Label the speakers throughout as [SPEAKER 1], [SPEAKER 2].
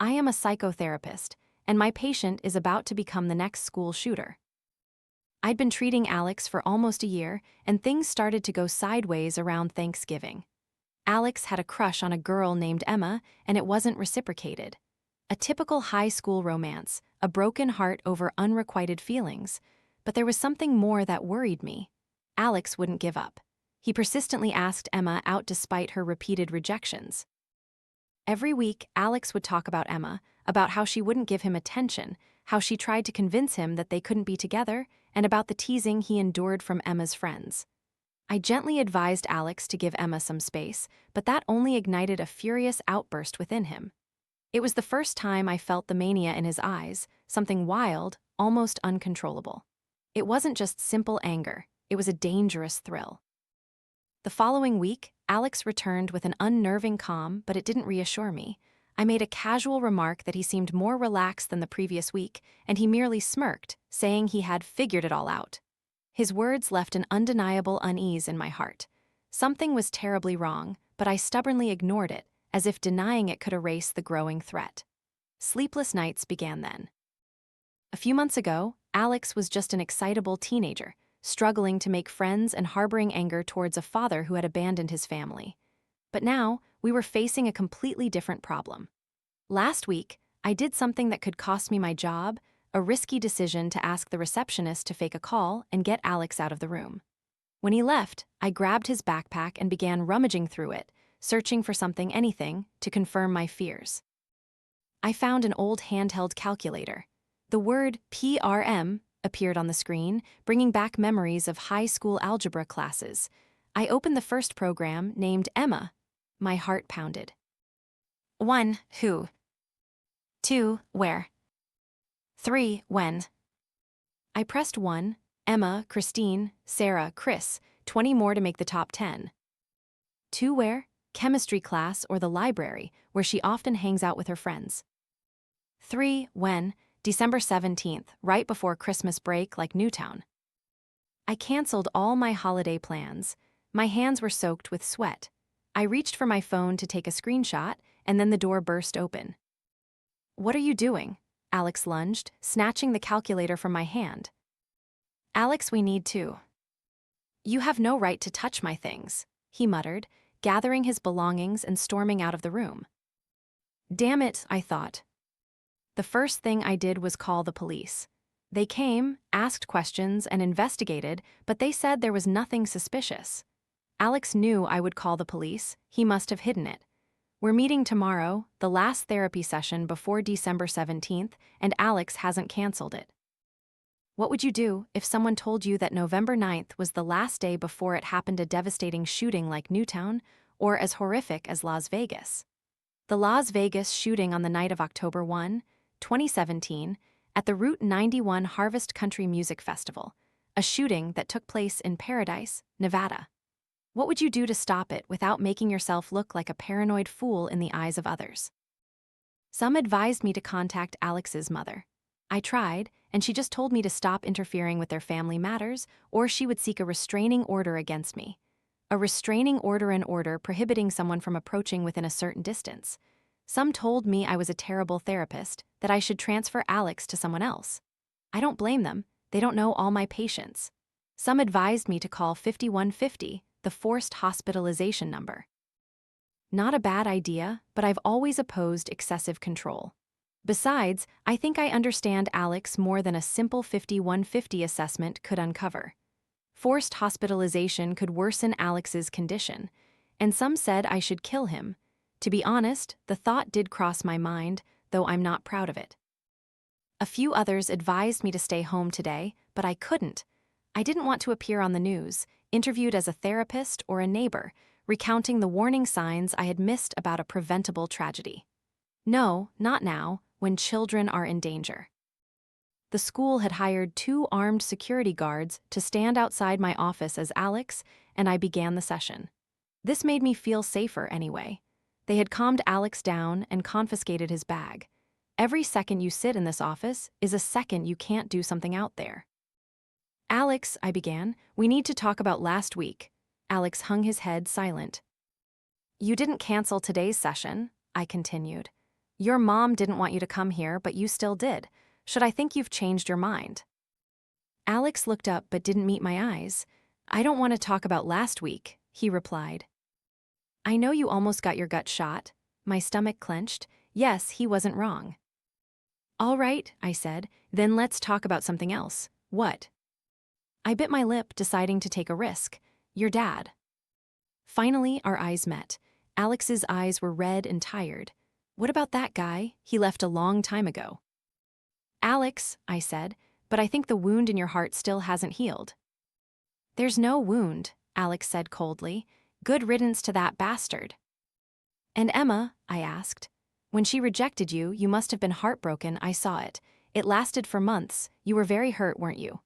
[SPEAKER 1] I am a psychotherapist, and my patient is about to become the next school shooter. I'd been treating Alex for almost a year, and things started to go sideways around Thanksgiving. Alex had a crush on a girl named Emma, and it wasn't reciprocated. A typical high school romance, a broken heart over unrequited feelings. But there was something more that worried me. Alex wouldn't give up. He persistently asked Emma out despite her repeated rejections. Every week, Alex would talk about Emma, about how she wouldn't give him attention, how she tried to convince him that they couldn't be together, and about the teasing he endured from Emma's friends. I gently advised Alex to give Emma some space, but that only ignited a furious outburst within him. It was the first time I felt the mania in his eyes, something wild, almost uncontrollable. It wasn't just simple anger, it was a dangerous thrill. The following week, Alex returned with an unnerving calm, but it didn't reassure me. I made a casual remark that he seemed more relaxed than the previous week, and he merely smirked, saying he had figured it all out. His words left an undeniable unease in my heart. Something was terribly wrong, but I stubbornly ignored it, as if denying it could erase the growing threat. Sleepless nights began then. A few months ago, Alex was just an excitable teenager, struggling to make friends and harboring anger towards a father who had abandoned his family. But now, we were facing a completely different problem. Last week, I did something that could cost me my job, a risky decision to ask the receptionist to fake a call and get Alex out of the room. When he left, I grabbed his backpack and began rummaging through it, searching for anything, to confirm my fears. I found an old handheld calculator. The word PRM appeared on the screen, bringing back memories of high school algebra classes. I opened the first program, named Emma. My heart pounded. 1. Who? 2. Where? 3. When? I pressed 1, Emma, Christine, Sarah, Chris, 20 more to make the top 10. 2. Where? Chemistry class or the library, where she often hangs out with her friends. 3. When? December 17th, right before Christmas break like Newtown. I canceled all my holiday plans. My hands were soaked with sweat. I reached for my phone to take a screenshot, and then the door burst open. "What are you doing?" Alex lunged, snatching the calculator from my hand. "Alex, we need to." "You have no right to touch my things," he muttered, gathering his belongings and storming out of the room. Damn it, I thought. The first thing I did was call the police. They came, asked questions, and investigated, but they said there was nothing suspicious. Alex knew I would call the police. He must have hidden it. We're meeting tomorrow, the last therapy session before December 17th, and Alex hasn't canceled it. What would you do if someone told you that November 9th was the last day before it happened a devastating shooting like Newtown, or as horrific as Las Vegas? The Las Vegas shooting on the night of October 1, 2017, at the Route 91 Harvest Country Music Festival, a shooting that took place in Paradise, Nevada. What would you do to stop it without making yourself look like a paranoid fool in the eyes of others? Some advised me to contact Alex's mother. I tried, and she just told me to stop interfering with their family matters, or she would seek a restraining order against me. A restraining order, an order prohibiting someone from approaching within a certain distance. Some told me I was a terrible therapist, that I should transfer Alex to someone else. I don't blame them, they don't know all my patients. Some advised me to call 5150, the forced hospitalization number. Not a bad idea, but I've always opposed excessive control. Besides, I think I understand Alex more than a simple 5150 assessment could uncover. Forced hospitalization could worsen Alex's condition, and some said I should kill him. To be honest, the thought did cross my mind, though I'm not proud of it. A few others advised me to stay home today, but I couldn't. I didn't want to appear on the news, interviewed as a therapist or a neighbor, recounting the warning signs I had missed about a preventable tragedy. No, not now, when children are in danger. The school had hired 2 armed security guards to stand outside my office as Alex, and I began the session. This made me feel safer anyway. They had calmed Alex down and confiscated his bag. Every second you sit in this office is a second you can't do something out there. "Alex," I began, "we need to talk about last week." Alex hung his head silent. "You didn't cancel today's session," I continued. Your mom didn't want you to come here, but you still did. Should I think you've changed your mind? Alex looked up but didn't meet my eyes. I don't want to talk about last week, he replied. I know you almost got your gut shot. My stomach clenched. Yes, he wasn't wrong. All right, I said, then let's talk about something else. What? I bit my lip, deciding to take a risk. Your dad. Finally, our eyes met. Alex's eyes were red and tired. What about that guy? He left a long time ago. Alex, I said, but I think the wound in your heart still hasn't healed. There's no wound, Alex said coldly. Good riddance to that bastard. And Emma, I asked. When she rejected you, you must have been heartbroken, I saw it. It lasted for months. You were very hurt, weren't you?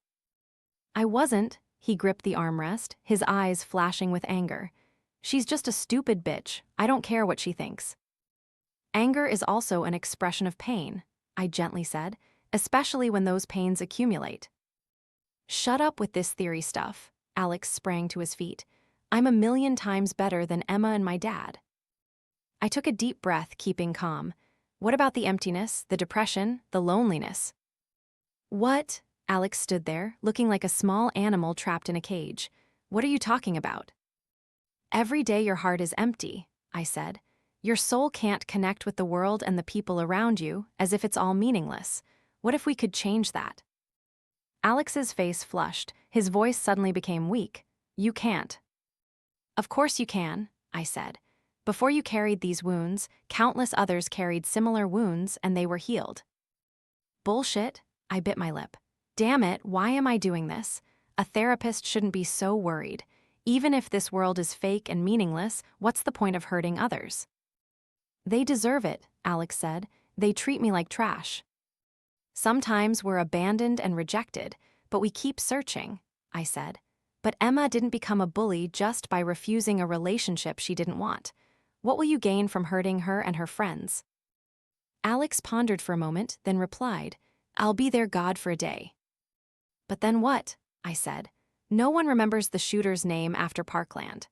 [SPEAKER 1] I wasn't, he gripped the armrest, his eyes flashing with anger. She's just a stupid bitch. I don't care what she thinks. Anger is also an expression of pain, I gently said, especially when those pains accumulate. Shut up with this theory stuff, Alex sprang to his feet. I'm a million times better than Emma and my dad. I took a deep breath, keeping calm. What about the emptiness, the depression, the loneliness? What? Alex stood there, looking like a small animal trapped in a cage. What are you talking about? Every day your heart is empty, I said. Your soul can't connect with the world and the people around you, as if it's all meaningless. What if we could change that? Alex's face flushed. His voice suddenly became weak. You can't. Of course you can, I said. Before you carried these wounds, countless others carried similar wounds and they were healed. Bullshit, I bit my lip. Damn it, why am I doing this? A therapist shouldn't be so worried. Even if this world is fake and meaningless, what's the point of hurting others? They deserve it, Alex said. They treat me like trash. Sometimes we're abandoned and rejected, but we keep searching, I said. But Emma didn't become a bully just by refusing a relationship she didn't want. What will you gain from hurting her and her friends? Alex pondered for a moment, then replied, I'll be their god for a day. But then what? I said. No one remembers the shooter's name after Parkland.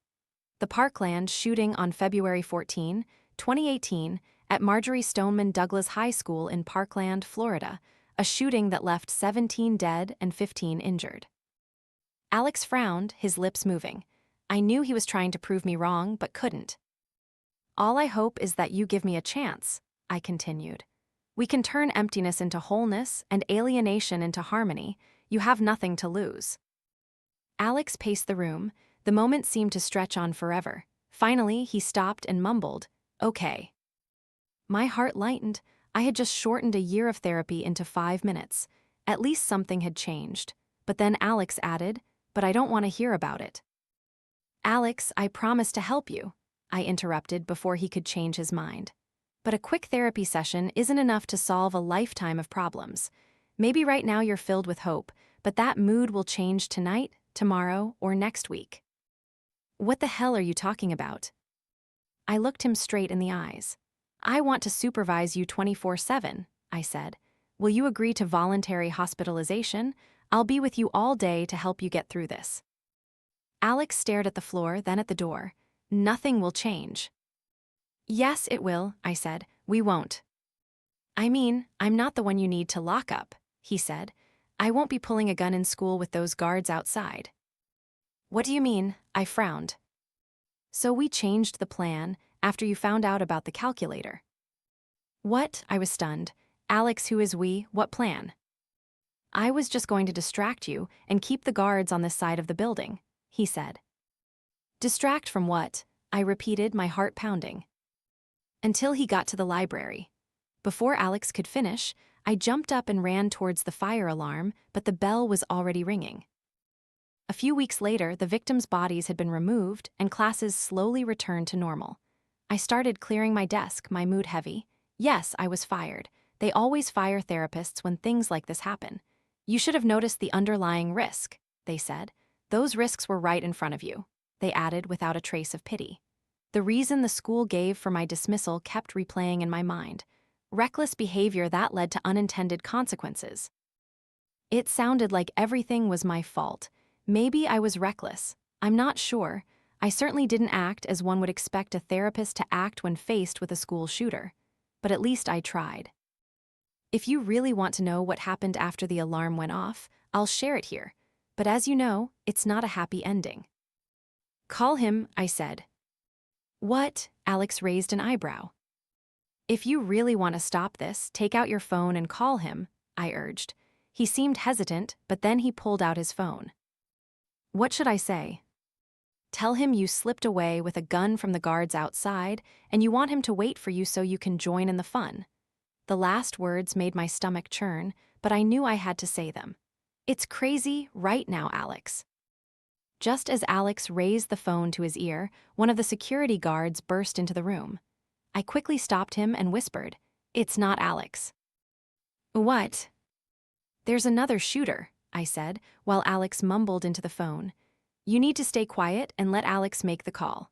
[SPEAKER 1] The Parkland shooting on February 14, 2018, at Marjorie Stoneman Douglas High School in Parkland, Florida, a shooting that left 17 dead and 15 injured. Alex frowned, his lips moving. I knew he was trying to prove me wrong, but couldn't. All I hope is that you give me a chance, I continued. We can turn emptiness into wholeness and alienation into harmony. You have nothing to lose. Alex paced the room. The moment seemed to stretch on forever. Finally, he stopped and mumbled, Okay. My heart lightened. I had just shortened a year of therapy into 5 minutes. At least something had changed. But then Alex added, But I don't want to hear about it. Alex, I promise to help you, I interrupted before he could change his mind. But a quick therapy session isn't enough to solve a lifetime of problems. Maybe right now you're filled with hope, but that mood will change tonight, tomorrow, or next week. What the hell are you talking about? I looked him straight in the eyes. I want to supervise you 24/7, I said. Will you agree to voluntary hospitalization? I'll be with you all day to help you get through this. Alex stared at the floor, then at the door. Nothing will change. Yes, it will, I said. We won't. I mean, I'm not the one you need to lock up, he said. I won't be pulling a gun in school with those guards outside. What do you mean? I frowned. So we changed the plan after you found out about the calculator. What? I was stunned. Alex, who is we? What plan? I was just going to distract you and keep the guards on this side of the building, he said. Distract from what? I repeated, my heart pounding. Until he got to the library. Before Alex could finish, I jumped up and ran towards the fire alarm, but the bell was already ringing. A few weeks later, the victims' bodies had been removed and classes slowly returned to normal. I started clearing my desk, my mood heavy. Yes, I was fired. They always fire therapists when things like this happen. You should have noticed the underlying risk, they said. Those risks were right in front of you, they added without a trace of pity. The reason the school gave for my dismissal kept replaying in my mind. Reckless behavior that led to unintended consequences. It sounded like everything was my fault. Maybe I was reckless. I'm not sure. I certainly didn't act as one would expect a therapist to act when faced with a school shooter. but at least I tried. If you really want to know what happened after the alarm went off, I'll share it here. But as you know, it's not a happy ending. Call him, I said. What? Alex raised an eyebrow. If you really want to stop this, take out your phone and call him, I urged. He seemed hesitant, but then he pulled out his phone. What should I say? Tell him you slipped away with a gun from the guards outside, and you want him to wait for you so you can join in the fun. The last words made my stomach churn, but I knew I had to say them. It's crazy right now, Alex. Just as Alex raised the phone to his ear, one of the security guards burst into the room. I quickly stopped him and whispered, "It's not Alex." What? There's another shooter, I said, while Alex mumbled into the phone. You need to stay quiet and let Alex make the call.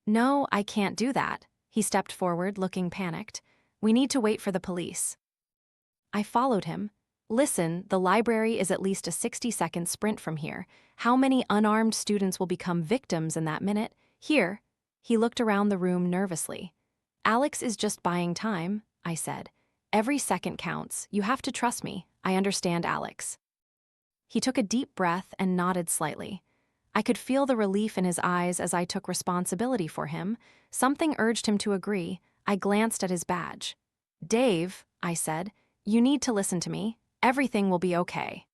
[SPEAKER 1] No, I can't do that. He stepped forward, looking panicked. We need to wait for the police. I followed him. Listen, the library is at least a 60-second sprint from here. How many unarmed students will become victims in that minute? Here. He looked around the room nervously. Alex is just buying time, I said. Every second counts. You have to trust me. I understand, Alex. He took a deep breath and nodded slightly. I could feel the relief in his eyes as I took responsibility for him. Something urged him to agree. I glanced at his badge. Dave, I said, you need to listen to me. Everything will be okay.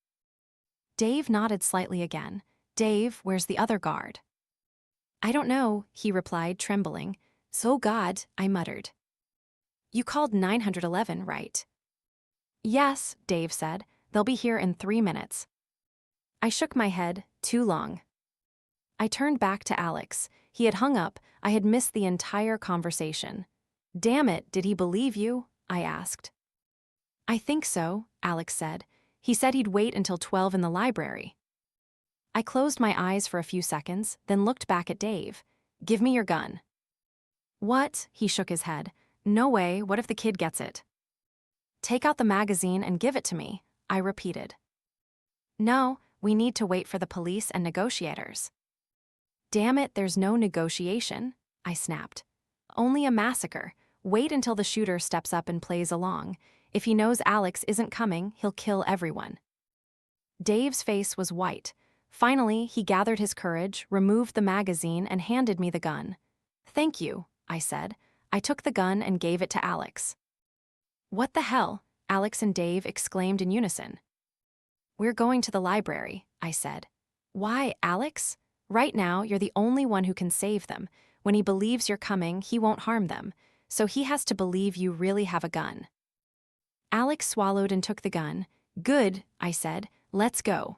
[SPEAKER 1] Dave nodded slightly again. Dave, where's the other guard? I don't know, he replied, trembling. So God, I muttered. You called 911, right? Yes, Dave said. They'll be here in 3 minutes. I shook my head. Too long. I turned back to Alex. He had hung up. I had missed the entire conversation. Damn it, did he believe you? I asked. I think so, Alex said. He said he'd wait until 12 in the library. I closed my eyes for a few seconds, then looked back at Dave. Give me your gun. What? He shook his head. No way, what if the kid gets it? Take out the magazine and give it to me, I repeated. No, we need to wait for the police and negotiators. Damn it, there's no negotiation, I snapped. Only a massacre. Wait until the shooter steps up and plays along. If he knows Alex isn't coming, he'll kill everyone. Dave's face was white. Finally, he gathered his courage, removed the magazine, and handed me the gun. Thank you, I said. I took the gun and gave it to Alex. What the hell? Alex and Dave exclaimed in unison. We're going to the library, I said. Why, Alex? Right now, you're the only one who can save them. When he believes you're coming, he won't harm them. So he has to believe you really have a gun. Alex swallowed and took the gun. Good, I said. Let's go.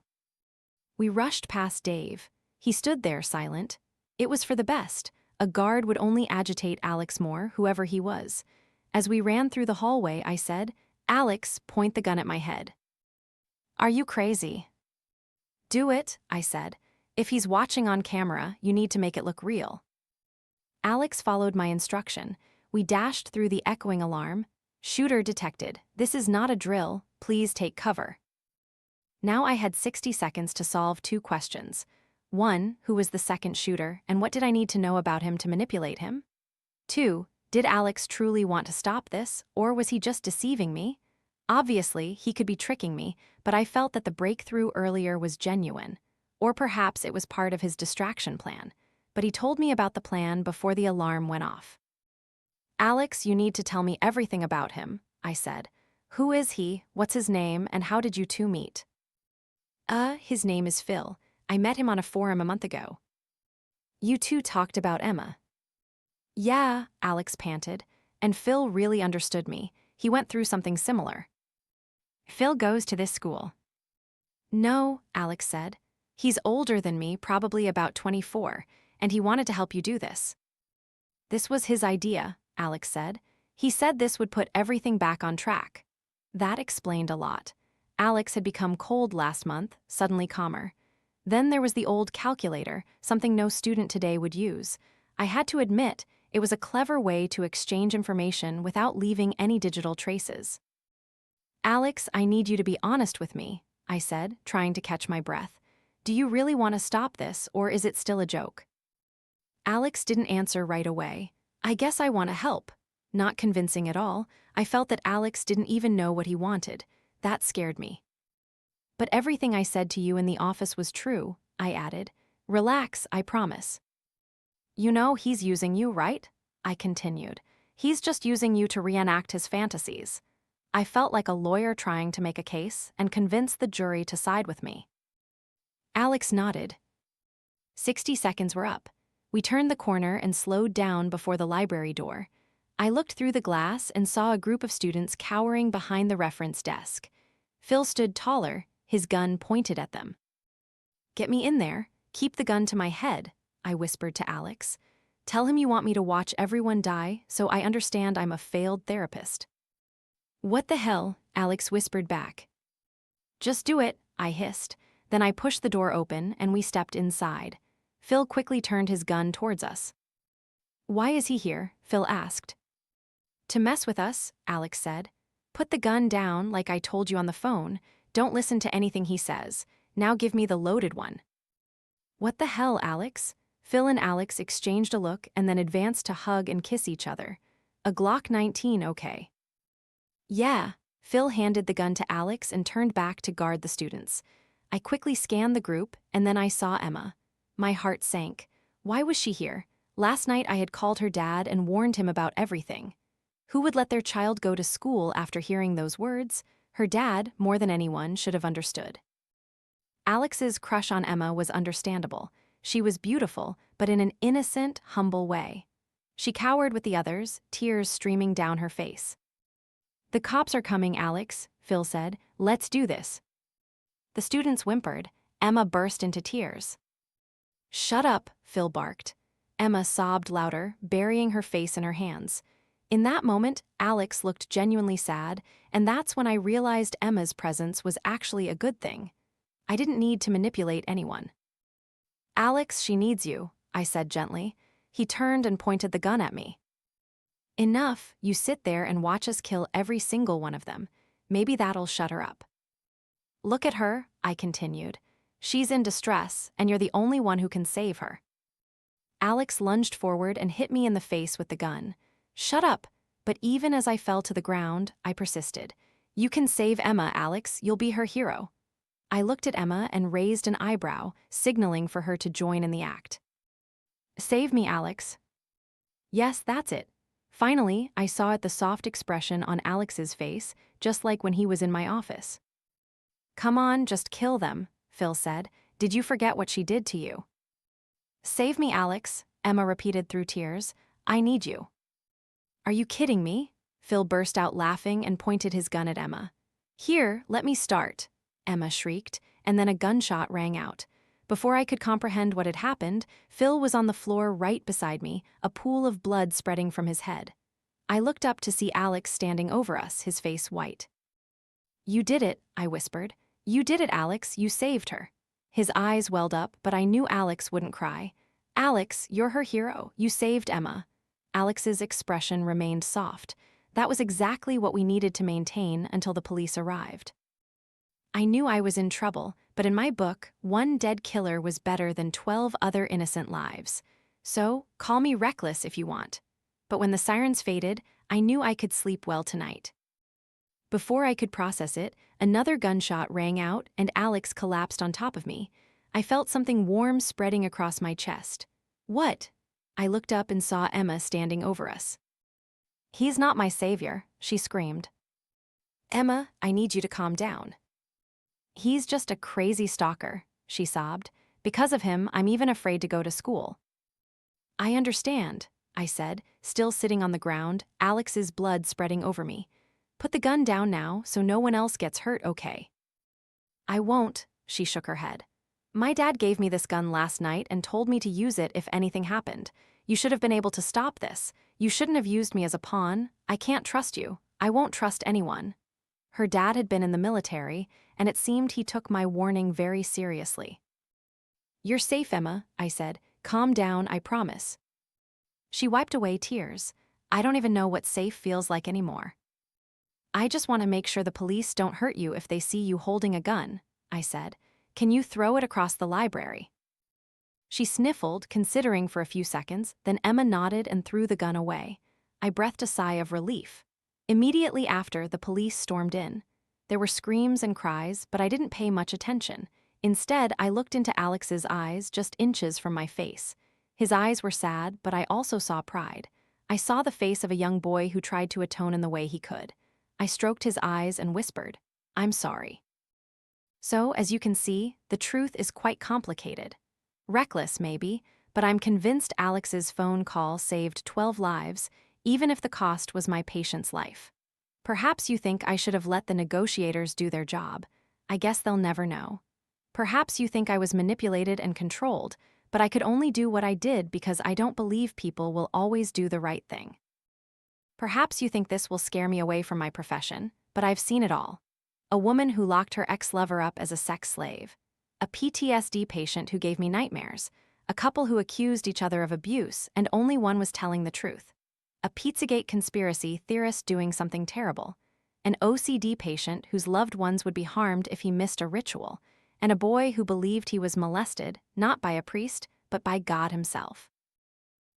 [SPEAKER 1] We rushed past Dave. He stood there silent. It was for the best. A guard would only agitate Alex more, whoever he was. As we ran through the hallway, I said, Alex, point the gun at my head. Are you crazy? Do it, I said. If he's watching on camera, you need to make it look real. Alex followed my instruction. We dashed through the echoing alarm. Shooter detected. This is not a drill. Please take cover. Now I had 60 seconds to solve 2 questions. 1, who was the second shooter, and what did I need to know about him to manipulate him? 2, did Alex truly want to stop this, or was he just deceiving me? Obviously, he could be tricking me, but I felt that the breakthrough earlier was genuine. Or perhaps it was part of his distraction plan. But he told me about the plan before the alarm went off. Alex, you need to tell me everything about him, I said. Who is he, what's his name, and how did you two meet? His name is Phil. I met him on a forum a month ago. You two talked about Emma. Yeah, Alex panted, and Phil really understood me. He went through something similar. Phil goes to this school. No, Alex said. He's older than me, probably about 24, and he wanted to help you do this. This was his idea, Alex said. He said this would put everything back on track. That explained a lot. Alex had become cold last month, suddenly calmer. Then there was the old calculator, something no student today would use. I had to admit, it was a clever way to exchange information without leaving any digital traces. Alex, I need you to be honest with me, I said, trying to catch my breath. Do you really want to stop this, or is it still a joke? Alex didn't answer right away. I guess I want to help. not convincing at all. I felt that Alex didn't even know what he wanted. That scared me. But everything I said to you in the office was true, I added. Relax, I promise. You know he's using you, right? I continued. He's just using you to reenact his fantasies. I felt like a lawyer trying to make a case and convince the jury to side with me. Alex nodded. 60 seconds were up. We turned the corner and slowed down before the library door. I looked through the glass and saw a group of students cowering behind the reference desk. Phil stood taller, his gun pointed at them. Get me in there, keep the gun to my head, I whispered to Alex. Tell him you want me to watch everyone die so I understand I'm a failed therapist. What the hell, Alex whispered back. Just do it, I hissed. Then I pushed the door open and we stepped inside. Phil quickly turned his gun towards us. Why is he here? Phil asked. To mess with us, Alex said. Put the gun down like I told you on the phone. Don't listen to anything he says. Now give me the loaded one. What the hell, Alex? Phil and Alex exchanged a look and then advanced to hug and kiss each other. A Glock 19, okay? Yeah. Phil handed the gun to Alex and turned back to guard the students. I quickly scanned the group and then I saw Emma. My heart sank. Why was she here? Last night I had called her dad and warned him about everything. Who would let their child go to school after hearing those words? Her dad, more than anyone, should have understood. Alex's crush on Emma was understandable. She was beautiful, but in an innocent, humble way. She cowered with the others, tears streaming down her face. The cops are coming, Alex, Phil said. Let's do this. The students whimpered. Emma burst into tears. Shut up, Phil barked. Emma sobbed louder, burying her face in her hands. In that moment, Alex looked genuinely sad, and that's when I realized Emma's presence was actually a good thing. I didn't need to manipulate anyone. Alex, she needs you, I said gently. He turned and pointed the gun at me. Enough, you sit there and watch us kill every single one of them. Maybe that'll shut her up. Look at her, I continued. She's in distress, and you're the only one who can save her. Alex lunged forward and hit me in the face with the gun. Shut up, but even as I fell to the ground, I persisted. You can save Emma, Alex, you'll be her hero. I looked at Emma and raised an eyebrow, signaling for her to join in the act. Save me, Alex. Yes, that's it. Finally, I saw the soft expression on Alex's face, just like when he was in my office. Come on, just kill them, Phil said. Did you forget what she did to you? Save me, Alex, Emma repeated through tears. I need you. Are you kidding me? Phil burst out laughing and pointed his gun at Emma. Here, let me start, Emma shrieked, and then a gunshot rang out. Before I could comprehend what had happened, Phil was on the floor right beside me, a pool of blood spreading from his head. I looked up to see Alex standing over us, his face white. You did it, I whispered. You did it, Alex, you saved her. His eyes welled up, but I knew Alex wouldn't cry. Alex, you're her hero. You saved Emma. Alex's expression remained soft. That was exactly what we needed to maintain until the police arrived. I knew I was in trouble, but in my book, one dead killer was better than 12 other innocent lives. So, call me reckless if you want. But when the sirens faded, I knew I could sleep well tonight. Before I could process it, another gunshot rang out and Alex collapsed on top of me. I felt something warm spreading across my chest. What? I looked up and saw Emma standing over us. He's not my savior, she screamed. Emma, I need you to calm down. He's just a crazy stalker, she sobbed. Because of him, I'm even afraid to go to school. I understand, I said, still sitting on the ground, Alex's blood spreading over me. Put the gun down now so no one else gets hurt, okay? I won't, she shook her head. My dad gave me this gun last night and told me to use it if anything happened. You should have been able to stop this. You shouldn't have used me as a pawn. I can't trust you. I won't trust anyone. Her dad had been in the military, and it seemed he took my warning very seriously. You're safe, Emma, I said. Calm down, I promise. She wiped away tears. I don't even know what safe feels like anymore. I just want to make sure the police don't hurt you if they see you holding a gun, I said. Can you throw it across the library? She sniffled, considering for a few seconds, then Emma nodded and threw the gun away. I breathed a sigh of relief. Immediately after, the police stormed in. There were screams and cries, but I didn't pay much attention. Instead, I looked into Alex's eyes just inches from my face. His eyes were sad, but I also saw pride. I saw the face of a young boy who tried to atone in the way he could. I stroked his eyes and whispered, "I'm sorry." So, as you can see, the truth is quite complicated. Reckless, maybe, but I'm convinced Alex's phone call saved 12 lives, even if the cost was my patient's life. Perhaps you think I should have let the negotiators do their job. I guess they'll never know. Perhaps you think I was manipulated and controlled, but I could only do what I did because I don't believe people will always do the right thing. Perhaps you think this will scare me away from my profession, but I've seen it all. A woman who locked her ex-lover up as a sex slave. A PTSD patient who gave me nightmares. A couple who accused each other of abuse and only one was telling the truth. A Pizzagate conspiracy theorist doing something terrible. An OCD patient whose loved ones would be harmed if he missed a ritual. And a boy who believed he was molested, not by a priest, but by God himself.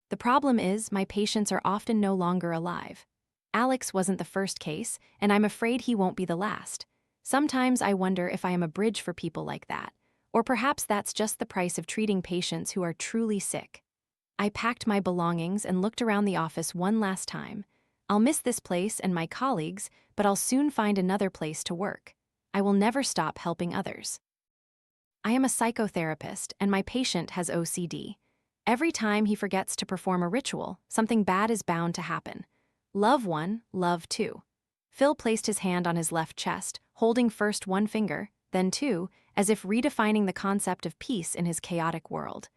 [SPEAKER 1] The problem is, my patients are often no longer alive. Alex wasn't the first case, and I'm afraid he won't be the last. Sometimes I wonder if I am a bridge for people like that, or perhaps that's just the price of treating patients who are truly sick. I packed my belongings and looked around the office one last time. I'll miss this place and my colleagues, but I'll soon find another place to work. I will never stop helping others. I am a psychotherapist, and my patient has OCD. Every time he forgets to perform a ritual, something bad is bound to happen. Love one, love two. Phil placed his hand on his left chest, holding first one finger, then two, as if redefining the concept of peace in his chaotic world.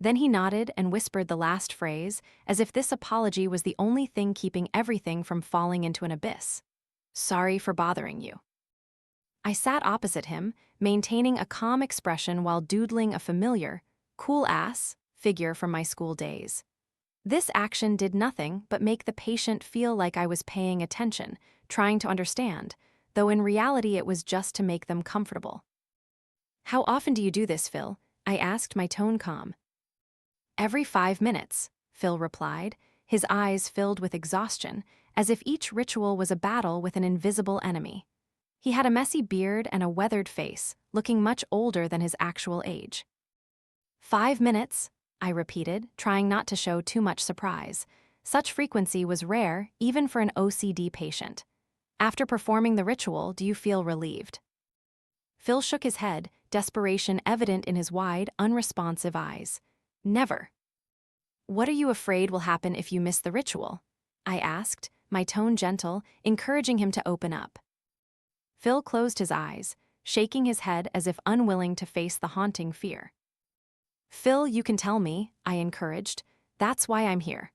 [SPEAKER 1] Then he nodded and whispered the last phrase, as if this apology was the only thing keeping everything from falling into an abyss. "Sorry for bothering you." I sat opposite him, maintaining a calm expression while doodling a familiar, cool-ass figure from my school days. This action did nothing but make the patient feel like I was paying attention, trying to understand, though in reality it was just to make them comfortable. "How often do you do this, Phil?" I asked, my tone calm. "Every 5 minutes," Phil replied, his eyes filled with exhaustion, as if each ritual was a battle with an invisible enemy. He had a messy beard and a weathered face, looking much older than his actual age. 5 minutes, I repeated, trying not to show too much surprise. Such frequency was rare, even for an OCD patient. "After performing the ritual, do you feel relieved?" Phil shook his head, desperation evident in his wide, unresponsive eyes. "Never." "What are you afraid will happen if you miss the ritual?" I asked, my tone gentle, encouraging him to open up. Phil closed his eyes, shaking his head as if unwilling to face the haunting fear. "Phil, you can tell me," I encouraged. "That's why I'm here."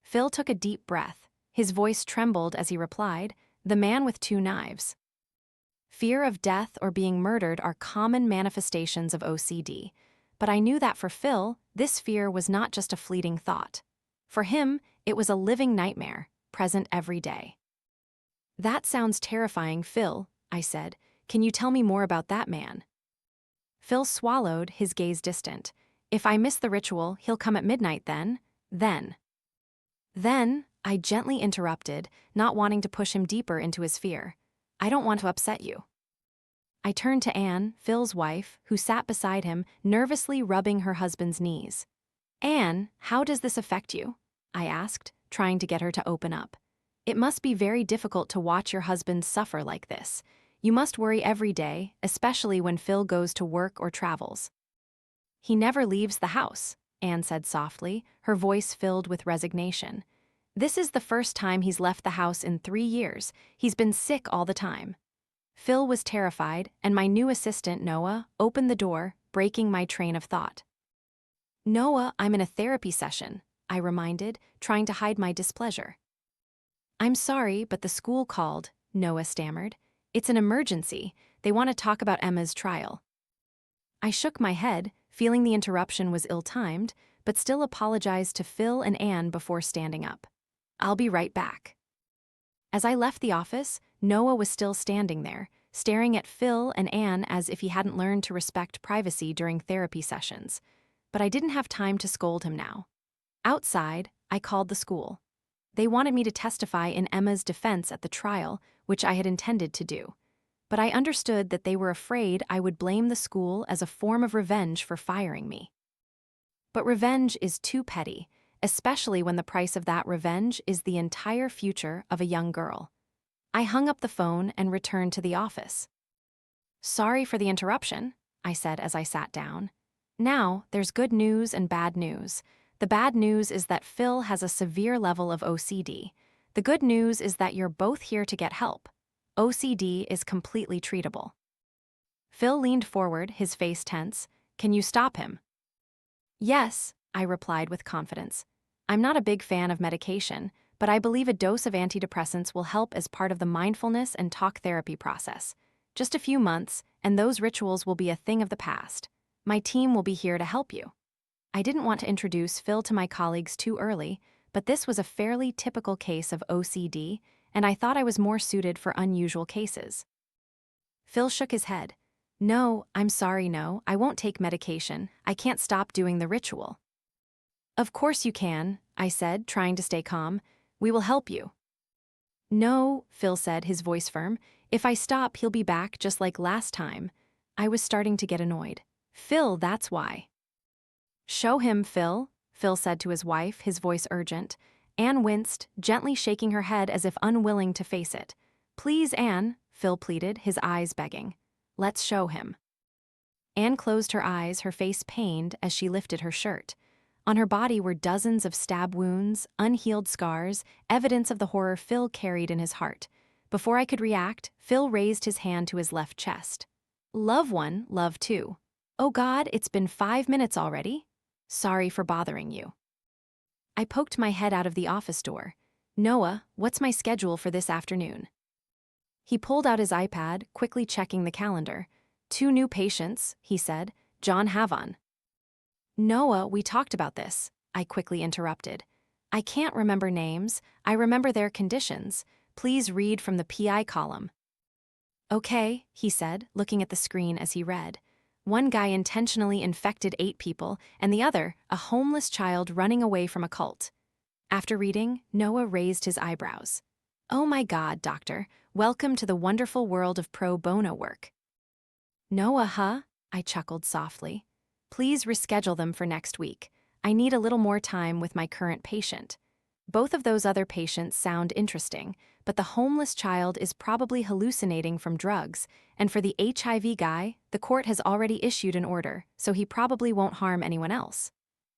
[SPEAKER 1] Phil took a deep breath. His voice trembled as he replied, "The man with 2 knives." Fear of death or being murdered are common manifestations of OCD, but I knew that for Phil, this fear was not just a fleeting thought. For him, it was a living nightmare, present every day. "That sounds terrifying, Phil," I said. "Can you tell me more about that man?" Phil swallowed, his gaze distant. "If I miss the ritual, he'll come at midnight then?" Then, I gently interrupted, not wanting to push him deeper into his fear. "I don't want to upset you." I turned to Anne, Phil's wife, who sat beside him, nervously rubbing her husband's knees. "Anne, how does this affect you?" I asked, trying to get her to open up. "It must be very difficult to watch your husband suffer like this. You must worry every day, especially when Phil goes to work or travels." "He never leaves the house," Anne said softly, her voice filled with resignation. "This is the first time he's left the house in 3 years. He's been sick all the time." Phil was terrified, and my new assistant, Noah, opened the door, breaking my train of thought. "Noah, I'm in a therapy session," I reminded, trying to hide my displeasure. "I'm sorry, but the school called," Noah stammered. "It's an emergency. They want to talk about Emma's trial." I shook my head, feeling the interruption was ill-timed, but still apologized to Phil and Anne before standing up. "I'll be right back." As I left the office, Noah was still standing there, staring at Phil and Anne as if he hadn't learned to respect privacy during therapy sessions. But I didn't have time to scold him now. Outside, I called the school. They wanted me to testify in Emma's defense at the trial, which I had intended to do. But I understood that they were afraid I would blame the school as a form of revenge for firing me. But revenge is too petty, especially when the price of that revenge is the entire future of a young girl. I hung up the phone and returned to the office. "Sorry for the interruption," I said as I sat down. "Now, there's good news and bad news. The bad news is that Phil has a severe level of OCD. The good news is that you're both here to get help. OCD is completely treatable." Phil leaned forward, his face tense. "Can you stop him?" "Yes," I replied with confidence. "I'm not a big fan of medication, but I believe a dose of antidepressants will help as part of the mindfulness and talk therapy process. Just a few months, and those rituals will be a thing of the past. My team will be here to help you." I didn't want to introduce Phil to my colleagues too early, but this was a fairly typical case of OCD, and I thought I was more suited for unusual cases. Phil shook his head. "No, I'm sorry, no, I won't take medication. I can't stop doing the ritual." "Of course you can," I said, trying to stay calm. "We will help you." "No," Phil said, his voice firm. "If I stop, he'll be back just like last time." I was starting to get annoyed. "Phil, that's why." "Show him, Phil," Phil said to his wife, his voice urgent. Anne winced, gently shaking her head as if unwilling to face it. "Please, Anne," Phil pleaded, his eyes begging. "Let's show him." Anne closed her eyes, her face pained as she lifted her shirt. On her body were dozens of stab wounds, unhealed scars, evidence of the horror Phil carried in his heart. Before I could react, Phil raised his hand to his left chest. "Love one, love two. Oh God, it's been 5 minutes already? Sorry for bothering you." I poked my head out of the office door. "Noah, what's my schedule for this afternoon?" He pulled out his iPad, quickly checking the calendar. "2 new patients," he said. "John Havon." "Noah, we talked about this," I quickly interrupted. "I can't remember names. I remember their conditions. Please read from the PI column." "Okay," he said, looking at the screen as he read. "One guy intentionally infected 8 people, and the other, a homeless child running away from a cult." After reading, Noah raised his eyebrows. "Oh my God, doctor, welcome to the wonderful world of pro bono work." "Noah, huh?" I chuckled softly. "Please reschedule them for next week. I need a little more time with my current patient. Both of those other patients sound interesting, but the homeless child is probably hallucinating from drugs, and for the HIV guy, the court has already issued an order, so he probably won't harm anyone else.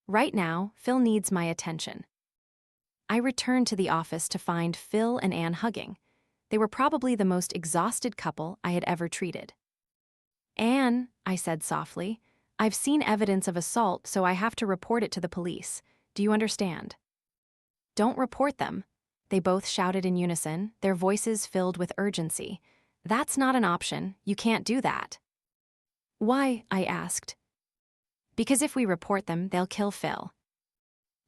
[SPEAKER 1] Right now, Phil needs my attention." I returned to the office to find Phil and Anne hugging. They were probably the most exhausted couple I had ever treated. "Anne," I said softly, "I've seen evidence of assault, so I have to report it to the police. Do you understand?" "Don't report them," they both shouted in unison, their voices filled with urgency. "That's not an option. You can't do that." "Why?" I asked. "Because if we report them, they'll kill Phil."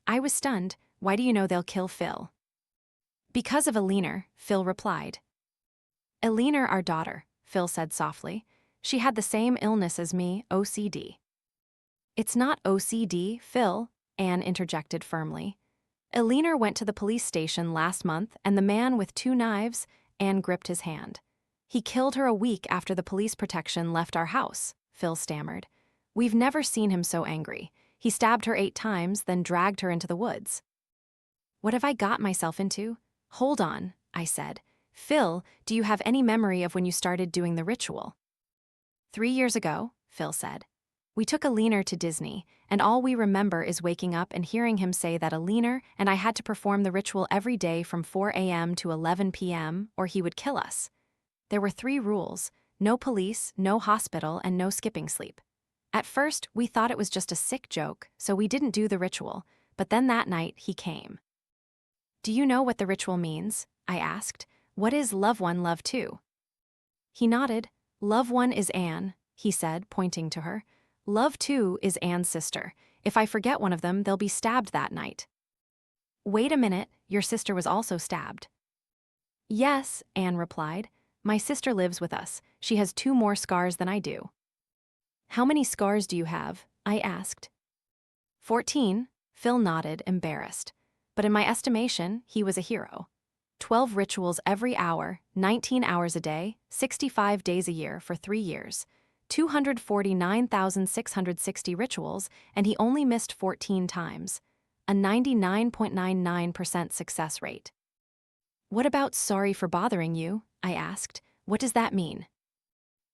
[SPEAKER 1] I was stunned. "Why do you know they'll kill Phil?" "Because of Eleanor," Phil replied. "Eleanor, our daughter," Phil said softly. "She had the same illness as me, OCD." "It's not OCD, Phil," Anne interjected firmly. "Eleanor went to the police station last month, and the man with 2 knives," Anne gripped his hand. "He killed her a week after the police protection left our house," Phil stammered. "We've never seen him so angry. He stabbed her 8 times, then dragged her into the woods." What have I got myself into? "Hold on," I said. "Phil, do you have any memory of when you started doing the ritual?" 3 years ago, Phil said. "We took Eleanor to Disney, and all we remember is waking up and hearing him say that Eleanor and I had to perform the ritual every day from 4 a.m. to 11 p.m., or he would kill us. There were 3 rules: no police, no hospital, and no skipping sleep. At first, we thought it was just a sick joke, so we didn't do the ritual, but then that night, he came." "Do you know what the ritual means?" I asked. "What is love one, love two?" He nodded. "Love one is Anne," he said, pointing to her. "Love two is Anne's sister. If I forget one of them, they'll be stabbed that night." "Wait a minute, your sister was also stabbed." "Yes," Anne replied. "My sister lives with us. She has 2 more scars than I do." "How many scars do you have?" I asked. 14, Phil nodded, embarrassed. but in my estimation, he was a hero. 12 rituals every hour, 19 hours a day, 65 days a year for 3 years. 249,660 rituals, and he only missed 14 times. A 99.99% success rate. "What about sorry for bothering you?" I asked. "What does that mean?"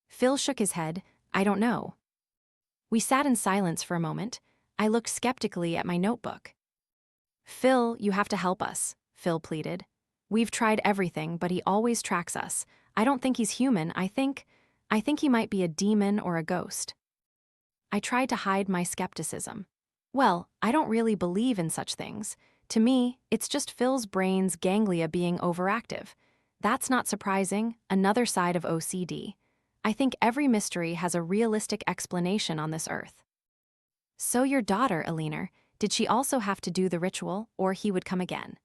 [SPEAKER 1] Phil shook his head. "I don't know." We sat in silence for a moment. I looked skeptically at my notebook. "Phil, you have to help us," Phil pleaded. "We've tried everything, but he always tracks us. I don't think he's human. I think he might be a demon or a ghost." I tried to hide my skepticism. "Well, I don't really believe in such things. To me, it's just Phil's brain's ganglia being overactive. That's not surprising, another side of OCD. I think every mystery has a realistic explanation on this earth." "So your daughter, Alina, did she also have to do the ritual, or he would come again?"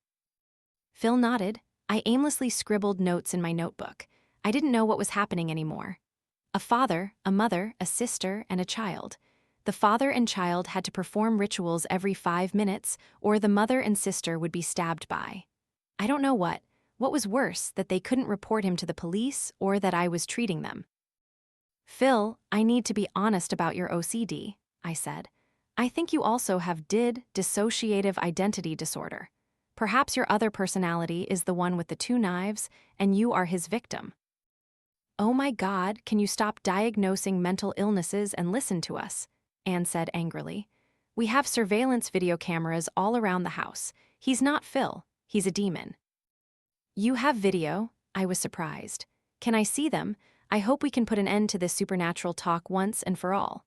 [SPEAKER 1] Phil nodded. I aimlessly scribbled notes in my notebook. I didn't know what was happening anymore. A father, a mother, a sister, and a child. The father and child had to perform rituals every 5 minutes, or the mother and sister would be stabbed by. I don't know what was worse, that they couldn't report him to the police, or that I was treating them. "Phil, I need to be honest about your OCD," I said. "I think you also have dissociative identity disorder. Perhaps your other personality is the one with the 2 knives, and you are his victim." "Oh my God, can you stop diagnosing mental illnesses and listen to us?" Anne said angrily. "We have surveillance video cameras all around the house. He's not Phil, he's a demon." "You have video?" I was surprised. "Can I see them? I hope we can put an end to this supernatural talk once and for all."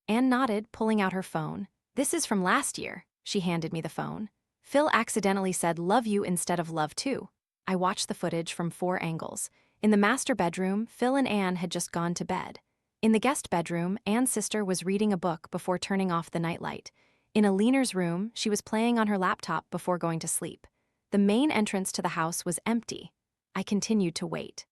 [SPEAKER 1] Anne nodded, pulling out her phone. "This is from last year." She handed me the phone. "Phil accidentally said love you instead of love too." I watched the footage from 4 angles. In the master bedroom, Phil and Anne had just gone to bed. In the guest bedroom, Anne's sister was reading a book before turning off the nightlight. In Alina's room, she was playing on her laptop before going to sleep. The main entrance to the house was empty. I continued to wait.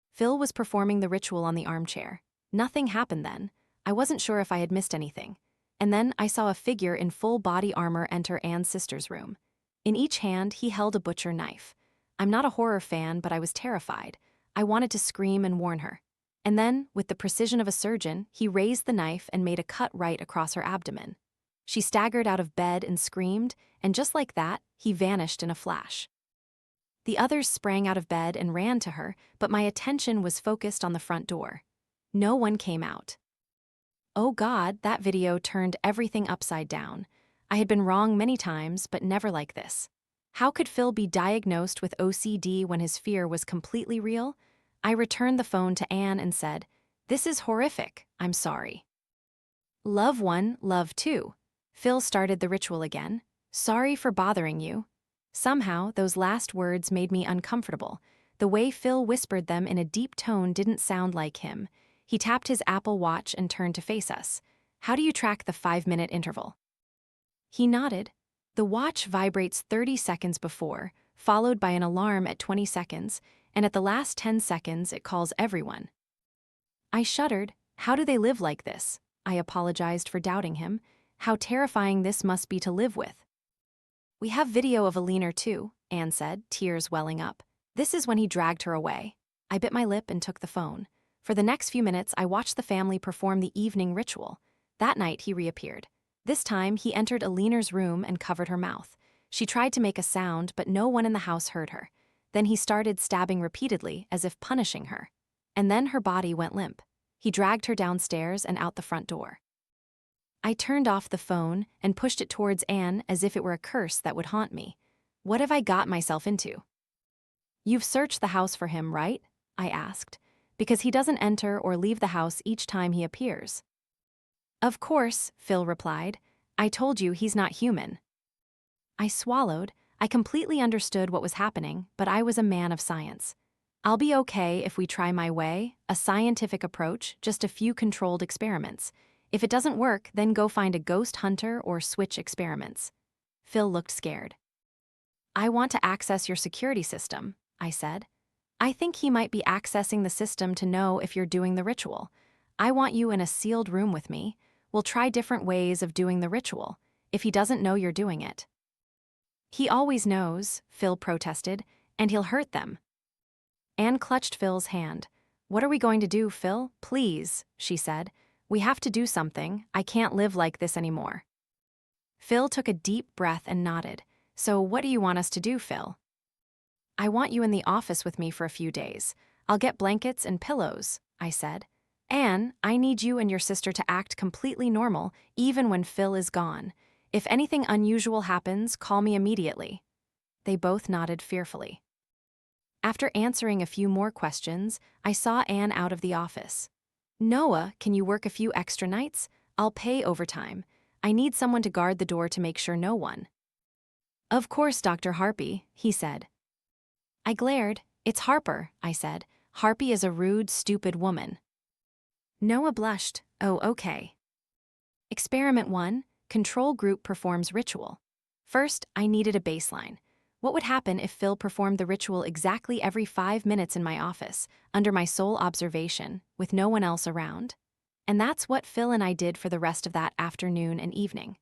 [SPEAKER 1] Phil was performing the ritual on the armchair. Nothing happened then. I wasn't sure if I had missed anything. And then I saw a figure in full body armor enter Anne's sister's room. In each hand, he held a butcher knife. I'm not a horror fan, but I was terrified. I wanted to scream and warn her. And then, with the precision of a surgeon, he raised the knife and made a cut right across her abdomen. She staggered out of bed and screamed, and just like that, he vanished in a flash. The others sprang out of bed and ran to her, but my attention was focused on the front door. No one came out. Oh God, that video turned everything upside down. I had been wrong many times, but never like this. How could Phil be diagnosed with OCD when his fear was completely real? I returned the phone to Anne and said, "This is horrific, I'm sorry." "Love 1, love 2. Phil started the ritual again. "Sorry for bothering you." Somehow, those last words made me uncomfortable. The way Phil whispered them in a deep tone didn't sound like him. He tapped his Apple Watch and turned to face us. "How do you track the 5-minute interval?" He nodded. "The watch vibrates 30 seconds before, followed by an alarm at 20 seconds, and at the last 10 seconds it calls everyone." I shuddered. How do they live like this? I apologized for doubting him. How terrifying this must be to live with. "We have video of Alina too," Anne said, tears welling up. "This is when he dragged her away." I bit my lip and took the phone. For the next few minutes, I watched the family perform the evening ritual. That night, he reappeared. This time, he entered Alina's room and covered her mouth. She tried to make a sound, but no one in the house heard her. Then he started stabbing repeatedly, as if punishing her. And then her body went limp. He dragged her downstairs and out the front door. I turned off the phone and pushed it towards Anne as if it were a curse that would haunt me. What have I got myself into? "You've searched the house for him, right?" I asked. "Because he doesn't enter or leave the house each time he appears." "Of course," Phil replied. "I told you he's not human." I swallowed. I completely understood what was happening, but I was a man of science. "I'll be okay if we try my way, a scientific approach, just a few controlled experiments. If it doesn't work, then go find a ghost hunter or switch experiments." Phil looked scared. "I want to access your security system," I said. "I think he might be accessing the system to know if you're doing the ritual. I want you in a sealed room with me. We'll try different ways of doing the ritual, if he doesn't know you're doing it." He always knows, Phil protested, and he'll hurt them. Anne clutched Phil's hand. What are we going to do, Phil? Please, she said. We have to do something. I can't live like this anymore. Phil took a deep breath and nodded. So what do you want us to do, Phil? I want you in the office with me for a few days. I'll get blankets and pillows, I said. Anne, I need you and your sister to act completely normal, even when Phil is gone. If anything unusual happens, call me immediately. They both nodded fearfully. After answering a few more questions, I saw Anne out of the office. Noah, can you work a few extra nights? I'll pay overtime. I need someone to guard the door to make sure no one. Of course, Dr. Harpy, he said. I glared. It's Harper, I said. Harpy is a rude, stupid woman. Noah blushed. Oh, okay. Experiment 1, control group performs ritual. First, I needed a baseline. What would happen if Phil performed the ritual exactly every 5 minutes in my office, under my sole observation, with no one else around? And that's what Phil and I did for the rest of that afternoon and evening.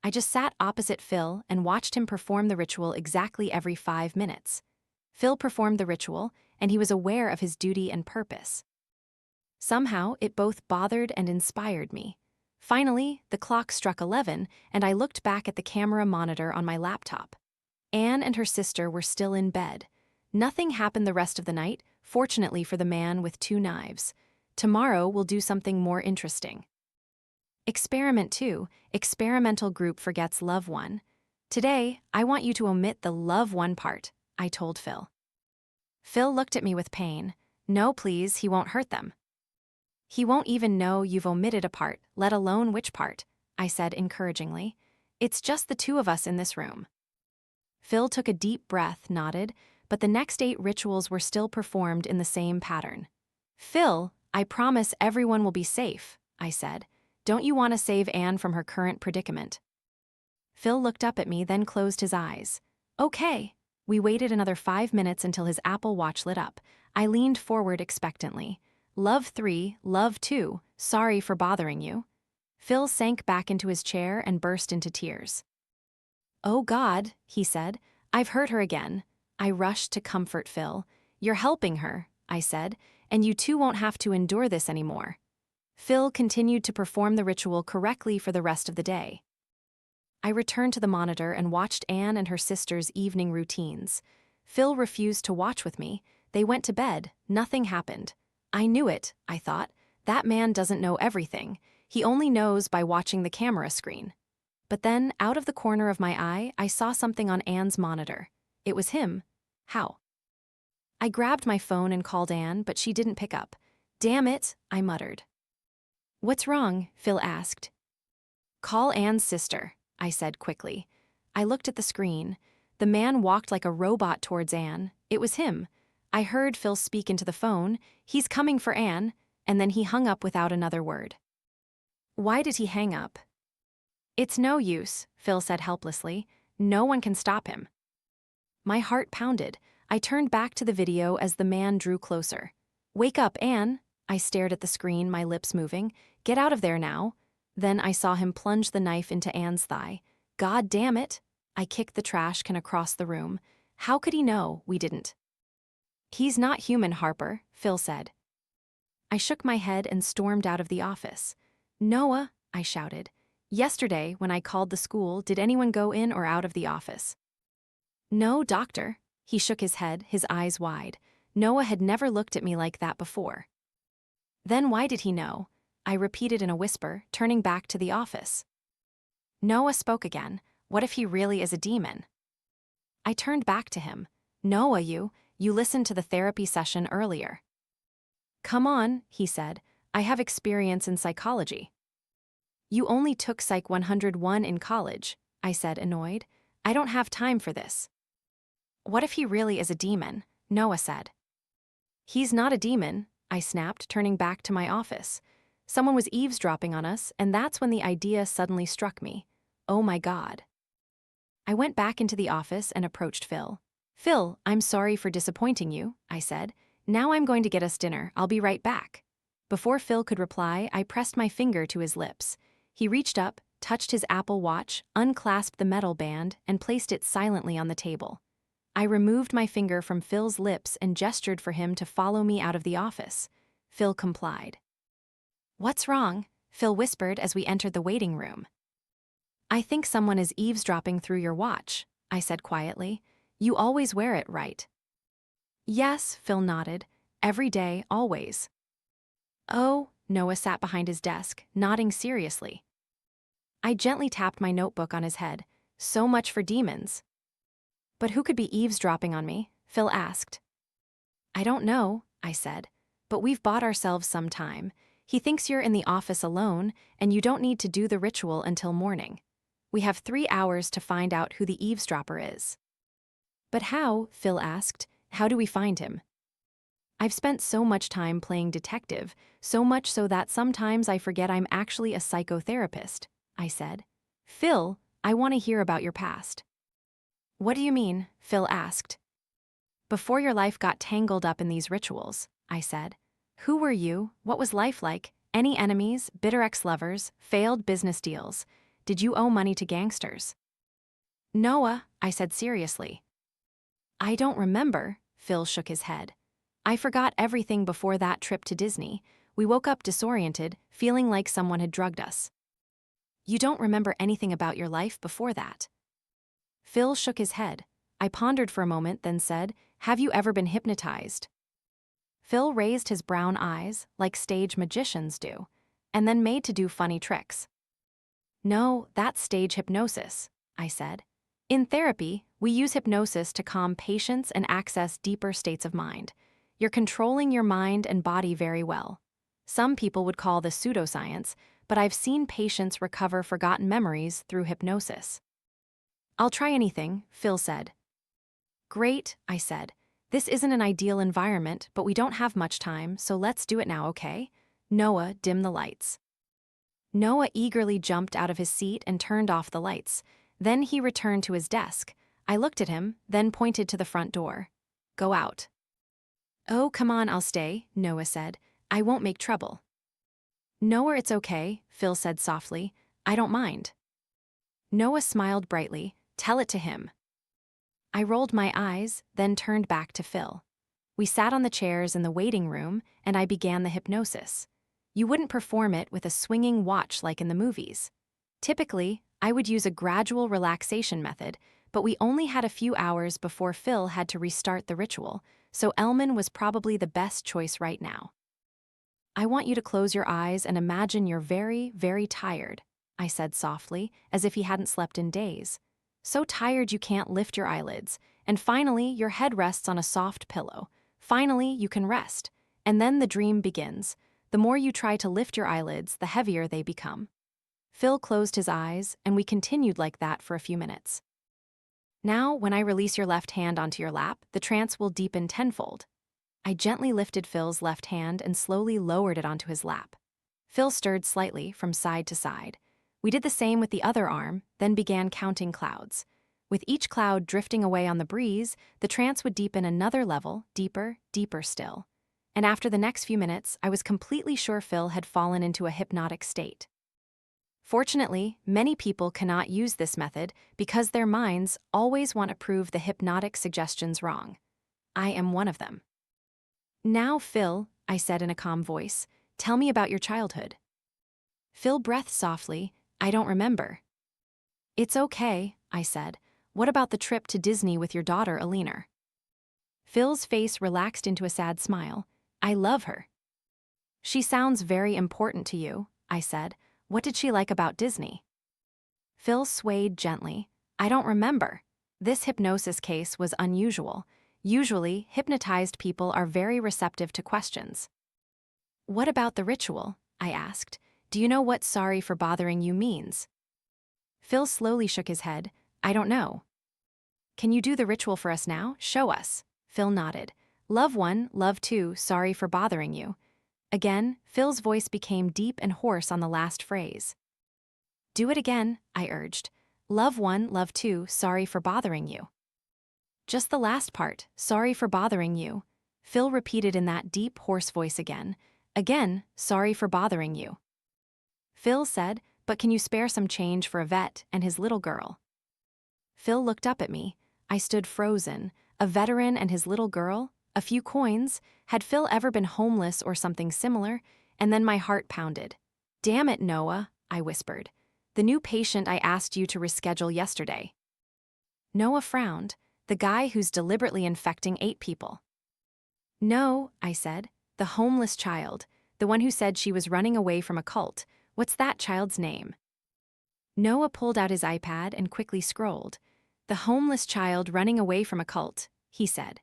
[SPEAKER 1] I just sat opposite Phil and watched him perform the ritual exactly every 5 minutes. Phil performed the ritual, and he was aware of his duty and purpose. Somehow, it both bothered and inspired me. Finally, the clock struck 11, and I looked back at the camera monitor on my laptop. Anne and her sister were still in bed. Nothing happened the rest of the night, fortunately for the man with 2 knives. Tomorrow we'll do something more interesting. Experiment 2, experimental group forgets love 1. Today, I want you to omit the love 1 part, I told Phil. Phil looked at me with pain. No, please, he won't hurt them. He won't even know you've omitted a part, let alone which part, I said encouragingly. It's just the 2 of us in this room. Phil took a deep breath, nodded, but the next 8 rituals were still performed in the same pattern. Phil, I promise everyone will be safe, I said. Don't you want to save Anne from her current predicament? Phil looked up at me, then closed his eyes. Okay. We waited another 5 minutes until his Apple Watch lit up. I leaned forward expectantly. Love 3, love 2, sorry for bothering you. Phil sank back into his chair and burst into tears. Oh God, he said, I've hurt her again. I rushed to comfort Phil. You're helping her, I said, and you 2 won't have to endure this anymore. Phil continued to perform the ritual correctly for the rest of the day. I returned to the monitor and watched Anne and her sister's evening routines. Phil refused to watch with me. They went to bed. Nothing happened. I knew it, I thought. That man doesn't know everything. He only knows by watching the camera screen. But then, out of the corner of my eye, I saw something on Anne's monitor. It was him. How? I grabbed my phone and called Anne, but she didn't pick up. Damn it, I muttered. What's wrong? Phil asked. Call Anne's sister, I said quickly. I looked at the screen. The man walked like a robot towards Anne. It was him. I heard Phil speak into the phone. He's coming for Anne, and then he hung up without another word. Why did he hang up? It's no use, Phil said helplessly. No one can stop him. My heart pounded. I turned back to the video as the man drew closer. Wake up, Anne. I stared at the screen, my lips moving. Get out of there now. Then I saw him plunge the knife into Anne's thigh. God damn it. I kicked the trash can across the room. How could he know we didn't? He's not human, Harper, Phil said. I shook my head and stormed out of the office. Noah, I shouted. Yesterday, when I called the school, did anyone go in or out of the office? No, doctor. He shook his head, his eyes wide. Noah had never looked at me like that before. Then why did he know? I repeated in a whisper, turning back to the office. Noah spoke again. What if he really is a demon? I turned back to him. Noah, you listened to the therapy session earlier. Come on, he said. I have experience in psychology. You only took Psych 101 in college, I said, annoyed. I don't have time for this. What if he really is a demon? Noah said. He's not a demon, I snapped, turning back to my office. Someone was eavesdropping on us, and that's when the idea suddenly struck me. Oh my God. I went back into the office and approached Phil. Phil, I'm sorry for disappointing you, I said. Now I'm going to get us dinner. I'll be right back. Before Phil could reply, I pressed my finger to his lips. He reached up, touched his Apple Watch, unclasped the metal band, and placed it silently on the table. I removed my finger from Phil's lips and gestured for him to follow me out of the office. Phil complied. "What's wrong?" Phil whispered as we entered the waiting room. "I think someone is eavesdropping through your watch," I said quietly. "You always wear it, right?" "Yes," Phil nodded. "Every day, always." "Oh," Noah sat behind his desk, nodding seriously. I gently tapped my notebook on his head. "So much for demons." "But who could be eavesdropping on me?" Phil asked. "I don't know," I said. "But we've bought ourselves some time. He thinks you're in the office alone, and you don't need to do the ritual until morning. We have 3 hours to find out who the eavesdropper is." "But how?" Phil asked. "How do we find him?" "I've spent so much time playing detective, so much so that sometimes I forget I'm actually a psychotherapist," I said. "Phil, I want to hear about your past." "What do you mean?" Phil asked. "Before your life got tangled up in these rituals," I said. "Who were you? What was life like? Any enemies, bitter ex-lovers, failed business deals? Did you owe money to gangsters?" "Noah," I said seriously. "I don't remember," Phil shook his head. "I forgot everything before that trip to Disney. We woke up disoriented, feeling like someone had drugged us." "You don't remember anything about your life before that?" Phil shook his head. I pondered for a moment, then said, "Have you ever been hypnotized?" Phil raised his brown eyes, like stage magicians do, and then made to do funny tricks. "No, that's stage hypnosis," I said. "In therapy, we use hypnosis to calm patients and access deeper states of mind. You're controlling your mind and body very well. Some people would call this pseudoscience, but I've seen patients recover forgotten memories through hypnosis." "I'll try anything," Phil said. "Great," I said. "This isn't an ideal environment, but we don't have much time, so let's do it now, okay? Noah, dim the lights." Noah eagerly jumped out of his seat and turned off the lights. Then he returned to his desk. I looked at him, then pointed to the front door. "Go out." "Oh, come on, I'll stay," Noah said. "I won't make trouble." "Noah, it's okay," Phil said softly. "I don't mind." Noah smiled brightly. "Tell it to him." I rolled my eyes, then turned back to Phil. We sat on the chairs in the waiting room, and I began the hypnosis. You wouldn't perform it with a swinging watch like in the movies. Typically, I would use a gradual relaxation method, but we only had a few hours before Phil had to restart the ritual, so Elman was probably the best choice right now. "I want you to close your eyes and imagine you're very, very tired," I said softly, as if he hadn't slept in days. "So tired you can't lift your eyelids, and finally your head rests on a soft pillow. Finally you can rest, and then the dream begins. The more you try to lift your eyelids, the heavier they become." Phil closed his eyes, and we continued like that for a few minutes. "Now, when I release your left hand onto your lap, the trance will deepen tenfold." I gently lifted Phil's left hand and slowly lowered it onto his lap. Phil stirred slightly from side to side. We did the same with the other arm, then began counting clouds. With each cloud drifting away on the breeze, the trance would deepen another level, deeper, deeper still. And after the next few minutes, I was completely sure Phil had fallen into a hypnotic state. Fortunately, many people cannot use this method because their minds always want to prove the hypnotic suggestions wrong. I am one of them. "Now, Phil," I said in a calm voice, "tell me about your childhood." Phil breathed softly. "I don't remember." "It's okay," I said. "What about the trip to Disney with your daughter, Alina?" Phil's face relaxed into a sad smile. "I love her." "She sounds very important to you," I said. "What did she like about Disney?" Phil swayed gently. "I don't remember." This hypnosis case was unusual. Usually, hypnotized people are very receptive to questions. "What about the ritual?" I asked. "Do you know what 'sorry for bothering you' means?" Phil slowly shook his head. "I don't know." "Can you do the ritual for us now? Show us." Phil nodded. "Love 1, love 2, sorry for bothering you." Again, Phil's voice became deep and hoarse on the last phrase. "Do it again," I urged. "Love 1, love 2, sorry for bothering you." "Just the last part, sorry for bothering you." Phil repeated in that deep, hoarse voice again. "Again, sorry for bothering you." Phil said, but can you spare some change for a vet and his little girl? Phil looked up at me. I stood frozen. A veteran and his little girl? A few coins? Had Phil ever been homeless or something similar? And then my heart pounded. Damn it, Noah, I whispered. The new patient I asked you to reschedule yesterday. Noah frowned. The guy who's deliberately infecting 8 people. No, I said. The homeless child. The one who said she was running away from a cult. What's that child's name? Noah pulled out his iPad and quickly scrolled. The homeless child running away from a cult, he said.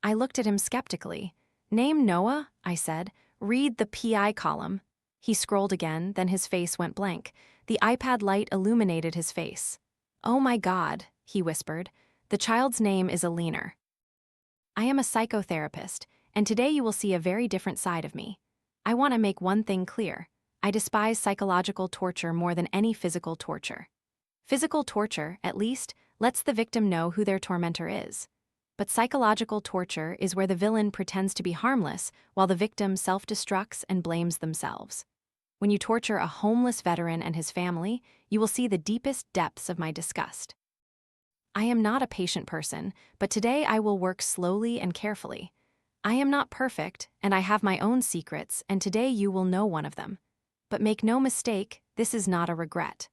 [SPEAKER 1] I looked at him skeptically. Name Noah, I said. Read the PI column. He scrolled again, then his face went blank. The iPad light illuminated his face. Oh my God, he whispered. The child's name is Alina. I am a psychotherapist, and today you will see a very different side of me. I want to make one thing clear. I despise psychological torture more than any physical torture. Physical torture, at least, lets the victim know who their tormentor is. But psychological torture is where the villain pretends to be harmless while the victim self-destructs and blames themselves. When you torture a homeless veteran and his family, you will see the deepest depths of my disgust. I am not a patient person, but today I will work slowly and carefully. I am not perfect, and I have my own secrets, and today you will know one of them. But make no mistake, this is not a regret.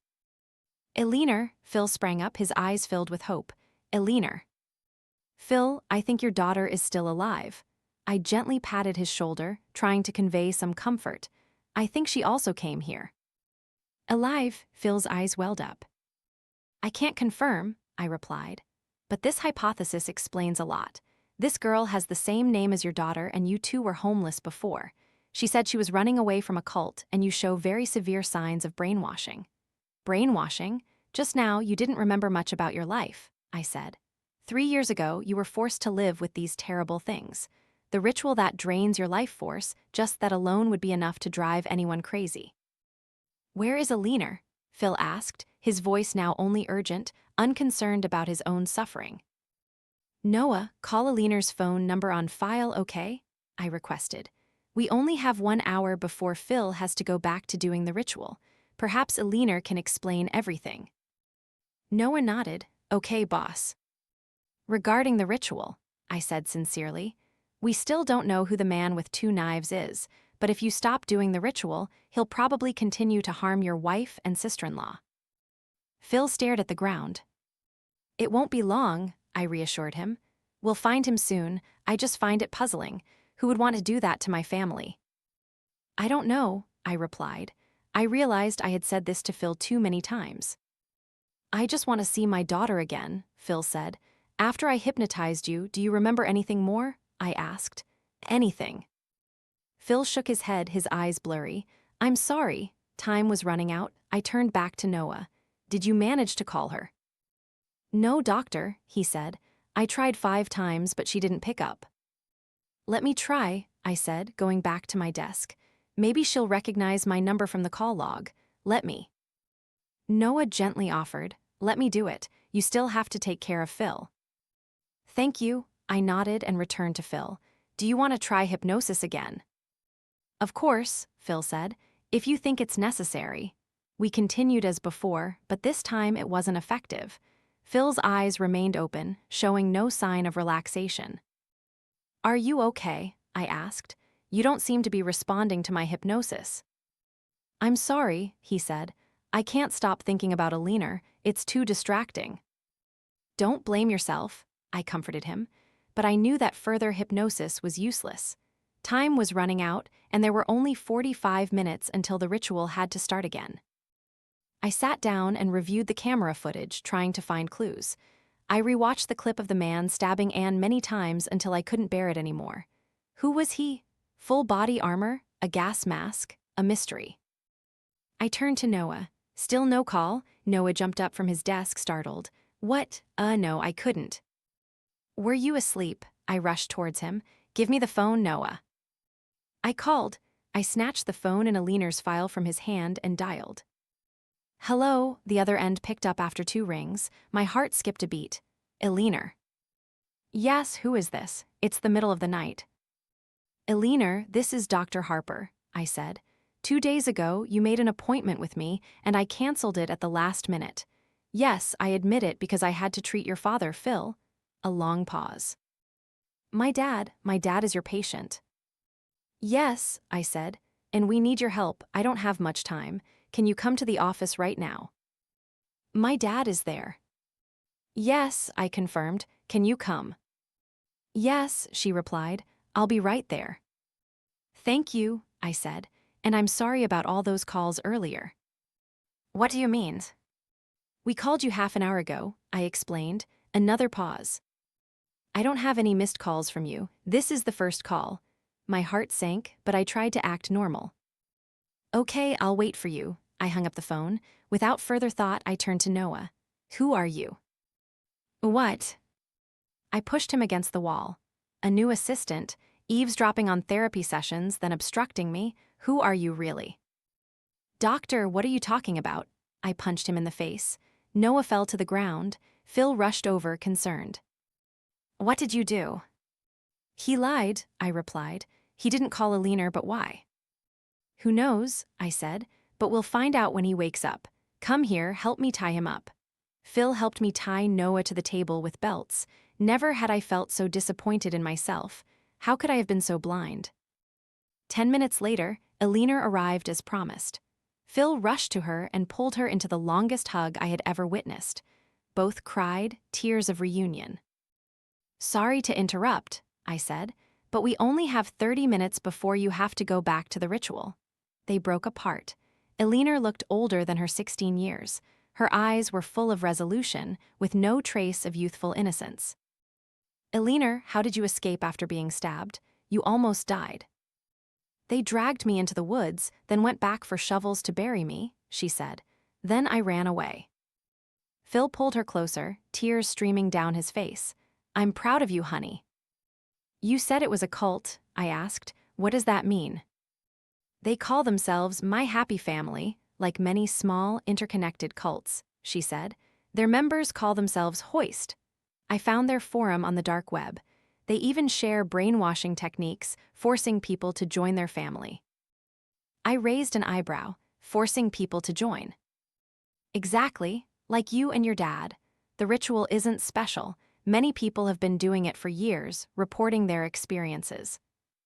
[SPEAKER 1] Alina, Phil sprang up, his eyes filled with hope. Alina. Phil, I think your daughter is still alive. I gently patted his shoulder, trying to convey some comfort. I think she also came here. Alive, Phil's eyes welled up. I can't confirm, I replied. But this hypothesis explains a lot. This girl has the same name as your daughter, and you two were homeless before. She said she was running away from a cult, and you show very severe signs of brainwashing. Brainwashing? Just now, you didn't remember much about your life, I said. 3 years ago, you were forced to live with these terrible things. The ritual that drains your life force, just that alone would be enough to drive anyone crazy. Where is Alina? Phil asked, his voice now only urgent, unconcerned about his own suffering. Noah, call Alina's phone number on file, okay? I requested. We only have 1 hour before Phil has to go back to doing the ritual. Perhaps Alina can explain everything. Noah nodded. Okay, boss. Regarding the ritual, I said sincerely, we still don't know who the man with 2 knives is, but if you stop doing the ritual, he'll probably continue to harm your wife and sister-in-law. Phil stared at the ground. It won't be long, I reassured him. We'll find him soon. I just find it puzzling. Who would want to do that to my family? I don't know, I replied. I realized I had said this to Phil too many times. I just want to see my daughter again, Phil said. After I hypnotized you, do you remember anything more? I asked. Anything. Phil shook his head, his eyes blurry. I'm sorry. Time was running out. I turned back to Noah. Did you manage to call her? No, doctor, he said. I tried 5 times, but she didn't pick up. Let me try, I said, going back to my desk. Maybe she'll recognize my number from the call log. Let me. Noah gently offered. Let me do it. You still have to take care of Phil. Thank you, I nodded and returned to Phil. Do you want to try hypnosis again? Of course, Phil said, if you think it's necessary. We continued as before, but this time it wasn't effective. Phil's eyes remained open, showing no sign of relaxation. Are you okay? I asked. You don't seem to be responding to my hypnosis. I'm sorry, he said. I can't stop thinking about Alina. It's too distracting. Don't blame yourself, I comforted him, but I knew that further hypnosis was useless. Time was running out, and there were only 45 minutes until the ritual had to start again. I sat down and reviewed the camera footage, trying to find clues. I rewatched the clip of the man stabbing Anne many times until I couldn't bear it anymore. Who was he? Full body armor? A gas mask? A mystery. I turned to Noah. Still no call? Noah jumped up from his desk, startled. What? No, I couldn't. Were you asleep? I rushed towards him. Give me the phone, Noah. I called. I snatched the phone and Alina's file from his hand and dialed. Hello, the other end picked up after 2 rings. My heart skipped a beat. Alina. Yes, who is this? It's the middle of the night. Alina, this is Dr. Harper, I said. 2 days ago, you made an appointment with me, and I canceled it at the last minute. Yes, I admit it because I had to treat your father, Phil. A long pause. My dad is your patient. Yes, I said, and we need your help. I don't have much time. Can you come to the office right now? My dad is there. Yes, I confirmed. Can you come? Yes, she replied. I'll be right there. Thank you, I said, and I'm sorry about all those calls earlier. What do you mean? We called you half an hour ago, I explained. Another pause. I don't have any missed calls from you. This is the first call. My heart sank, but I tried to act normal. Okay, I'll wait for you. I hung up the phone. Without further thought, I turned to Noah. Who are you? What? I pushed him against the wall. A new assistant, eavesdropping on therapy sessions, then obstructing me. Who are you really? Doctor, what are you talking about? I punched him in the face. Noah fell to the ground. Phil rushed over, concerned. What did you do? He lied, I replied. He didn't call Alina, but why? Who knows, I said, but we'll find out when he wakes up. Come here, help me tie him up. Phil helped me tie Noah to the table with belts. Never had I felt so disappointed in myself. How could I have been so blind? 10 minutes later, Alina arrived as promised. Phil rushed to her and pulled her into the longest hug I had ever witnessed. Both cried, tears of reunion. Sorry to interrupt, I said, but we only have 30 minutes before you have to go back to the ritual. They broke apart. Alina looked older than her 16 years. Her eyes were full of resolution, with no trace of youthful innocence. Alina, how did you escape after being stabbed? You almost died. They dragged me into the woods, then went back for shovels to bury me, she said. Then I ran away. Phil pulled her closer, tears streaming down his face. I'm proud of you, honey. You said it was a cult, I asked. What does that mean? They call themselves My Happy Family, like many small, interconnected cults, she said. Their members call themselves Hoist. I found their forum on the dark web. They even share brainwashing techniques, forcing people to join their family. I raised an eyebrow, forcing people to join. Exactly, like you and your dad. The ritual isn't special. Many people have been doing it for years, reporting their experiences.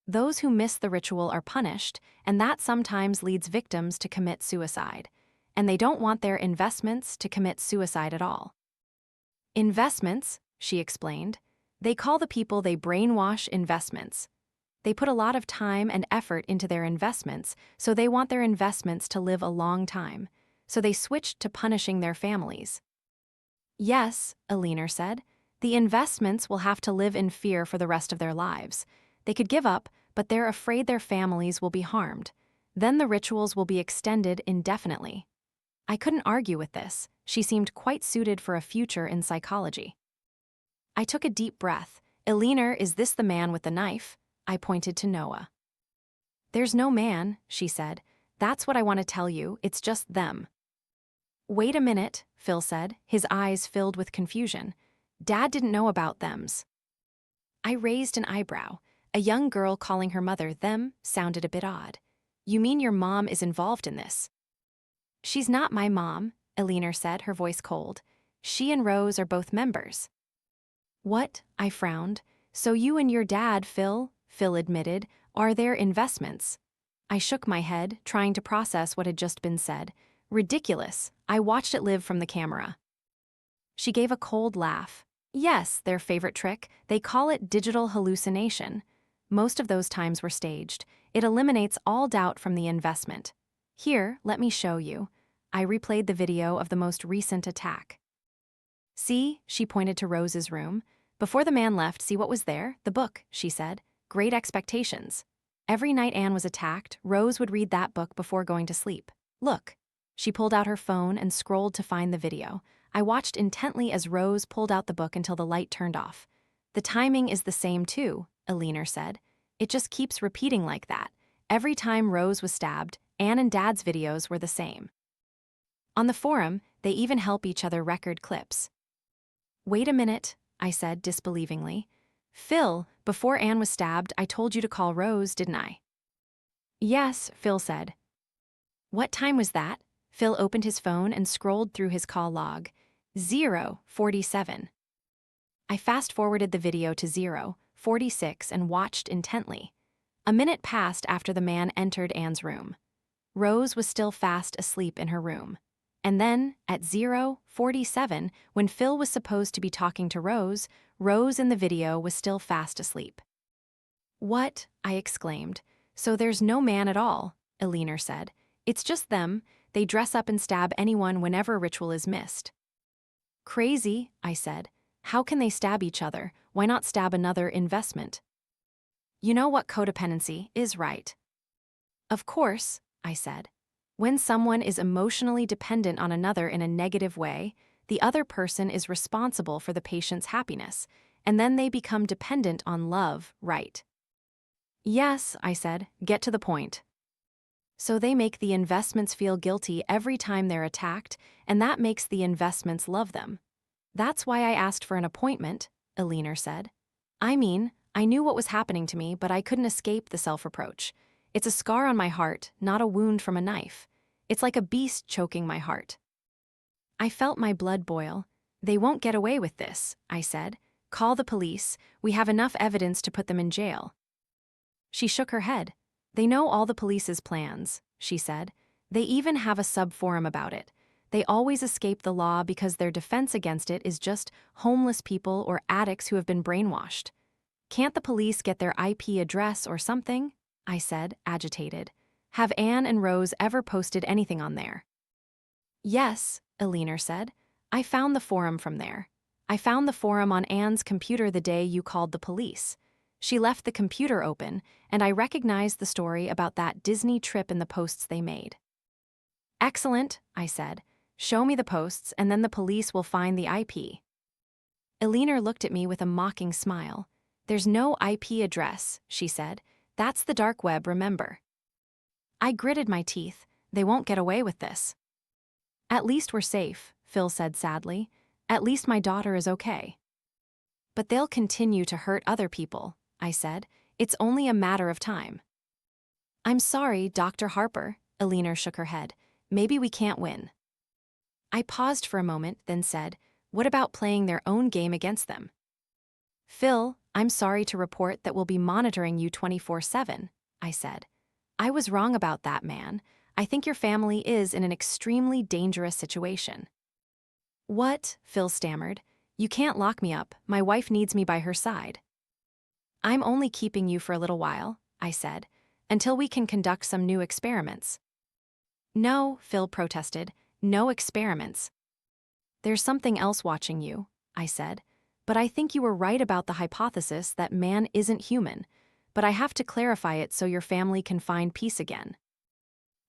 [SPEAKER 1] Those who miss the ritual are punished, and that sometimes leads victims to commit suicide. And they don't want their investments to commit suicide at all. Investments, she explained. They call the people they brainwash investments. They put a lot of time and effort into their investments, so they want their investments to live a long time. So they switched to punishing their families. Yes, Alina said. The investments will have to live in fear for the rest of their lives. They could give up, but they're afraid their families will be harmed. Then the rituals will be extended indefinitely. I couldn't argue with this. She seemed quite suited for a future in psychology. I took a deep breath. Alina, is this the man with the knife? I pointed to Noah. There's no man, she said. That's what I want to tell you, it's just them. Wait a minute, Phil said, his eyes filled with confusion. Dad didn't know about thems. I raised an eyebrow. A young girl calling her mother them sounded a bit odd. You mean your mom is involved in this? She's not my mom, Alina said, her voice cold. She and Rose are both members. What? I frowned. So you and your dad, Phil admitted, are their investments. I shook my head, trying to process what had just been said. Ridiculous. I watched it live from the camera. She gave a cold laugh. Yes, their favorite trick. They call it digital hallucination. Most of those times were staged. It eliminates all doubt from the investment. Here, let me show you. I replayed the video of the most recent attack. See, she pointed to Rose's room. Before the man left, see what was there? The book, she said. Great Expectations. Every night Anne was attacked, Rose would read that book before going to sleep. Look. She pulled out her phone and scrolled to find the video. I watched intently as Rose pulled out the book until the light turned off. The timing is the same too, Alina said. It just keeps repeating like that. Every time Rose was stabbed, Anne and Dad's videos were the same. On the forum, they even help each other record clips. Wait a minute, I said disbelievingly. Phil, before Anne was stabbed, I told you to call Rose, didn't I? Yes, Phil said. What time was that? Phil opened his phone and scrolled through his call log. 0:47. I fast-forwarded the video to 0:46 and watched intently. A minute passed after the man entered Anne's room. Rose was still fast asleep in her room. And then, at 0:47, when Phil was supposed to be talking to Rose, Rose in the video was still fast asleep. "What?" I exclaimed. "So there's no man at all," Eleanor said. "It's just them. They dress up and stab anyone whenever ritual is missed." "Crazy," I said. "How can they stab each other? Why not stab another investment?" "You know what codependency is, right?" "Of course," I said. "When someone is emotionally dependent on another in a negative way, the other person is responsible for the patient's happiness, and then they become dependent on love, right?" "Yes," I said. "Get to the point." "So they make the investments feel guilty every time they're attacked, and that makes the investments love them. That's why I asked for an appointment," Eleanor said. "I mean, I knew what was happening to me, but I couldn't escape the self-reproach. It's a scar on my heart, not a wound from a knife. It's like a beast choking my heart." I felt my blood boil. "They won't get away with this," I said. "Call the police. We have enough evidence to put them in jail." She shook her head. "They know all the police's plans," she said. "They even have a sub-forum about it. They always escape the law because their defense against it is just homeless people or addicts who have been brainwashed. Can't the police get their IP address or something?" I said, agitated. "Have Anne and Rose ever posted anything on there?" "Yes," Eleanor said. "I found the forum from there. I found the forum on Anne's computer the day you called the police. She left the computer open, and I recognized the story about that Disney trip in the posts they made." "Excellent," I said. "Show me the posts, and then the police will find the IP." Eleanor looked at me with a mocking smile. "There's no IP address," she said. "That's the dark web, remember." I gritted my teeth. "They won't get away with this." "At least we're safe," Phil said sadly. "At least my daughter is okay." "But they'll continue to hurt other people," I said. "It's only a matter of time." "I'm sorry, Dr. Harper," Eleanor shook her head. "Maybe we can't win." I paused for a moment, then said, "What about playing their own game against them?" "Phil, I'm sorry to report that we'll be monitoring you 24/7, I said. "I was wrong about that, man. I think your family is in an extremely dangerous situation." "What?" Phil stammered. "You can't lock me up. My wife needs me by her side." "I'm only keeping you for a little while," I said, "until we can conduct some new experiments." "No," Phil protested. "No experiments." "There's something else watching you," I said. "But I think you were right about the hypothesis that man isn't human, but I have to clarify it so your family can find peace again."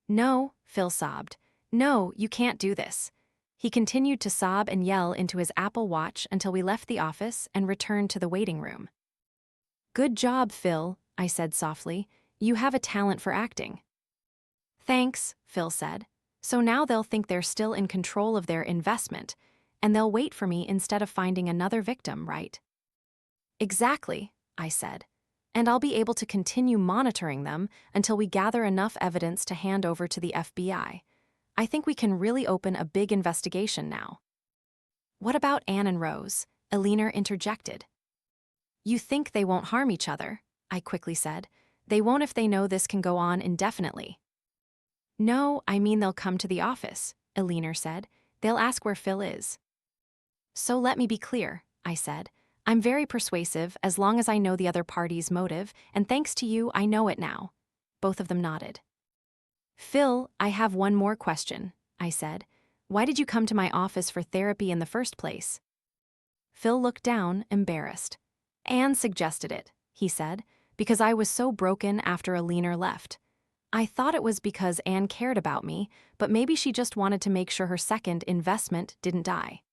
[SPEAKER 1] "No," Phil sobbed. "No, you can't do this." He continued to sob and yell into his Apple Watch until we left the office and returned to the waiting room. "Good job, Phil," I said softly. "You have a talent for acting." "Thanks," Phil said. "So now they'll think they're still in control of their investment, and they'll wait for me instead of finding another victim, right?" "Exactly," I said. "And I'll be able to continue monitoring them until we gather enough evidence to hand over to the FBI. I think we can really open a big investigation now." "What about Anne and Rose?" Eleanor interjected. "You think they won't harm each other?" I quickly said. "They won't if they know this can go on indefinitely." "No, I mean they'll come to the office," Eleanor said. "They'll ask where Phil is." "So let me be clear," I said. "I'm very persuasive as long as I know the other party's motive, and thanks to you, I know it now." Both of them nodded. "Phil, I have one more question," I said. "Why did you come to my office for therapy in the first place?" Phil looked down, embarrassed. "Anne suggested it," he said, "because I was so broken after Eleanor left. I thought it was because Anne cared about me, but maybe she just wanted to make sure her second investment didn't die."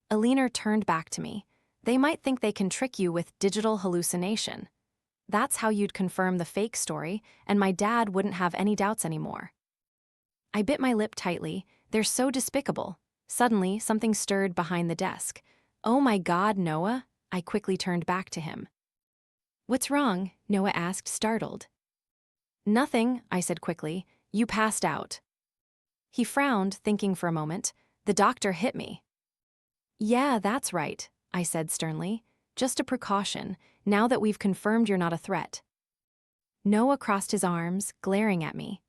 [SPEAKER 1] Eleanor turned back to me. "They might think they can trick you with digital hallucination. That's how you'd confirm the fake story, and my dad wouldn't have any doubts anymore." I bit my lip tightly. "They're so despicable." Suddenly, something stirred behind the desk. "Oh my God, Noah!" I quickly turned back to him. "What's wrong?" Noah asked, startled. "Nothing," I said quickly. You passed out. He frowned, thinking for a moment. The doctor hit me. Yeah, that's right, I said sternly. Just a precaution, now that we've confirmed you're not a threat. Noah crossed his arms, glaring at me.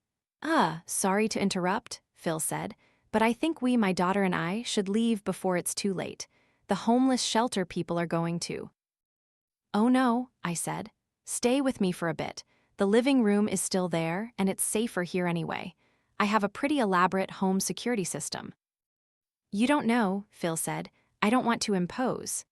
[SPEAKER 1] Sorry to interrupt, Phil said, but I think my daughter and I, should leave before it's too late. The homeless shelter people are going to. Oh no, I said. Stay with me for a bit. The living room is still there, and it's safer here anyway. I have a pretty elaborate home security system. You don't know, Phil said. I don't want to impose.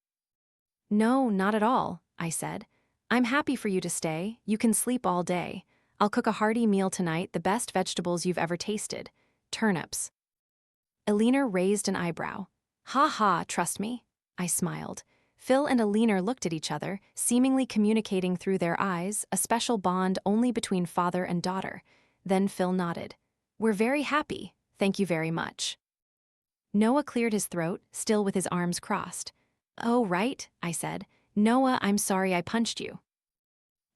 [SPEAKER 1] No, not at all, I said. I'm happy for you to stay. You can sleep all day. I'll cook a hearty meal tonight, the best vegetables you've ever tasted. Turnips. Alina raised an eyebrow. Ha ha, trust me. I smiled. Phil and Alina looked at each other, seemingly communicating through their eyes, a special bond only between father and daughter. Then Phil nodded. We're very happy, thank you very much. Noah cleared his throat, still with his arms crossed. Oh, right, I said. Noah, I'm sorry I punched you.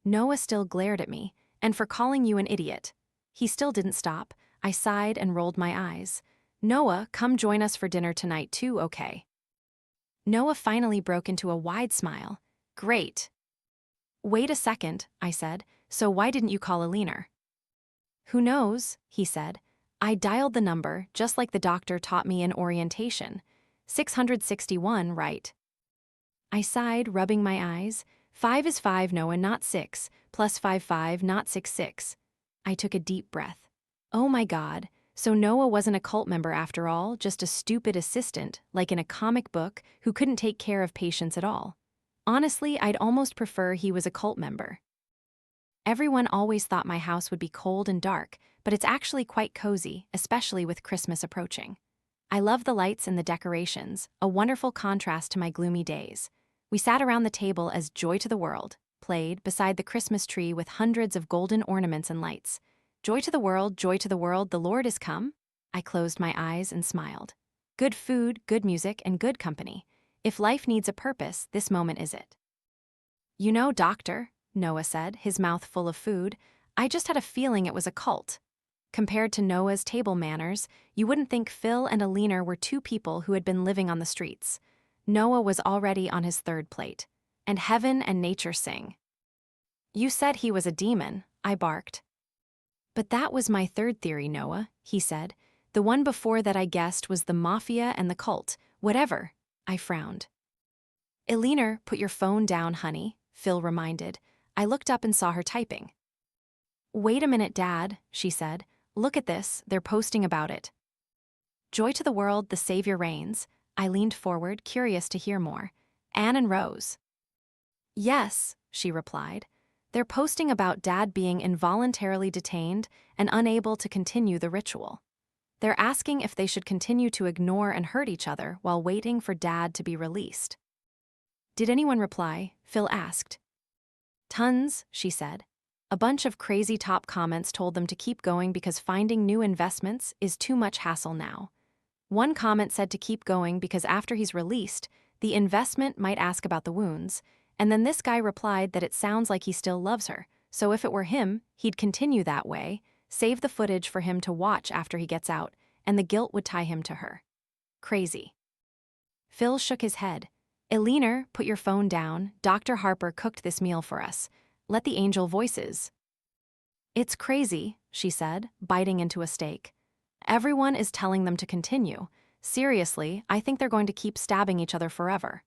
[SPEAKER 1] Noah still glared at me, and for calling you an idiot. He still didn't stop. I sighed and rolled my eyes. Noah, come join us for dinner tonight too, okay? Noah finally broke into a wide smile. Great. Wait a second, I said. So why didn't you call Alina? Who knows, he said. I dialed the number, just like the doctor taught me in orientation. 661, right? I sighed, rubbing my eyes. 5 is 5, Noah, not 6, plus 5, 5, not 6, 6. I took a deep breath. Oh my God, so Noah wasn't a cult member after all, just a stupid assistant, like in a comic book, who couldn't take care of patients at all. Honestly, I'd almost prefer he was a cult member. Everyone always thought my house would be cold and dark, but it's actually quite cozy, especially with Christmas approaching. I love the lights and the decorations, a wonderful contrast to my gloomy days. We sat around the table as Joy to the World played beside the Christmas tree with hundreds of golden ornaments and lights. Joy to the world, the Lord is come. I closed my eyes and smiled. Good food, good music, and good company. If life needs a purpose, this moment is it. You know, doctor, Noah said, his mouth full of food, I just had a feeling it was a cult. Compared to Noah's table manners, you wouldn't think Phil and Alina were two people who had been living on the streets. Noah was already on his third plate. And heaven and nature sing. You said he was a demon, I barked. But that was my third theory, Noah, he said. The one before that I guessed was the mafia and the cult, whatever. I frowned. Alina, put your phone down, honey, Phil reminded. I looked up and saw her typing. Wait a minute, Dad, she said. Look at this, they're posting about it. Joy to the world, the Savior reigns. I leaned forward, curious to hear more. Anne and Rose. Yes, she replied. They're posting about Dad being involuntarily detained and unable to continue the ritual. They're asking if they should continue to ignore and hurt each other while waiting for Dad to be released. Did anyone reply? Phil asked. Tons, she said. A bunch of crazy top comments told them to keep going because finding new investments is too much hassle now. One comment said to keep going because after he's released, the investment might ask about the wounds, and then this guy replied that it sounds like he still loves her, so if it were him, he'd continue that way, save the footage for him to watch after he gets out, and the guilt would tie him to her. Crazy. Phil shook his head. Alina, put your phone down. Dr. Harper cooked this meal for us. Let the angel voices. It's crazy, she said, biting into a steak. Everyone is telling them to continue. Seriously, I think they're going to keep stabbing each other forever.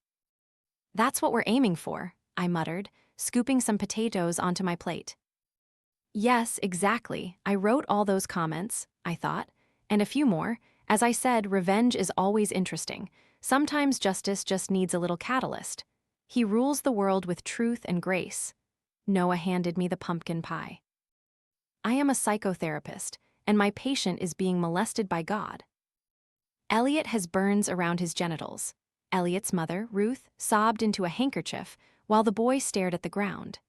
[SPEAKER 1] That's what we're aiming for, I muttered, scooping some potatoes onto my plate. Yes, exactly. I wrote all those comments, I thought, and a few more. As I said, revenge is always interesting. Sometimes justice just needs a little catalyst. He rules the world with truth and grace. Noah handed me the pumpkin pie. I am a psychotherapist, and my patient is being molested by God. Elliot has burns around his genitals. Elliot's mother, Ruth, sobbed into a handkerchief while the boy stared at the ground.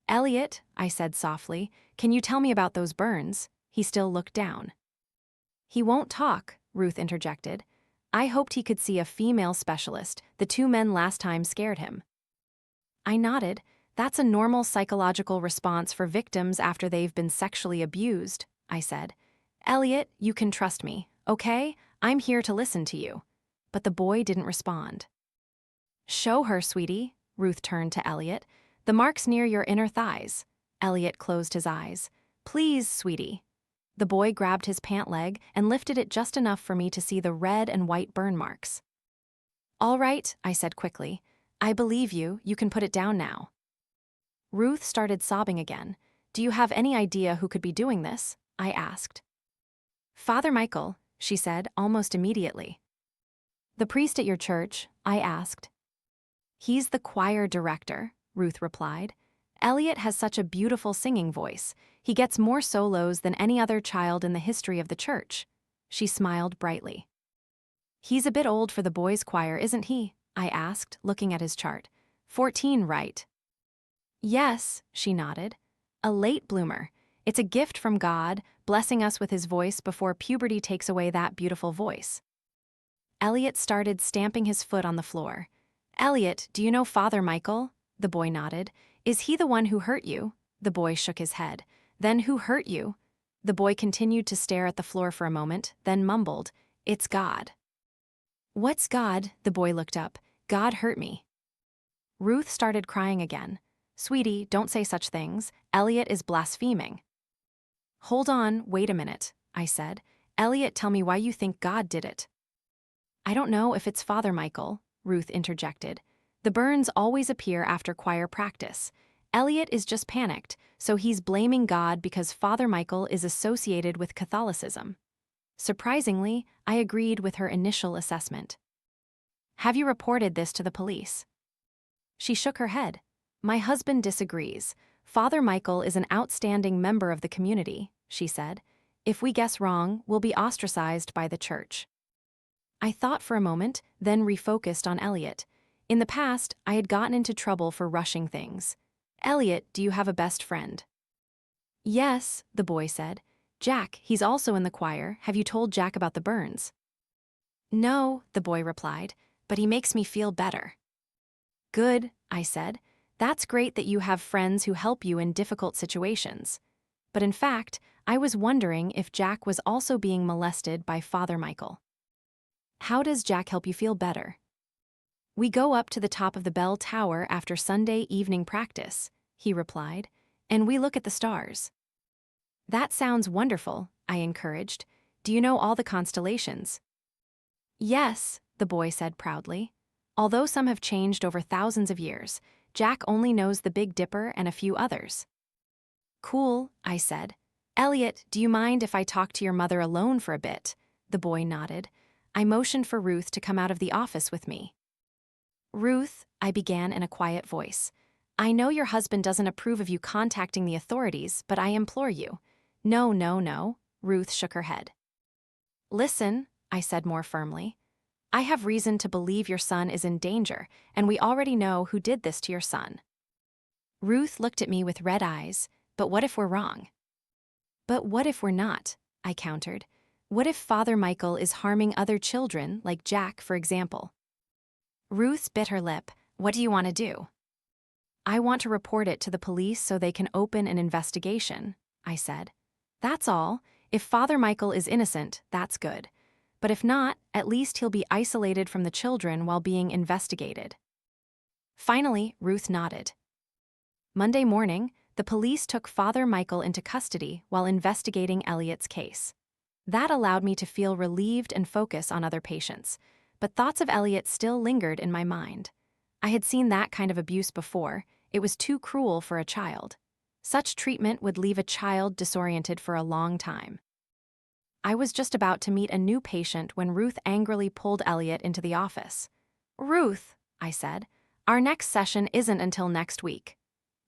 [SPEAKER 1] Elliot, I said softly, can you tell me about those burns? He still looked down. He won't talk, Ruth interjected. I hoped he could see a female specialist. The two men last time scared him. I nodded. That's a normal psychological response for victims after they've been sexually abused, I said. Elliot, you can trust me, okay? I'm here to listen to you. But the boy didn't respond. Show her, sweetie, Ruth turned to Elliot. The mark's near your inner thighs. Elliot closed his eyes. Please, sweetie. The boy grabbed his pant leg and lifted it just enough for me to see the red and white burn marks. All right, I said quickly. I believe you, you can put it down now. Ruth started sobbing again. Do you have any idea who could be doing this? I asked. Father Michael, she said almost immediately. The priest at your church? I asked. He's the choir director, Ruth replied. Elliot has such a beautiful singing voice. He gets more solos than any other child in the history of the church. She smiled brightly. He's a bit old for the boys' choir, isn't he? I asked, looking at his chart. 14, right? Yes, she nodded. A late bloomer. It's a gift from God, blessing us with his voice before puberty takes away that beautiful voice. Elliot started stamping his foot on the floor. Elliot, do you know Father Michael? The boy nodded. Is he the one who hurt you? The boy shook his head. Then who hurt you? The boy continued to stare at the floor for a moment, then mumbled, It's God. What's God? The boy looked up. God hurt me. Ruth started crying again. Sweetie, don't say such things. Elliot is blaspheming. Hold on, wait a minute, I said. Elliot, tell me why you think God did it. I don't know if it's Father Michael, Ruth interjected. The burns always appear after choir practice. Elliot is just panicked, so he's blaming God because Father Michael is associated with Catholicism. Surprisingly, I agreed with her initial assessment. Have you reported this to the police? She shook her head. My husband disagrees. Father Michael is an outstanding member of the community, she said. If we guess wrong, we'll be ostracized by the church. I thought for a moment, then refocused on Elliot. In the past, I had gotten into trouble for rushing things. Elliot, do you have a best friend? Yes, the boy said. Jack, he's also in the choir. Have you told Jack about the burns? No, the boy replied, but he makes me feel better. Good, I said. That's great that you have friends who help you in difficult situations. But in fact, I was wondering if Jack was also being molested by Father Michael. How does Jack help you feel better? We go up to the top of the bell tower after Sunday evening practice, he replied, and we look at the stars. That sounds wonderful, I encouraged. Do you know all the constellations? Yes, the boy said proudly. Although some have changed over thousands of years, Jack only knows the Big Dipper and a few others. Cool, I said. Elliot, do you mind if I talk to your mother alone for a bit? The boy nodded. I motioned for Ruth to come out of the office with me. Ruth, I began in a quiet voice. I know your husband doesn't approve of you contacting the authorities, but I implore you. No, no, no, Ruth shook her head. Listen, I said more firmly. I have reason to believe your son is in danger, and we already know who did this to your son. Ruth looked at me with red eyes. But what if we're wrong? But what if we're not? I countered. What if Father Michael is harming other children, like Jack, for example? Ruth bit her lip. What do you want to do? I want to report it to the police so they can open an investigation, I said. That's all. If Father Michael is innocent, that's good. But if not, at least he'll be isolated from the children while being investigated. Finally, Ruth nodded. Monday morning, the police took Father Michael into custody while investigating Elliot's case. That allowed me to feel relieved and focus on other patients, but thoughts of Elliot still lingered in my mind. I had seen that kind of abuse before. It was too cruel for a child. Such treatment would leave a child disoriented for a long time. I was just about to meet a new patient when Ruth angrily pulled Elliot into the office. Ruth, I said, our next session isn't until next week.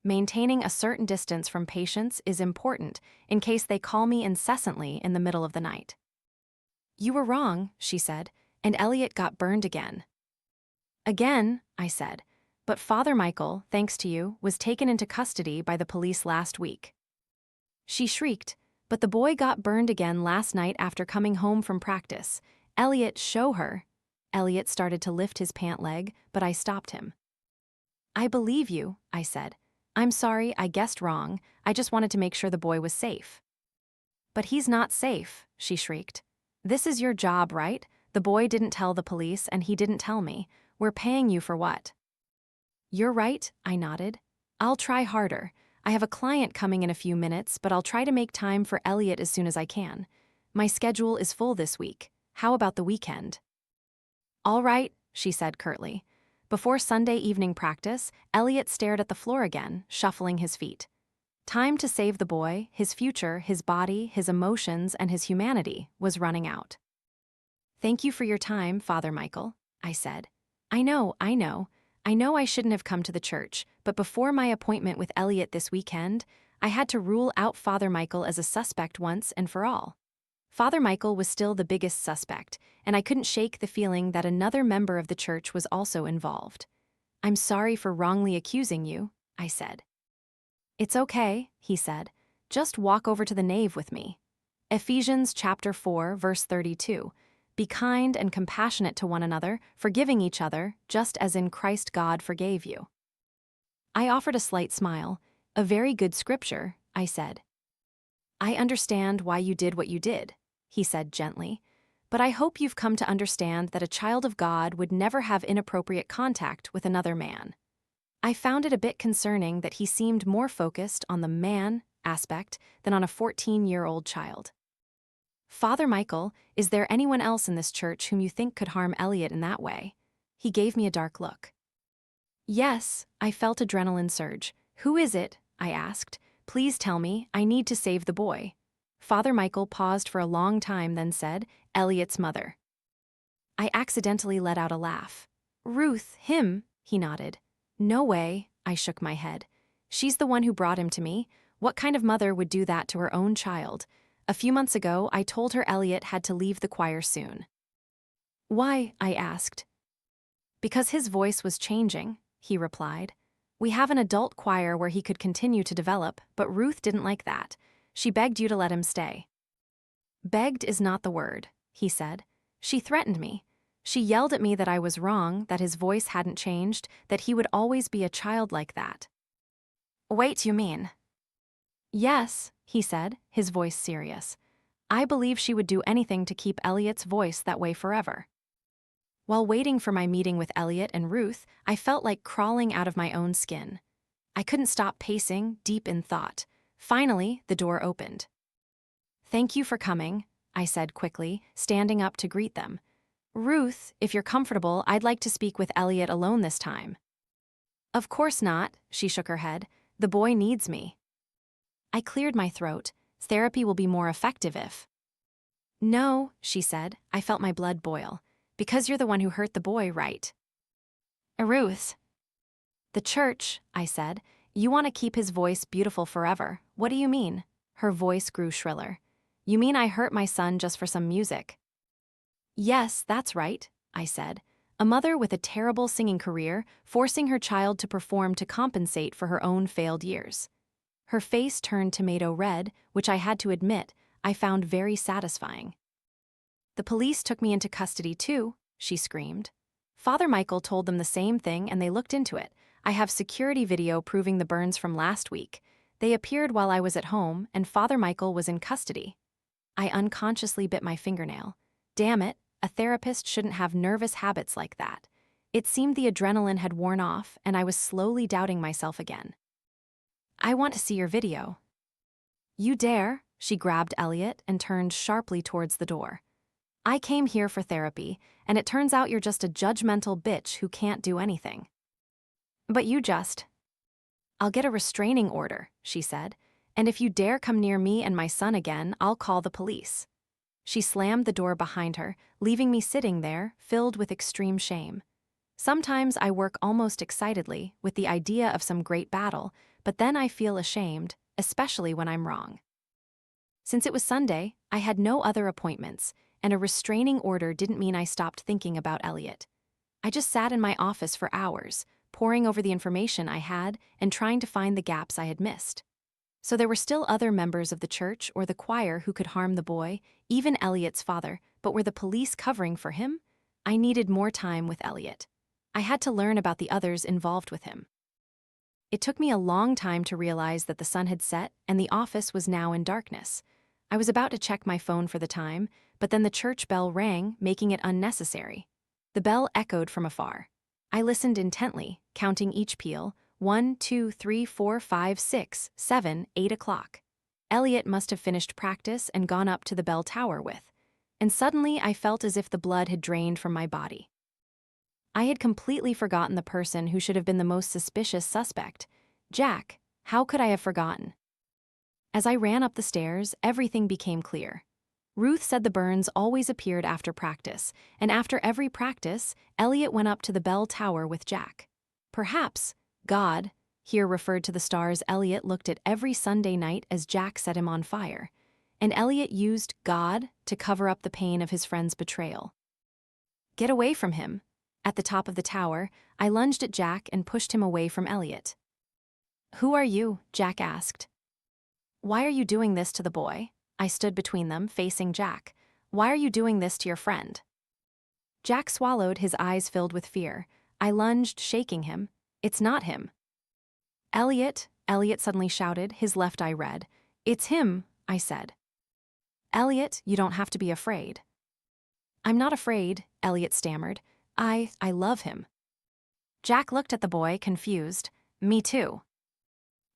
[SPEAKER 1] Maintaining a certain distance from patients is important in case they call me incessantly in the middle of the night. You were wrong, she said, and Elliot got burned again. Again, I said, but Father Michael, thanks to you, was taken into custody by the police last week. She shrieked, but the boy got burned again last night after coming home from practice. Elliot, show her. Elliot started to lift his pant leg, but I stopped him. I believe you, I said. I'm sorry, I guessed wrong. I just wanted to make sure the boy was safe. "But he's not safe," she shrieked. "This is your job, right? The boy didn't tell the police and he didn't tell me. We're paying you for what?" "You're right," I nodded. "I'll try harder. I have a client coming in a few minutes, but I'll try to make time for Elliot as soon as I can. My schedule is full this week. How about the weekend?" "All right," she said curtly. Before Sunday evening practice, Elliot stared at the floor again, shuffling his feet. Time to save the boy, his future, his body, his emotions, and his humanity was running out. "Thank you for your time, Father Michael," I said. I know I shouldn't have come to the church, but before my appointment with Elliot this weekend, I had to rule out Father Michael as a suspect once and for all. Father Michael was still the biggest suspect, and I couldn't shake the feeling that another member of the church was also involved. "I'm sorry for wrongly accusing you," I said. "It's okay," he said. "Just walk over to the nave with me." Ephesians chapter 4, verse 32. "Be kind and compassionate to one another, forgiving each other, just as in Christ God forgave you." I offered a slight smile. "A very good scripture," I said. "I understand why you did what you did," he said gently, "but I hope you've come to understand that a child of God would never have inappropriate contact with another man." I found it a bit concerning that he seemed more focused on the man aspect than on a 14-year-old child. "Father Michael, is there anyone else in this church whom you think could harm Elliot in that way?" He gave me a dark look. "Yes," I felt adrenaline surge. "Who is it?" I asked. "Please tell me, I need to save the boy." Father Michael paused for a long time, then said, "Elliot's mother." I accidentally let out a laugh. "Ruth, him," he nodded. "No way," I shook my head. "She's the one who brought him to me. What kind of mother would do that to her own child? A few months ago, I told her Elliot had to leave the choir soon." "Why?" I asked. "Because his voice was changing," he replied. "We have an adult choir where he could continue to develop, but Ruth didn't like that. She begged you to let him stay." "Begged is not the word," he said. "She threatened me. She yelled at me that I was wrong, that his voice hadn't changed, that he would always be a child like that." "Wait, you mean?" "Yes," he said, his voice serious. "I believe she would do anything to keep Elliot's voice that way forever." While waiting for my meeting with Elliot and Ruth, I felt like crawling out of my own skin. I couldn't stop pacing, deep in thought. Finally, the door opened. "Thank you for coming," I said quickly, standing up to greet them. "Ruth, if you're comfortable, I'd like to speak with Elliot alone this time." "Of course not," she shook her head. "The boy needs me." I cleared my throat. "Therapy will be more effective if—" "No," she said. I felt my blood boil. "Because you're the one who hurt the boy, right?" "Ruth." "The church," I said. "You want to keep his voice beautiful forever. What do you mean?" Her voice grew shriller. "You mean I hurt my son just for some music?" "Yes, that's right," I said. "A mother with a terrible singing career, forcing her child to perform to compensate for her own failed years." Her face turned tomato red, which I had to admit I found very satisfying. "The police took me into custody too," she screamed. "Father Michael told them the same thing and they looked into it. I have security video proving the burns from last week. They appeared while I was at home and Father Michael was in custody." I unconsciously bit my fingernail. Damn it, a therapist shouldn't have nervous habits like that. It seemed the adrenaline had worn off and I was slowly doubting myself again. "I want to see your video." "You dare?" She grabbed Elliot and turned sharply towards the door. "I came here for therapy, and it turns out you're just a judgmental bitch who can't do anything." "But you just—" "I'll get a restraining order," she said, "and if you dare come near me and my son again, I'll call the police." She slammed the door behind her, leaving me sitting there, filled with extreme shame. Sometimes I work almost excitedly, with the idea of some great battle, but then I feel ashamed, especially when I'm wrong. Since it was Sunday, I had no other appointments, and a restraining order didn't mean I stopped thinking about Elliot. I just sat in my office for hours, poring over the information I had and trying to find the gaps I had missed. So there were still other members of the church or the choir who could harm the boy, even Elliot's father, but were the police covering for him? I needed more time with Elliot. I had to learn about the others involved with him. It took me a long time to realize that the sun had set and the office was now in darkness. I was about to check my phone for the time, but then the church bell rang, making it unnecessary. The bell echoed from afar. I listened intently, counting each peal. 1, 2, 3, 4, 5, 6, 7, 8 o'clock. Elliot must have finished practice and gone up to the bell tower with. And suddenly I felt as if the blood had drained from my body. I had completely forgotten the person who should have been the most suspicious suspect. Jack. How could I have forgotten? As I ran up the stairs, everything became clear. Ruth said the burns always appeared after practice, and after every practice, Elliot went up to the bell tower with Jack. Perhaps God, here referred to the stars Elliot looked at every Sunday night as Jack set him on fire, and Elliot used God to cover up the pain of his friend's betrayal. Get away from him. At the top of the tower, I lunged at Jack and pushed him away from Elliot. Who are you? Jack asked. Why are you doing this to the boy? I stood between them, facing Jack. Why are you doing this to your friend? Jack swallowed, his eyes filled with fear. I lunged, shaking him. It's not him. Elliot suddenly shouted, his left eye red. It's him, I said. Elliot, you don't have to be afraid. I'm not afraid, Elliot stammered. I love him. Jack looked at the boy, confused. Me too.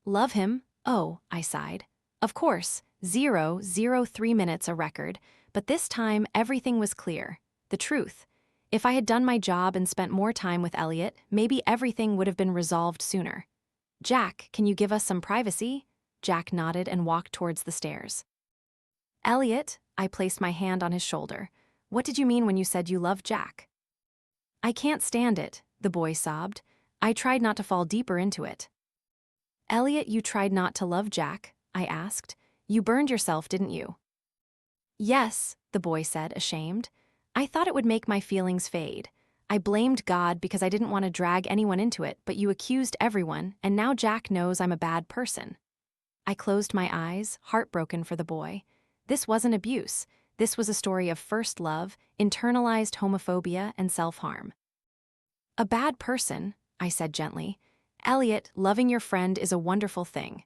[SPEAKER 1] Love him? Oh, I sighed. Of course, 0:03 minutes a record, but this time everything was clear. The truth. If I had done my job and spent more time with Elliot, maybe everything would have been resolved sooner. Jack, can you give us some privacy? Jack nodded and walked towards the stairs. Elliot, I placed my hand on his shoulder. What did you mean when you said you loved Jack? I can't stand it, the boy sobbed. I tried not to fall deeper into it. Elliot, you tried not to love Jack, I asked. You burned yourself, didn't you? Yes, the boy said, ashamed. I thought it would make my feelings fade. I blamed God because I didn't want to drag anyone into it, but you accused everyone, and now Jack knows I'm a bad person. I closed my eyes, heartbroken for the boy. This wasn't abuse. This was a story of first love, internalized homophobia, and self-harm. A bad person, I said gently. Elliot, loving your friend is a wonderful thing.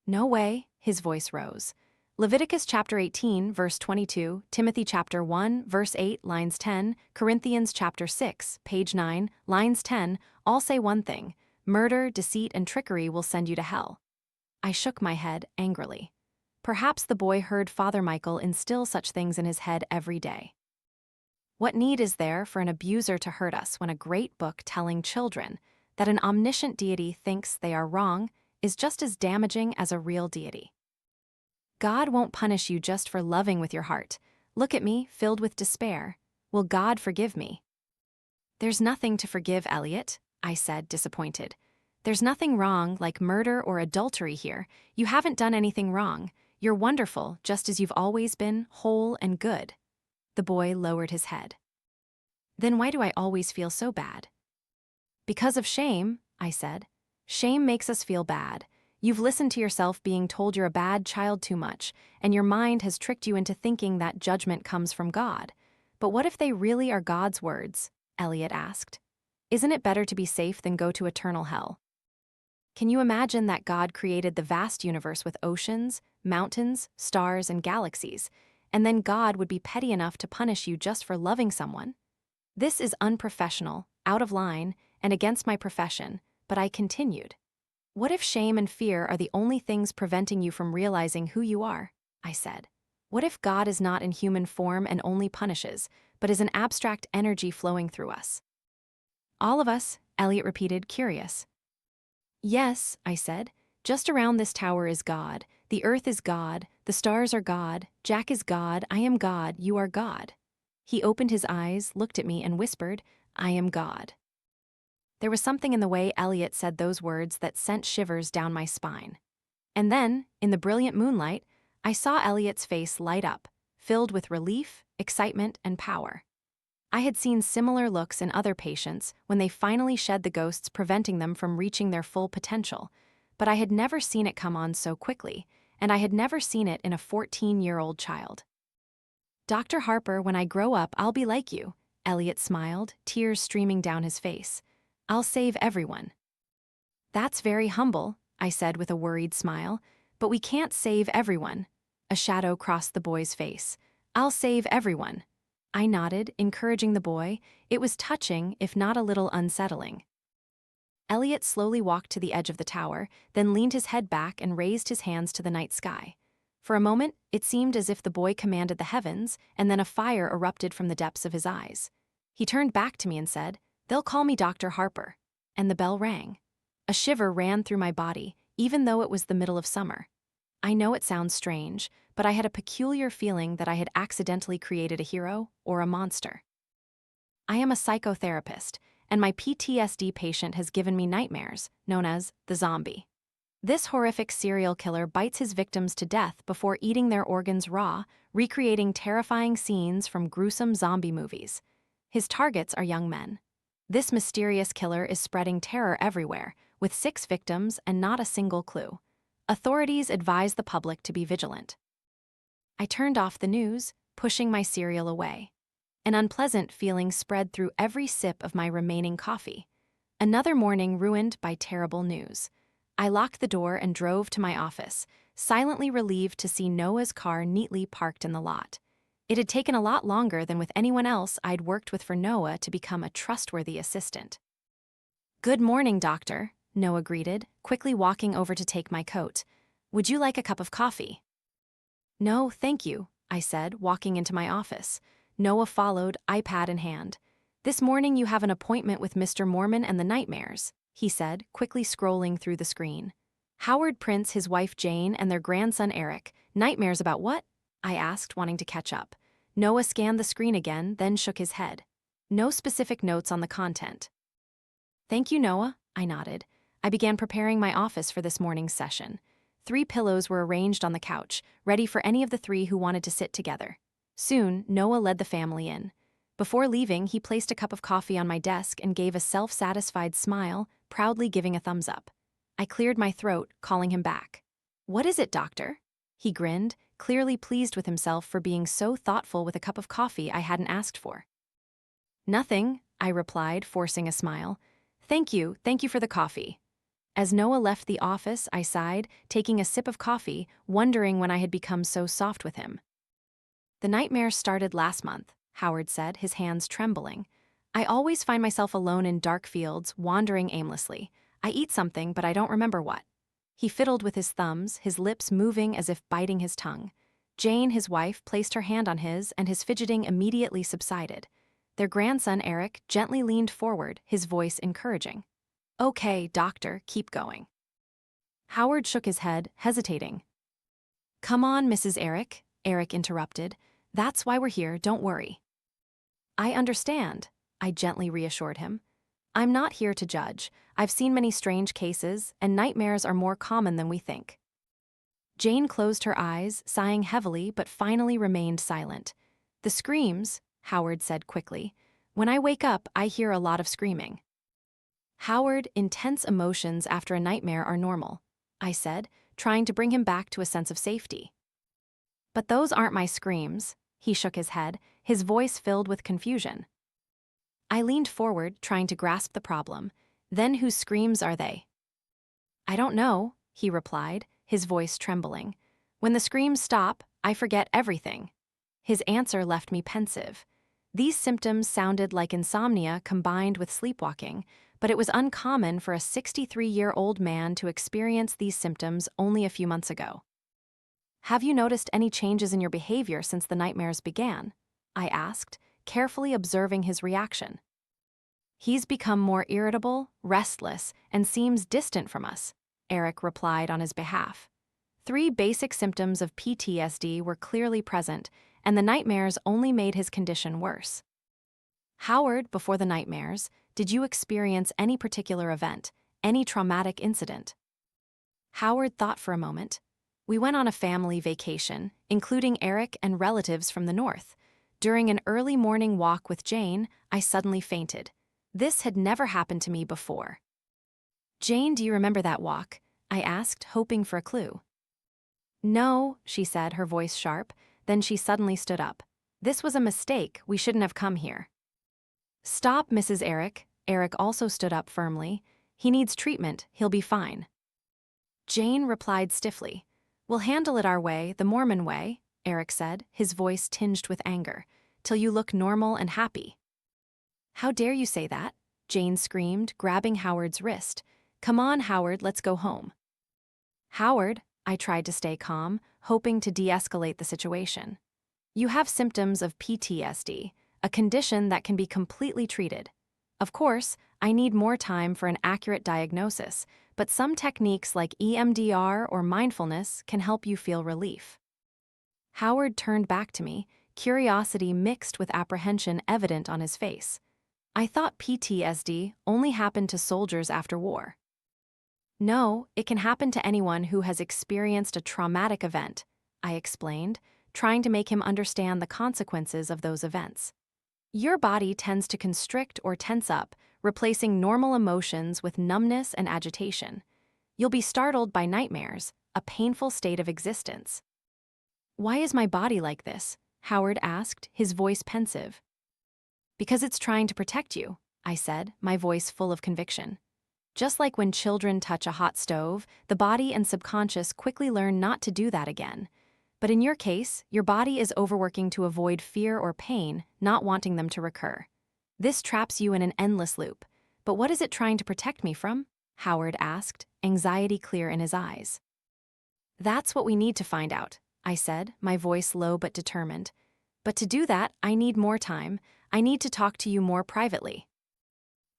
[SPEAKER 1] No way, his voice rose. Leviticus chapter 18, verse 22, Timothy chapter 1, verse 8, lines 10, Corinthians chapter 6, page 9, lines 10, all say one thing: murder, deceit, and trickery will send you to hell. I shook my head angrily. Perhaps the boy heard Father Michael instill such things in his head every day. What need is there for an abuser to hurt us when a great book telling children that an omniscient deity thinks they are wrong is just as damaging as a real deity? God won't punish you just for loving with your heart. Look at me, filled with despair. Will God forgive me? There's nothing to forgive, Elliot, I said, disappointed. There's nothing wrong, like murder or adultery here. You haven't done anything wrong. You're wonderful, just as you've always been, whole and good. The boy lowered his head. Then why do I always feel so bad? Because of shame, I said. Shame makes us feel bad. You've listened to yourself being told you're a bad child too much, and your mind has tricked you into thinking that judgment comes from God. But what if they really are God's words? Elliot asked. Isn't it better to be safe than go to eternal hell? Can you imagine that God created the vast universe with oceans, mountains, stars, and galaxies, and then God would be petty enough to punish you just for loving someone? This is unprofessional, out of line, and against my profession, but I continued. What if shame and fear are the only things preventing you from realizing who you are? I said. What if God is not in human form and only punishes, but is an abstract energy flowing through us? All of us, Elliot repeated, curious. Yes, I said. Just around this tower is God. The earth is God. The stars are God. Jack is God. I am God. You are God. He opened his eyes, looked at me, and whispered, I am God. There was something in the way Elliot said those words that sent shivers down my spine. And then, in the brilliant moonlight, I saw Elliot's face light up, filled with relief, excitement, and power. I had seen similar looks in other patients when they finally shed the ghosts preventing them from reaching their full potential, but I had never seen it come on so quickly, and I had never seen it in a 14-year-old child. Dr. Harper, when I grow up, I'll be like you, Elliot smiled, tears streaming down his face. I'll save everyone. That's very humble, I said with a worried smile, but we can't save everyone. A shadow crossed the boy's face. "I'll save everyone." I nodded, encouraging the boy. It was touching, if not a little unsettling. Elliot slowly walked to the edge of the tower, then leaned his head back and raised his hands to the night sky. For a moment, it seemed as if the boy commanded the heavens, and then a fire erupted from the depths of his eyes. He turned back to me and said, "They'll call me Dr. Harper." And the bell rang. A shiver ran through my body, even though it was the middle of summer. I know it sounds strange, but I had a peculiar feeling that I had accidentally created a hero or a monster. I am a psychotherapist, and my PTSD patient has given me nightmares, known as the zombie. This horrific serial killer bites his victims to death before eating their organs raw, recreating terrifying scenes from gruesome zombie movies. His targets are young men. This mysterious killer is spreading terror everywhere, with 6 victims and not a single clue. Authorities advise the public to be vigilant. I turned off the news, pushing my cereal away. An unpleasant feeling spread through every sip of my remaining coffee. Another morning ruined by terrible news. I locked the door and drove to my office, silently relieved to see Noah's car neatly parked in the lot. It had taken a lot longer than with anyone else I'd worked with for Noah to become a trustworthy assistant. "Good morning, doctor," Noah greeted, quickly walking over to take my coat. "Would you like a cup of coffee?" "No, thank you," I said, walking into my office. Noah followed, iPad in hand. "This morning you have an appointment with Mr. Mormon and the Nightmares," he said, quickly scrolling through the screen. "Howard Prince, his wife Jane, and their grandson Eric. Nightmares about what?" I asked, wanting to catch up. Noah scanned the screen again, then shook his head. No specific notes on the content. "Thank you, Noah," I nodded. I began preparing my office for this morning's session. 3 pillows were arranged on the couch, ready for any of the 3 who wanted to sit together. Soon, Noah led the family in. Before leaving, he placed a cup of coffee on my desk and gave a self-satisfied smile, proudly giving a thumbs up. I cleared my throat, calling him back. "What is it, doctor?" He grinned, clearly pleased with himself for being so thoughtful with a cup of coffee I hadn't asked for. "Nothing," I replied, forcing a smile. Thank you for the coffee." As Noah left the office, I sighed, taking a sip of coffee, wondering when I had become so soft with him. "The nightmare started last month," Howard said, his hands trembling. "I always find myself alone in dark fields, wandering aimlessly. I eat something, but I don't remember what." He fiddled with his thumbs, his lips moving as if biting his tongue. Jane, his wife, placed her hand on his, and his fidgeting immediately subsided. Their grandson, Eric, gently leaned forward, his voice encouraging. "Okay, doctor, keep going." Howard shook his head, hesitating. "Come on, Mrs. Eric," Eric interrupted. "That's why we're here, don't worry." "I understand," I gently reassured him. "I'm not here to judge. I've seen many strange cases, and nightmares are more common than we think." Jane closed her eyes, sighing heavily, but finally remained silent. "The screams," Howard said quickly. "When I wake up, I hear a lot of screaming." "Howard, intense emotions after a nightmare are normal," I said, trying to bring him back to a sense of safety. "But those aren't my screams," he shook his head, his voice filled with confusion. I leaned forward, trying to grasp the problem. "Then whose screams are they?" "I don't know," he replied, his voice trembling. "When the screams stop, I forget everything." His answer left me pensive. These symptoms sounded like insomnia combined with sleepwalking, but it was uncommon for a 63-year-old man to experience these symptoms only a few months ago. "Have you noticed any changes in your behavior since the nightmares began?" I asked, carefully observing his reaction. "He's become more irritable, restless, and seems distant from us," Eric replied on his behalf. 3 basic symptoms of PTSD were clearly present, and the nightmares only made his condition worse. "Howard, before the nightmares, did you experience any particular event, any traumatic incident?" Howard thought for a moment. "We went on a family vacation, including Eric and relatives from the north. During an early morning walk with Jane, I suddenly fainted. This had never happened to me before." "Jane, do you remember that walk?" I asked, hoping for a clue. "No," she said, her voice sharp. Then she suddenly stood up. "This was a mistake. We shouldn't have come here." "Stop, Mrs. Eric." Eric also stood up firmly. "He needs treatment. He'll be fine." Jane replied stiffly. "We'll handle it our way, the Mormon way," Eric said, his voice tinged with anger, "till you look normal and happy." "How dare you say that?" Jane screamed, grabbing Howard's wrist. "Come on, Howard, let's go home." "Howard," I tried to stay calm, hoping to de-escalate the situation. "You have symptoms of PTSD, a condition that can be completely treated. Of course, I need more time for an accurate diagnosis, but some techniques like EMDR or mindfulness can help you feel relief." Howard turned back to me, curiosity mixed with apprehension evident on his face. "I thought PTSD only happened to soldiers after war." "No, it can happen to anyone who has experienced a traumatic event," I explained, trying to make him understand the consequences of those events. "Your body tends to constrict or tense up, replacing normal emotions with numbness and agitation. You'll be startled by nightmares, a painful state of existence." "Why is my body like this?" Howard asked, his voice pensive. "Because it's trying to protect you," I said, my voice full of conviction. "Just like when children touch a hot stove, the body and subconscious quickly learn not to do that again. But in your case, your body is overworking to avoid fear or pain, not wanting them to recur. This traps you in an endless loop. But what is it trying to protect me from?" Howard asked, anxiety clear in his eyes. "That's what we need to find out," I said, my voice low but determined. "But to do that, I need more time. I need to talk to you more privately."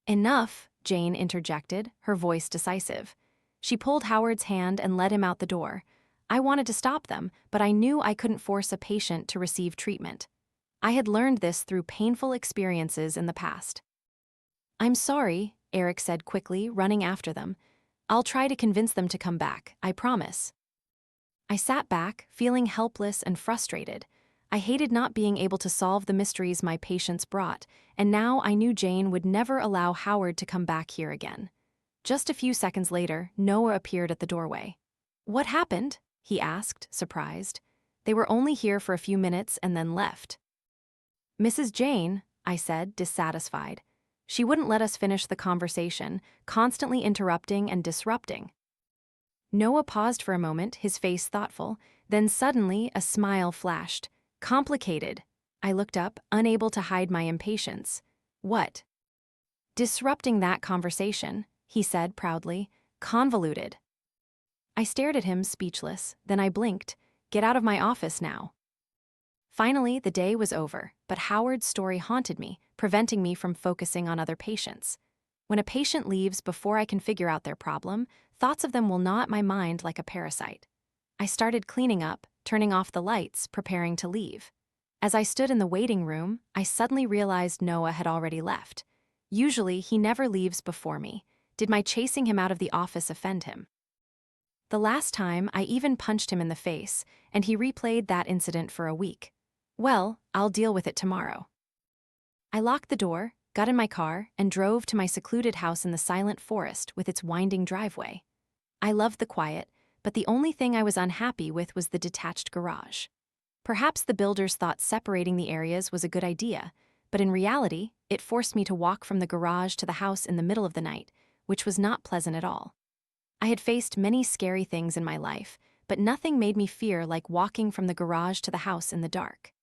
[SPEAKER 1] "Enough," Jane interjected, her voice decisive. She pulled Howard's hand and led him out the door. I wanted to stop them, but I knew I couldn't force a patient to receive treatment. I had learned this through painful experiences in the past. "I'm sorry," Eric said quickly, running after them. "I'll try to convince them to come back, I promise." I sat back, feeling helpless and frustrated. I hated not being able to solve the mysteries my patients brought, and now I knew Jane would never allow Howard to come back here again. Just a few seconds later, Noah appeared at the doorway. "What happened?" he asked, surprised. "They were only here for a few minutes and then left." "Mrs. Jane," I said, dissatisfied. She wouldn't let us finish the conversation, constantly interrupting and disrupting. Noah paused for a moment, his face thoughtful, then suddenly a smile flashed. "Complicated." I looked up, unable to hide my impatience. "What?" "Disrupting that conversation," he said proudly. "Convoluted." I stared at him, speechless, then I blinked. "Get out of my office now." Finally, the day was over, but Howard's story haunted me, preventing me from focusing on other patients. When a patient leaves before I can figure out their problem, thoughts of them will gnaw at my mind like a parasite. I started cleaning up, turning off the lights, preparing to leave. As I stood in the waiting room, I suddenly realized Noah had already left. Usually, he never leaves before me. Did my chasing him out of the office offend him? The last time, I even punched him in the face, and he replayed that incident for a week. Well, I'll deal with it tomorrow. I locked the door, got in my car, and drove to my secluded house in the silent forest with its winding driveway. I loved the quiet, but the only thing I was unhappy with was the detached garage. Perhaps the builders thought separating the areas was a good idea, but in reality, it forced me to walk from the garage to the house in the middle of the night, which was not pleasant at all. I had faced many scary things in my life, but nothing made me fear like walking from the garage to the house in the dark.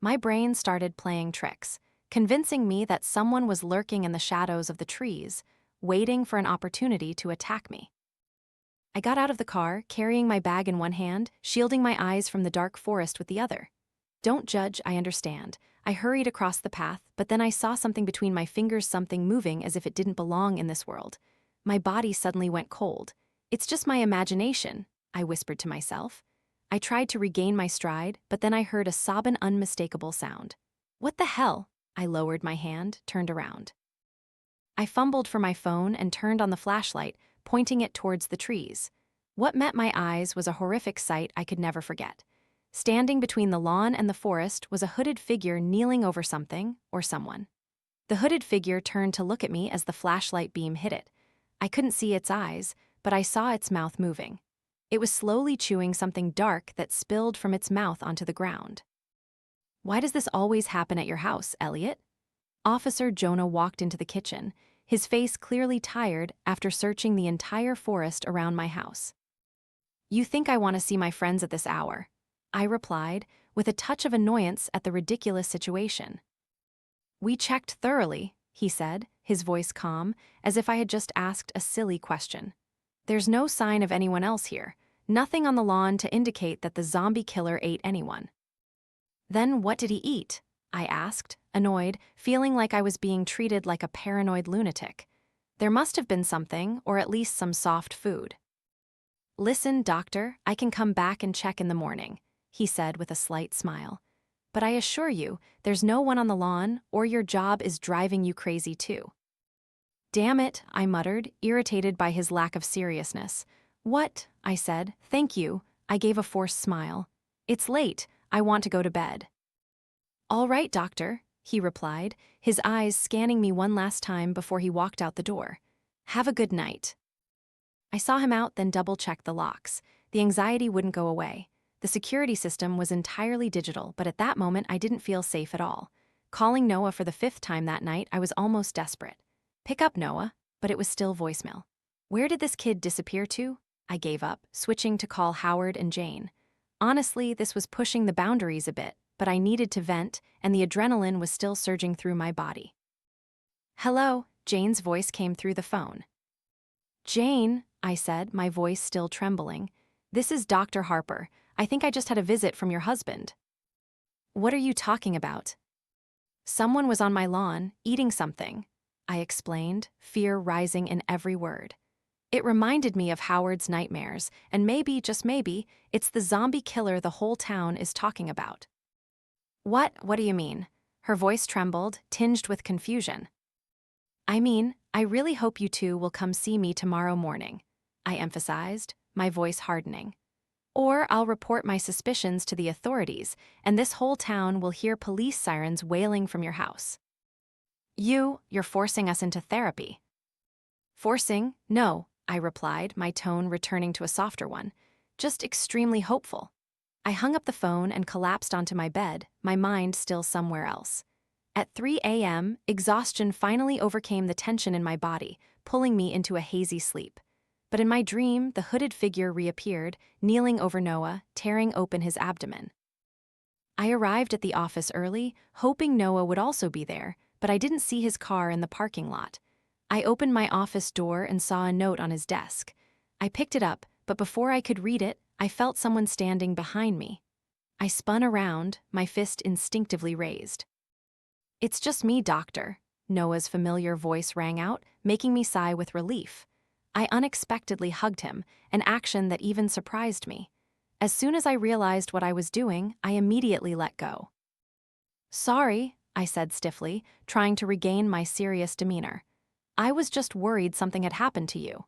[SPEAKER 1] My brain started playing tricks, convincing me that someone was lurking in the shadows of the trees, waiting for an opportunity to attack me. I got out of the car, carrying my bag in one hand, shielding my eyes from the dark forest with the other. Don't judge, I understand. I hurried across the path, but then I saw something between my fingers, something moving as if it didn't belong in this world. My body suddenly went cold. "It's just my imagination," I whispered to myself. I tried to regain my stride, but then I heard a sobbing, unmistakable sound. "What the hell?" I lowered my hand, turned around. I fumbled for my phone and turned on the flashlight, pointing it towards the trees. What met my eyes was a horrific sight I could never forget. Standing between the lawn and the forest was a hooded figure kneeling over something or someone. The hooded figure turned to look at me as the flashlight beam hit it. I couldn't see its eyes, but I saw its mouth moving. It was slowly chewing something dark that spilled from its mouth onto the ground. "Why does this always happen at your house, Elliot?" Officer Jonah walked into the kitchen, his face clearly tired after searching the entire forest around my house. You think I want to see my friends at this hour? I replied, with a touch of annoyance at the ridiculous situation. We checked thoroughly, he said, his voice calm, as if I had just asked a silly question. There's no sign of anyone else here, nothing on the lawn to indicate that the zombie killer ate anyone. Then what did he eat? I asked, annoyed, feeling like I was being treated like a paranoid lunatic. There must have been something, or at least some soft food. Listen, doctor, I can come back and check in the morning, he said with a slight smile. But I assure you, there's no one on the lawn, or your job is driving you crazy too. Damn it, I muttered, irritated by his lack of seriousness. What? I said. Thank you. I gave a forced smile. It's late. I want to go to bed. All right, doctor, he replied, his eyes scanning me one last time before he walked out the door. Have a good night. I saw him out, then double-checked the locks. The anxiety wouldn't go away. The security system was entirely digital, but at that moment I didn't feel safe at all. Calling Noah for the 5th time that night, I was almost desperate. Pick up, Noah, but it was still voicemail. Where did this kid disappear to? I gave up, switching to call Howard and Jane. Honestly, this was pushing the boundaries a bit, but I needed to vent, and the adrenaline was still surging through my body. Hello, Jane's voice came through the phone. Jane, I said, my voice still trembling. This is Dr. Harper. I think I just had a visit from your husband. What are you talking about? Someone was on my lawn, eating something, I explained, fear rising in every word. It reminded me of Howard's nightmares, and maybe, just maybe, it's the zombie killer the whole town is talking about. What do you mean? Her voice trembled, tinged with confusion. I mean, I really hope you two will come see me tomorrow morning, I emphasized, my voice hardening. Or I'll report my suspicions to the authorities, and this whole town will hear police sirens wailing from your house. You're forcing us into therapy. Forcing? No, I replied, my tone returning to a softer one. Just extremely hopeful. I hung up the phone and collapsed onto my bed, my mind still somewhere else. At 3 a.m., exhaustion finally overcame the tension in my body, pulling me into a hazy sleep. But in my dream, the hooded figure reappeared, kneeling over Noah, tearing open his abdomen. I arrived at the office early, hoping Noah would also be there, but I didn't see his car in the parking lot. I opened my office door and saw a note on his desk. I picked it up, but before I could read it, I felt someone standing behind me. I spun around, my fist instinctively raised. It's just me, doctor, Noah's familiar voice rang out, making me sigh with relief. I unexpectedly hugged him, an action that even surprised me. As soon as I realized what I was doing, I immediately let go. Sorry, I said stiffly, trying to regain my serious demeanor. I was just worried something had happened to you.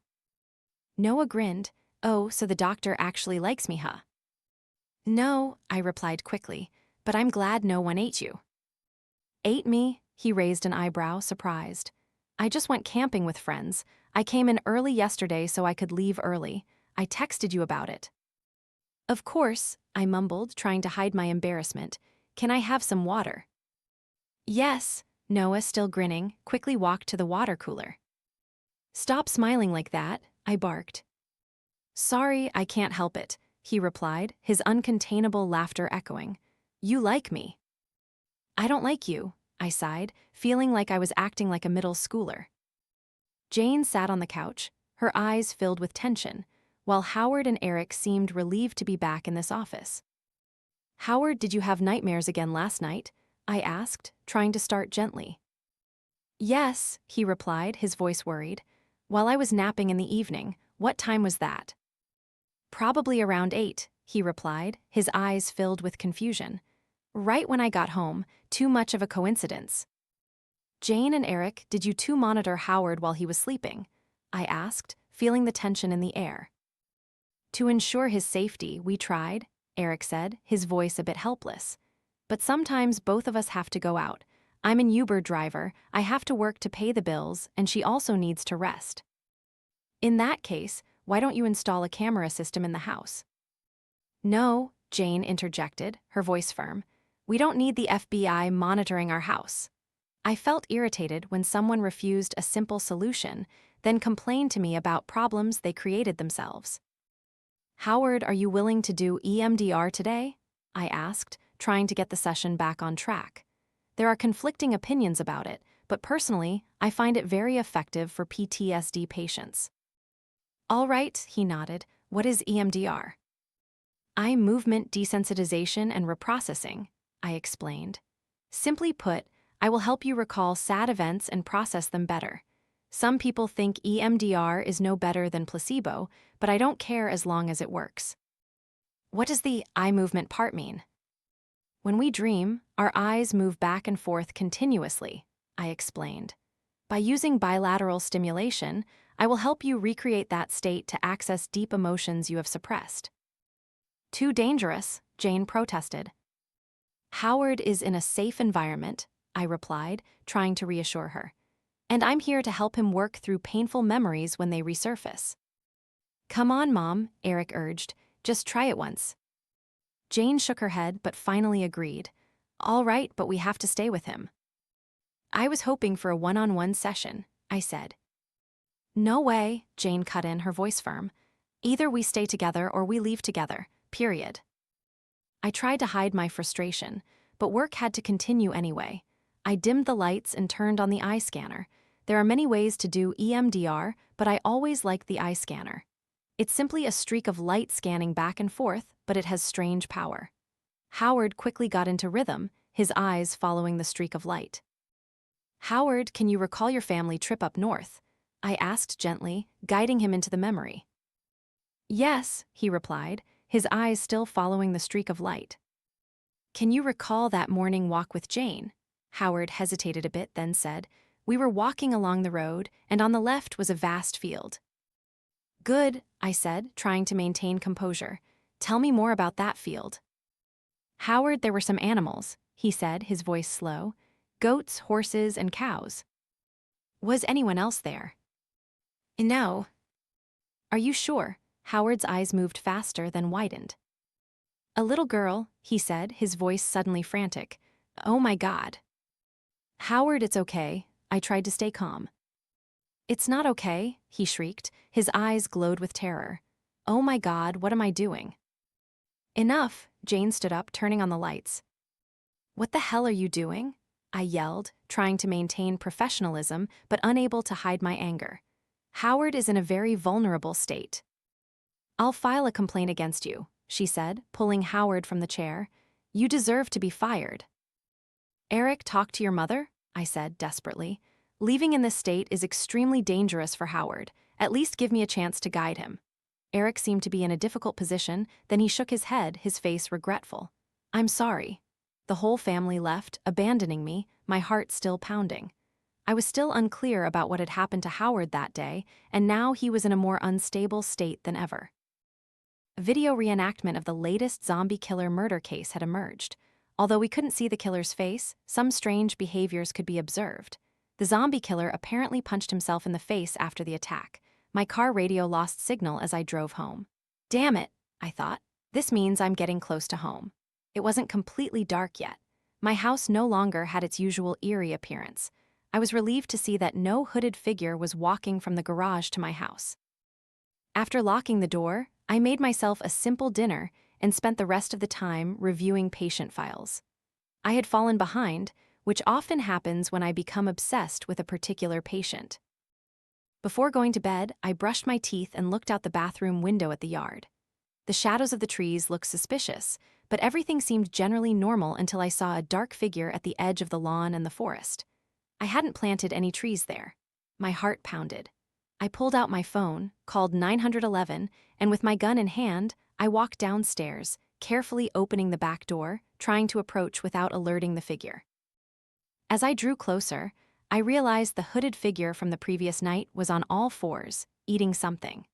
[SPEAKER 1] Noah grinned. Oh, so the doctor actually likes me, huh? No, I replied quickly, but I'm glad no one ate you. Ate me? He raised an eyebrow, surprised. I just went camping with friends. I came in early yesterday so I could leave early. I texted you about it. Of course, I mumbled, trying to hide my embarrassment. Can I have some water? Yes, Noah, still grinning, quickly walked to the water cooler. Stop smiling like that, I barked. Sorry, I can't help it, he replied, his uncontainable laughter echoing. You like me. I don't like you, I sighed, feeling like I was acting like a middle schooler. Jane sat on the couch, her eyes filled with tension, while Howard and Eric seemed relieved to be back in this office. Howard, did you have nightmares again last night? I asked, trying to start gently. Yes, he replied, his voice worried. While I was napping in the evening. What time was that? Probably around 8, he replied, his eyes filled with confusion. Right when I got home, too much of a coincidence. Jane and Eric, did you two monitor Howard while he was sleeping? I asked, feeling the tension in the air. To ensure his safety, we tried, Eric said, his voice a bit helpless. But sometimes both of us have to go out. I'm an Uber driver, I have to work to pay the bills, and she also needs to rest. In that case, why don't you install a camera system in the house? No, Jane interjected, her voice firm. We don't need the FBI monitoring our house. I felt irritated when someone refused a simple solution, then complained to me about problems they created themselves. Howard, are you willing to do EMDR today? I asked, trying to get the session back on track. There are conflicting opinions about it, but personally, I find it very effective for PTSD patients. All right, he nodded. What is EMDR? Eye movement desensitization and reprocessing, I explained. Simply put, I will help you recall sad events and process them better. Some people think EMDR is no better than placebo, but I don't care as long as it works. What does the eye movement part mean? When we dream, our eyes move back and forth continuously, I explained. By using bilateral stimulation, I will help you recreate that state to access deep emotions you have suppressed. Too dangerous, Jane protested. Howard is in a safe environment, I replied, trying to reassure her. And I'm here to help him work through painful memories when they resurface. Come on, Mom, Eric urged. Just try it once. Jane shook her head but finally agreed. All right, but we have to stay with him. I was hoping for a one-on-one session, I said. No way, Jane cut in, her voice firm. Either we stay together or we leave together, period. I tried to hide my frustration, but work had to continue anyway. I dimmed the lights and turned on the eye scanner. There are many ways to do EMDR, but I always liked the eye scanner. It's simply a streak of light scanning back and forth, but it has strange power. Howard quickly got into rhythm, his eyes following the streak of light. Howard, can you recall your family trip up north? I asked gently, guiding him into the memory. Yes, he replied, his eyes still following the streak of light. Can you recall that morning walk with Jane? Howard hesitated a bit, then said, We were walking along the road, and on the left was a vast field. Good, I said, trying to maintain composure. Tell me more about that field. Howard, there were some animals, he said, his voice slow. Goats, horses, and cows. Was anyone else there? No. Are you sure? Howard's eyes moved faster, then widened. A little girl, he said, his voice suddenly frantic. Oh my God. Howard, it's okay. I tried to stay calm. It's not okay, he shrieked. His eyes glowed with terror. Oh my God, what am I doing? Enough, Jane stood up, turning on the lights. What the hell are you doing? I yelled, trying to maintain professionalism but unable to hide my anger. Howard is in a very vulnerable state. I'll file a complaint against you, she said, pulling Howard from the chair. You deserve to be fired. Eric, talk to your mother, I said desperately. Leaving in this state is extremely dangerous for Howard. At least give me a chance to guide him. Eric seemed to be in a difficult position, then he shook his head, his face regretful. I'm sorry. The whole family left, abandoning me, my heart still pounding. I was still unclear about what had happened to Howard that day, and now he was in a more unstable state than ever. A video reenactment of the latest zombie killer murder case had emerged. Although we couldn't see the killer's face, some strange behaviors could be observed. The zombie killer apparently punched himself in the face after the attack. My car radio lost signal as I drove home. Damn it, I thought. This means I'm getting close to home. It wasn't completely dark yet. My house no longer had its usual eerie appearance. I was relieved to see that no hooded figure was walking from the garage to my house. After locking the door, I made myself a simple dinner and spent the rest of the time reviewing patient files. I had fallen behind, which often happens when I become obsessed with a particular patient. Before going to bed, I brushed my teeth and looked out the bathroom window at the yard. The shadows of the trees looked suspicious, but everything seemed generally normal until I saw a dark figure at the edge of the lawn and the forest. I hadn't planted any trees there. My heart pounded. I pulled out my phone, called 911, and with my gun in hand, I walked downstairs, carefully opening the back door, trying to approach without alerting the figure. As I drew closer, I realized the hooded figure from the previous night was on all fours, eating something.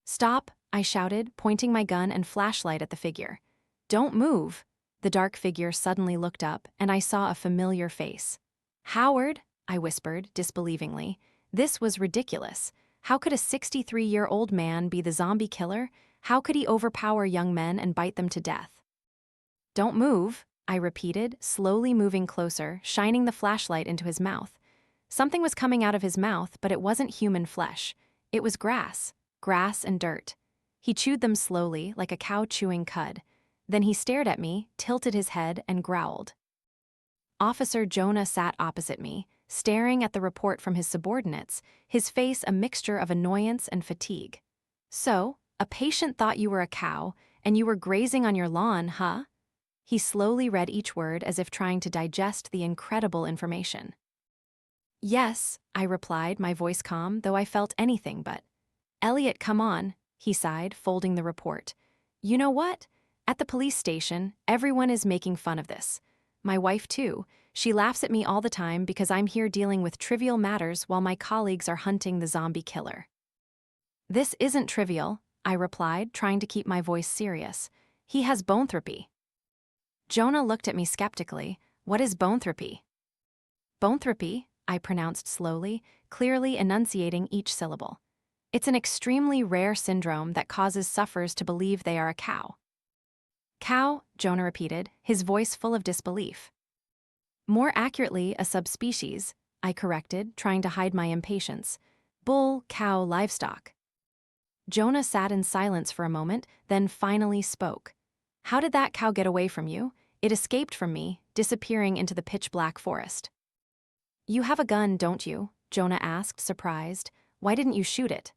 [SPEAKER 1] Stop, I shouted, pointing my gun and flashlight at the figure. Don't move. The dark figure suddenly looked up, and I saw a familiar face. Howard, I whispered, disbelievingly. This was ridiculous. How could a 63-year-old man be the zombie killer? How could he overpower young men and bite them to death? Don't move, I repeated, slowly moving closer, shining the flashlight into his mouth. Something was coming out of his mouth, but it wasn't human flesh. It was grass and dirt. He chewed them slowly, like a cow chewing cud. Then he stared at me, tilted his head, and growled. Officer Jonah sat opposite me, staring at the report from his subordinates, his face a mixture of annoyance and fatigue. "So, a patient thought you were a cow, and you were grazing on your lawn, huh?" He slowly read each word as if trying to digest the incredible information. "Yes," I replied, my voice calm, though I felt anything but. "Elliot, come on," he sighed, folding the report. "You know what? At the police station, everyone is making fun of this. My wife, too. She laughs at me all the time because I'm here dealing with trivial matters while my colleagues are hunting the zombie killer." "This isn't trivial," I replied, trying to keep my voice serious. "He has boanthropy." Jonah looked at me skeptically. "What is boanthropy?" "Boanthropy," I pronounced slowly, clearly enunciating each syllable. "It's an extremely rare syndrome that causes sufferers to believe they are a cow." "Cow," Jonah repeated, his voice full of disbelief. "More accurately, a subspecies," I corrected, trying to hide my impatience. "Bull, cow, livestock." Jonah sat in silence for a moment, then finally spoke. "How did that cow get away from you?" "It escaped from me, disappearing into the pitch-black forest." "You have a gun, don't you?" Jonah asked, surprised. "Why didn't you shoot it?"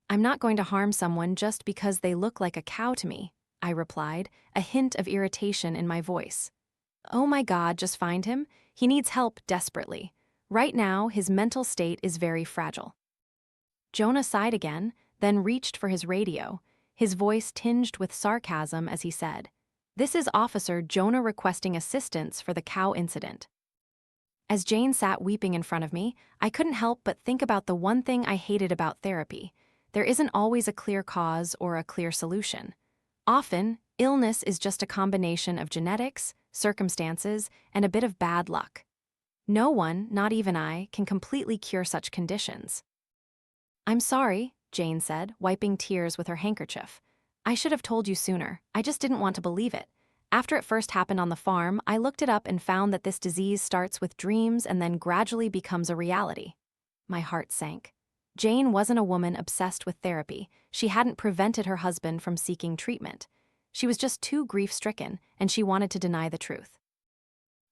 [SPEAKER 1] "I'm not going to harm someone just because they look like a cow to me," I replied, a hint of irritation in my voice. "Oh my God, just find him? He needs help desperately. Right now, his mental state is very fragile." Jonah sighed again, then reached for his radio, his voice tinged with sarcasm as he said, "This is Officer Jonah requesting assistance for the cow incident." As Jane sat weeping in front of me, I couldn't help but think about the one thing I hated about therapy. There isn't always a clear cause or a clear solution. Often, illness is just a combination of genetics, circumstances, and a bit of bad luck. No one, not even I, can completely cure such conditions. "I'm sorry," Jane said, wiping tears with her handkerchief. "I should have told you sooner. I just didn't want to believe it. After it first happened on the farm, I looked it up and found that this disease starts with dreams and then gradually becomes a reality." My heart sank. Jane wasn't a woman obsessed with therapy. She hadn't prevented her husband from seeking treatment. She was just too grief-stricken, and she wanted to deny the truth.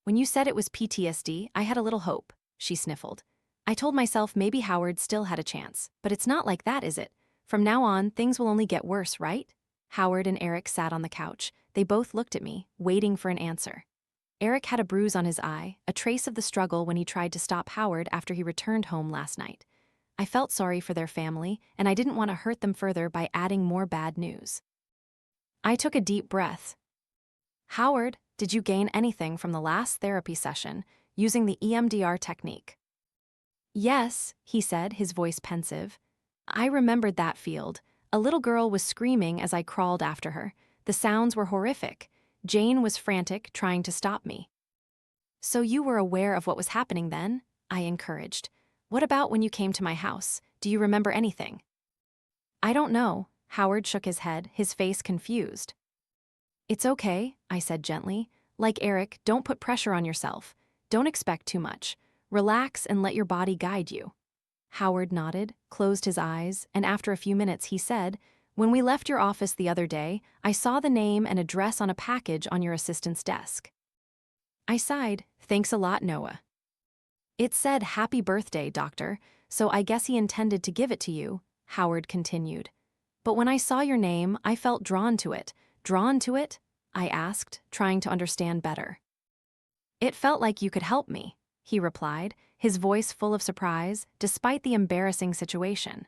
[SPEAKER 1] "When you said it was PTSD, I had a little hope," she sniffled. "I told myself maybe Howard still had a chance, but it's not like that, is it? From now on, things will only get worse, right?" Howard and Eric sat on the couch. They both looked at me, waiting for an answer. Eric had a bruise on his eye, a trace of the struggle when he tried to stop Howard after he returned home last night. I felt sorry for their family, and I didn't want to hurt them further by adding more bad news. I took a deep breath. "Howard, did you gain anything from the last therapy session using the EMDR technique?" "Yes," he said, his voice pensive. "I remembered that field. A little girl was screaming as I crawled after her. The sounds were horrific. Jane was frantic, trying to stop me." "So you were aware of what was happening then?" I encouraged. "What about when you came to my house? Do you remember anything?" "I don't know." Howard shook his head, his face confused. "It's okay," I said gently. "Like Eric, don't put pressure on yourself. Don't expect too much. Relax and let your body guide you." Howard nodded, closed his eyes, and after a few minutes he said, "When we left your office the other day, I saw the name and address on a package on your assistant's desk." I sighed. "Thanks a lot, Noah." "It said, 'Happy birthday, doctor,' so I guess he intended to give it to you," Howard continued. "But when I saw your name, I felt drawn to it." "Drawn to it?" I asked, trying to understand better. "It felt like you could help me," he replied, his voice full of surprise, despite the embarrassing situation.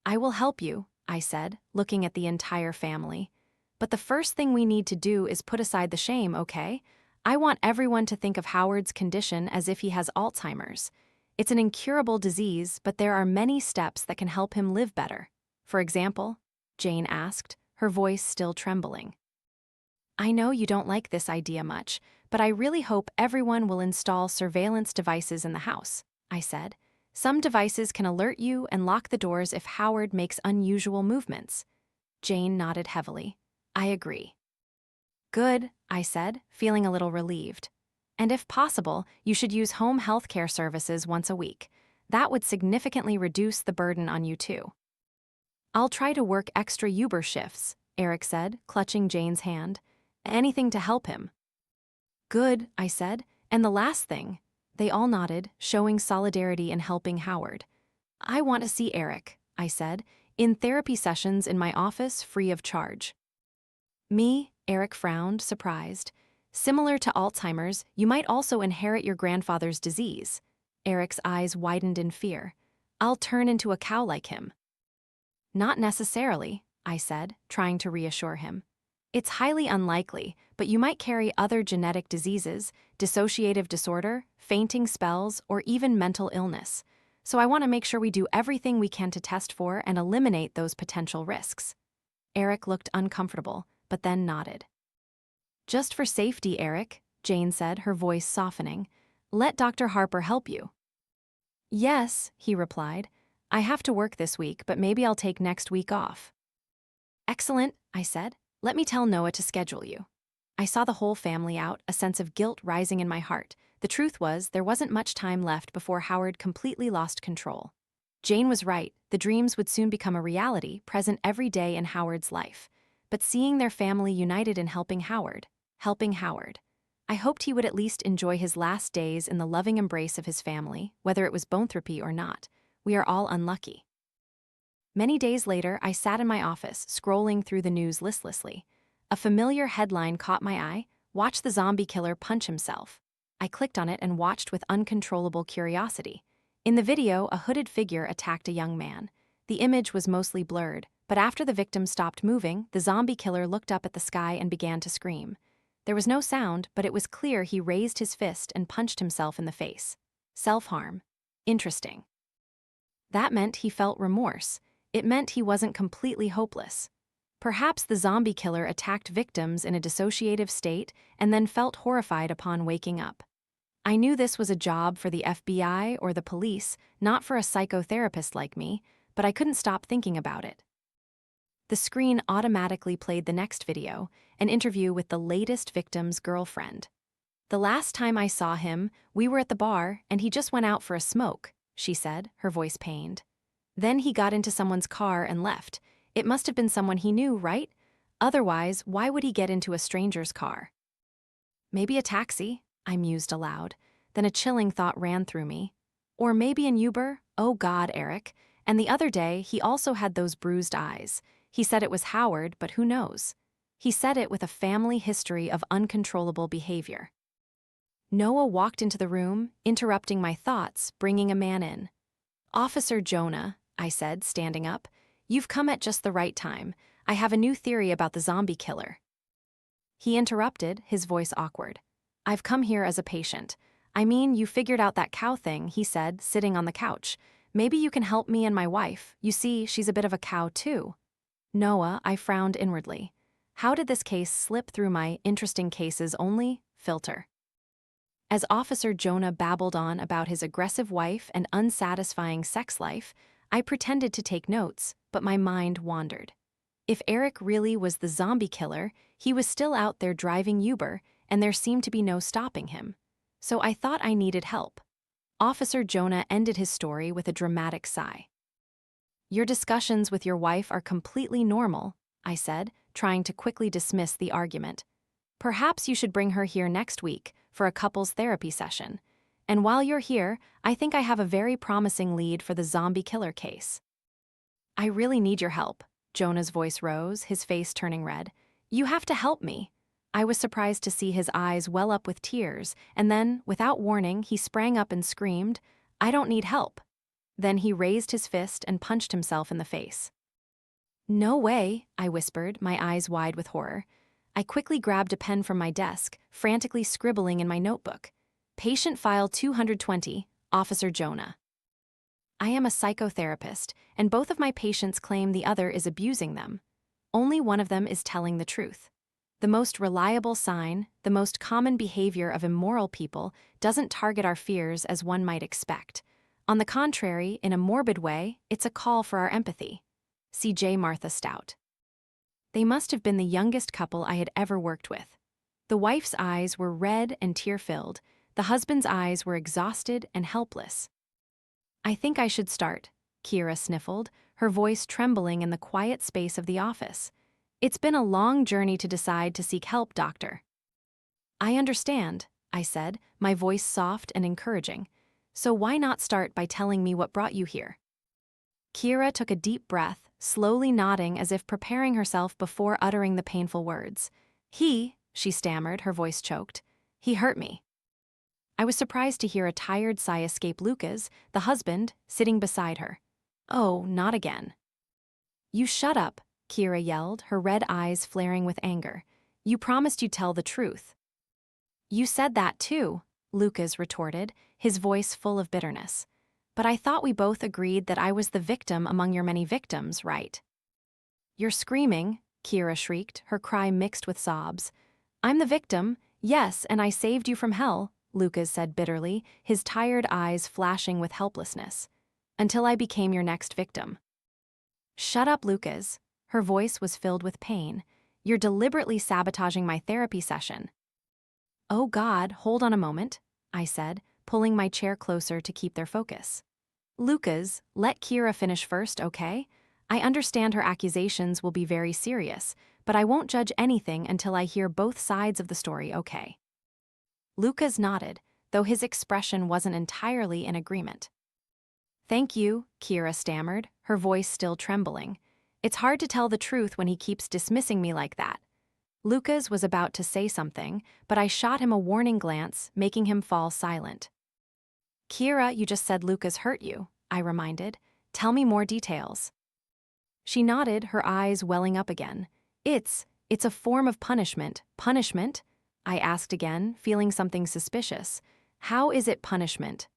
[SPEAKER 1] "I will help you," I said, looking at the entire family. "But the first thing we need to do is put aside the shame, okay? I want everyone to think of Howard's condition as if he has Alzheimer's. It's an incurable disease, but there are many steps that can help him live better." "For example?" Jane asked, her voice still trembling. "I know you don't like this idea much, but I really hope everyone will install surveillance devices in the house," I said. "Some devices can alert you and lock the doors if Howard makes unusual movements." Jane nodded heavily. "I agree." "Good," I said, feeling a little relieved. "And if possible, you should use home health care services once a week. That would significantly reduce the burden on you too." I'll try to work extra Uber shifts, Eric said, clutching Jane's hand. Anything to help him. Good, I said. And the last thing. They all nodded, showing solidarity in helping Howard. I want to see Eric, I said, in therapy sessions in my office free of charge. Me, Eric frowned, surprised. Similar to Alzheimer's, you might also inherit your grandfather's disease. Eric's eyes widened in fear. I'll turn into a cow like him. Not necessarily, I said, trying to reassure him. It's highly unlikely, but you might carry other genetic diseases, dissociative disorder, fainting spells, or even mental illness. So I want to make sure we do everything we can to test for and eliminate those potential risks. Eric looked uncomfortable, but then nodded. Just for safety, Eric, Jane said, her voice softening. Let Dr. Harper help you. Yes, he replied. I have to work this week, but maybe I'll take next week off. Excellent, I said. Let me tell Noah to schedule you. I saw the whole family out, a sense of guilt rising in my heart. The truth was, there wasn't much time left before Howard completely lost control. Jane was right, the dreams would soon become a reality, present every day in Howard's life. But seeing their family united in helping Howard, I hoped he would at least enjoy his last days in the loving embrace of his family, whether it was boanthropy or not. We are all unlucky. Many days later, I sat in my office, scrolling through the news listlessly. A familiar headline caught my eye, "Watch the zombie killer punch himself." I clicked on it and watched with uncontrollable curiosity. In the video, a hooded figure attacked a young man. The image was mostly blurred, but after the victim stopped moving, the zombie killer looked up at the sky and began to scream. There was no sound, but it was clear he raised his fist and punched himself in the face. Self-harm. Interesting. That meant he felt remorse. It meant he wasn't completely hopeless. Perhaps the zombie killer attacked victims in a dissociative state and then felt horrified upon waking up. I knew this was a job for the FBI or the police, not for a psychotherapist like me, but I couldn't stop thinking about it. The screen automatically played the next video, an interview with the latest victim's girlfriend. The last time I saw him, we were at the bar and he just went out for a smoke, she said, her voice pained. Then he got into someone's car and left. It must have been someone he knew, right? Otherwise, why would he get into a stranger's car? Maybe a taxi, I mused aloud. Then a chilling thought ran through me. Or maybe an Uber? Oh God, Eric. And the other day, he also had those bruised eyes. He said it was Howard, but who knows? He said it with a family history of uncontrollable behavior. Noah walked into the room, interrupting my thoughts, bringing a man in. Officer Jonah, I said, standing up. You've come at just the right time. I have a new theory about the zombie killer. He interrupted, his voice awkward. I've come here as a patient. I mean, you figured out that cow thing, he said, sitting on the couch. Maybe you can help me and my wife. You see, she's a bit of a cow too. Noah, I frowned inwardly. How did this case slip through my interesting cases only filter? As Officer Jonah babbled on about his aggressive wife and unsatisfying sex life, I pretended to take notes, but my mind wandered. If Eric really was the zombie killer, he was still out there driving Uber, and there seemed to be no stopping him. So I thought I needed help. Officer Jonah ended his story with a dramatic sigh. Your discussions with your wife are completely normal, I said, trying to quickly dismiss the argument. Perhaps you should bring her here next week for a couples therapy session. And while you're here, I think I have a very promising lead for the zombie killer case. I really need your help. Jonah's voice rose, his face turning red. You have to help me. I was surprised to see his eyes well up with tears, and then, without warning, he sprang up and screamed, I don't need help. Then he raised his fist and punched himself in the face. No way, I whispered, my eyes wide with horror. I quickly grabbed a pen from my desk, frantically scribbling in my notebook. Patient file 220, Officer Jonah. I am a psychotherapist, and both of my patients claim the other is abusing them. Only one of them is telling the truth. The most reliable sign, the most common behavior of immoral people, doesn't target our fears as one might expect. On the contrary, in a morbid way, it's a call for our empathy. C.J. Martha Stout. They must have been the youngest couple I had ever worked with. The wife's eyes were red and tear-filled. The husband's eyes were exhausted and helpless. I think I should start, Kira sniffled, her voice trembling in the quiet space of the office. "It's been a long journey to decide to seek help, doctor." "I understand," I said, my voice soft and encouraging. "So why not start by telling me what brought you here?" Kira took a deep breath, slowly nodding as if preparing herself before uttering the painful words. She stammered, her voice choked. "He hurt me." I was surprised to hear a tired sigh escape Lucas, the husband, sitting beside her. "Oh, not again." "You shut up," Kira yelled, her red eyes flaring with anger. "You promised you'd tell the truth." "You said that too," Lucas retorted, his voice full of bitterness. "But I thought we both agreed that I was the victim among your many victims, right?" "You're screaming," Kira shrieked, her cry mixed with sobs. "I'm the victim, yes, and I saved you from hell," Lucas said bitterly, his tired eyes flashing with helplessness. "Until I became your next victim." "Shut up, Lucas." Her voice was filled with pain. "You're deliberately sabotaging my therapy session." "Oh God, hold on a moment," I said, pulling my chair closer to keep their focus. "Lucas, let Kira finish first, okay? I understand her accusations will be very serious, but I won't judge anything until I hear both sides of the story, okay?" Lucas nodded, though his expression wasn't entirely in agreement. "Thank you," Kira stammered, her voice still trembling. "It's hard to tell the truth when he keeps dismissing me like that." Lucas was about to say something, but I shot him a warning glance, making him fall silent. "Kira, you just said Lucas hurt you," I reminded. "Tell me more details." She nodded, her eyes welling up again. It's a form of punishment." "Punishment?" I asked again, feeling something suspicious. "How is it punishment?"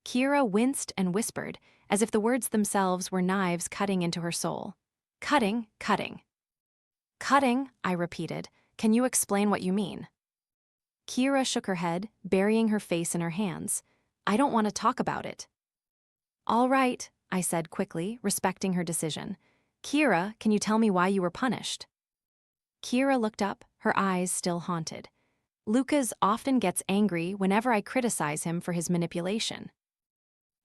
[SPEAKER 1] Kira winced and whispered, as if the words themselves were knives cutting into her soul. "Cutting, cutting." "Cutting," I repeated. "Can you explain what you mean?" Kira shook her head, burying her face in her hands. "I don't want to talk about it." "All right," I said quickly, respecting her decision. "Kira, can you tell me why you were punished?" Kira looked up, her eyes still haunted. "Lucas often gets angry whenever I criticize him for his manipulation."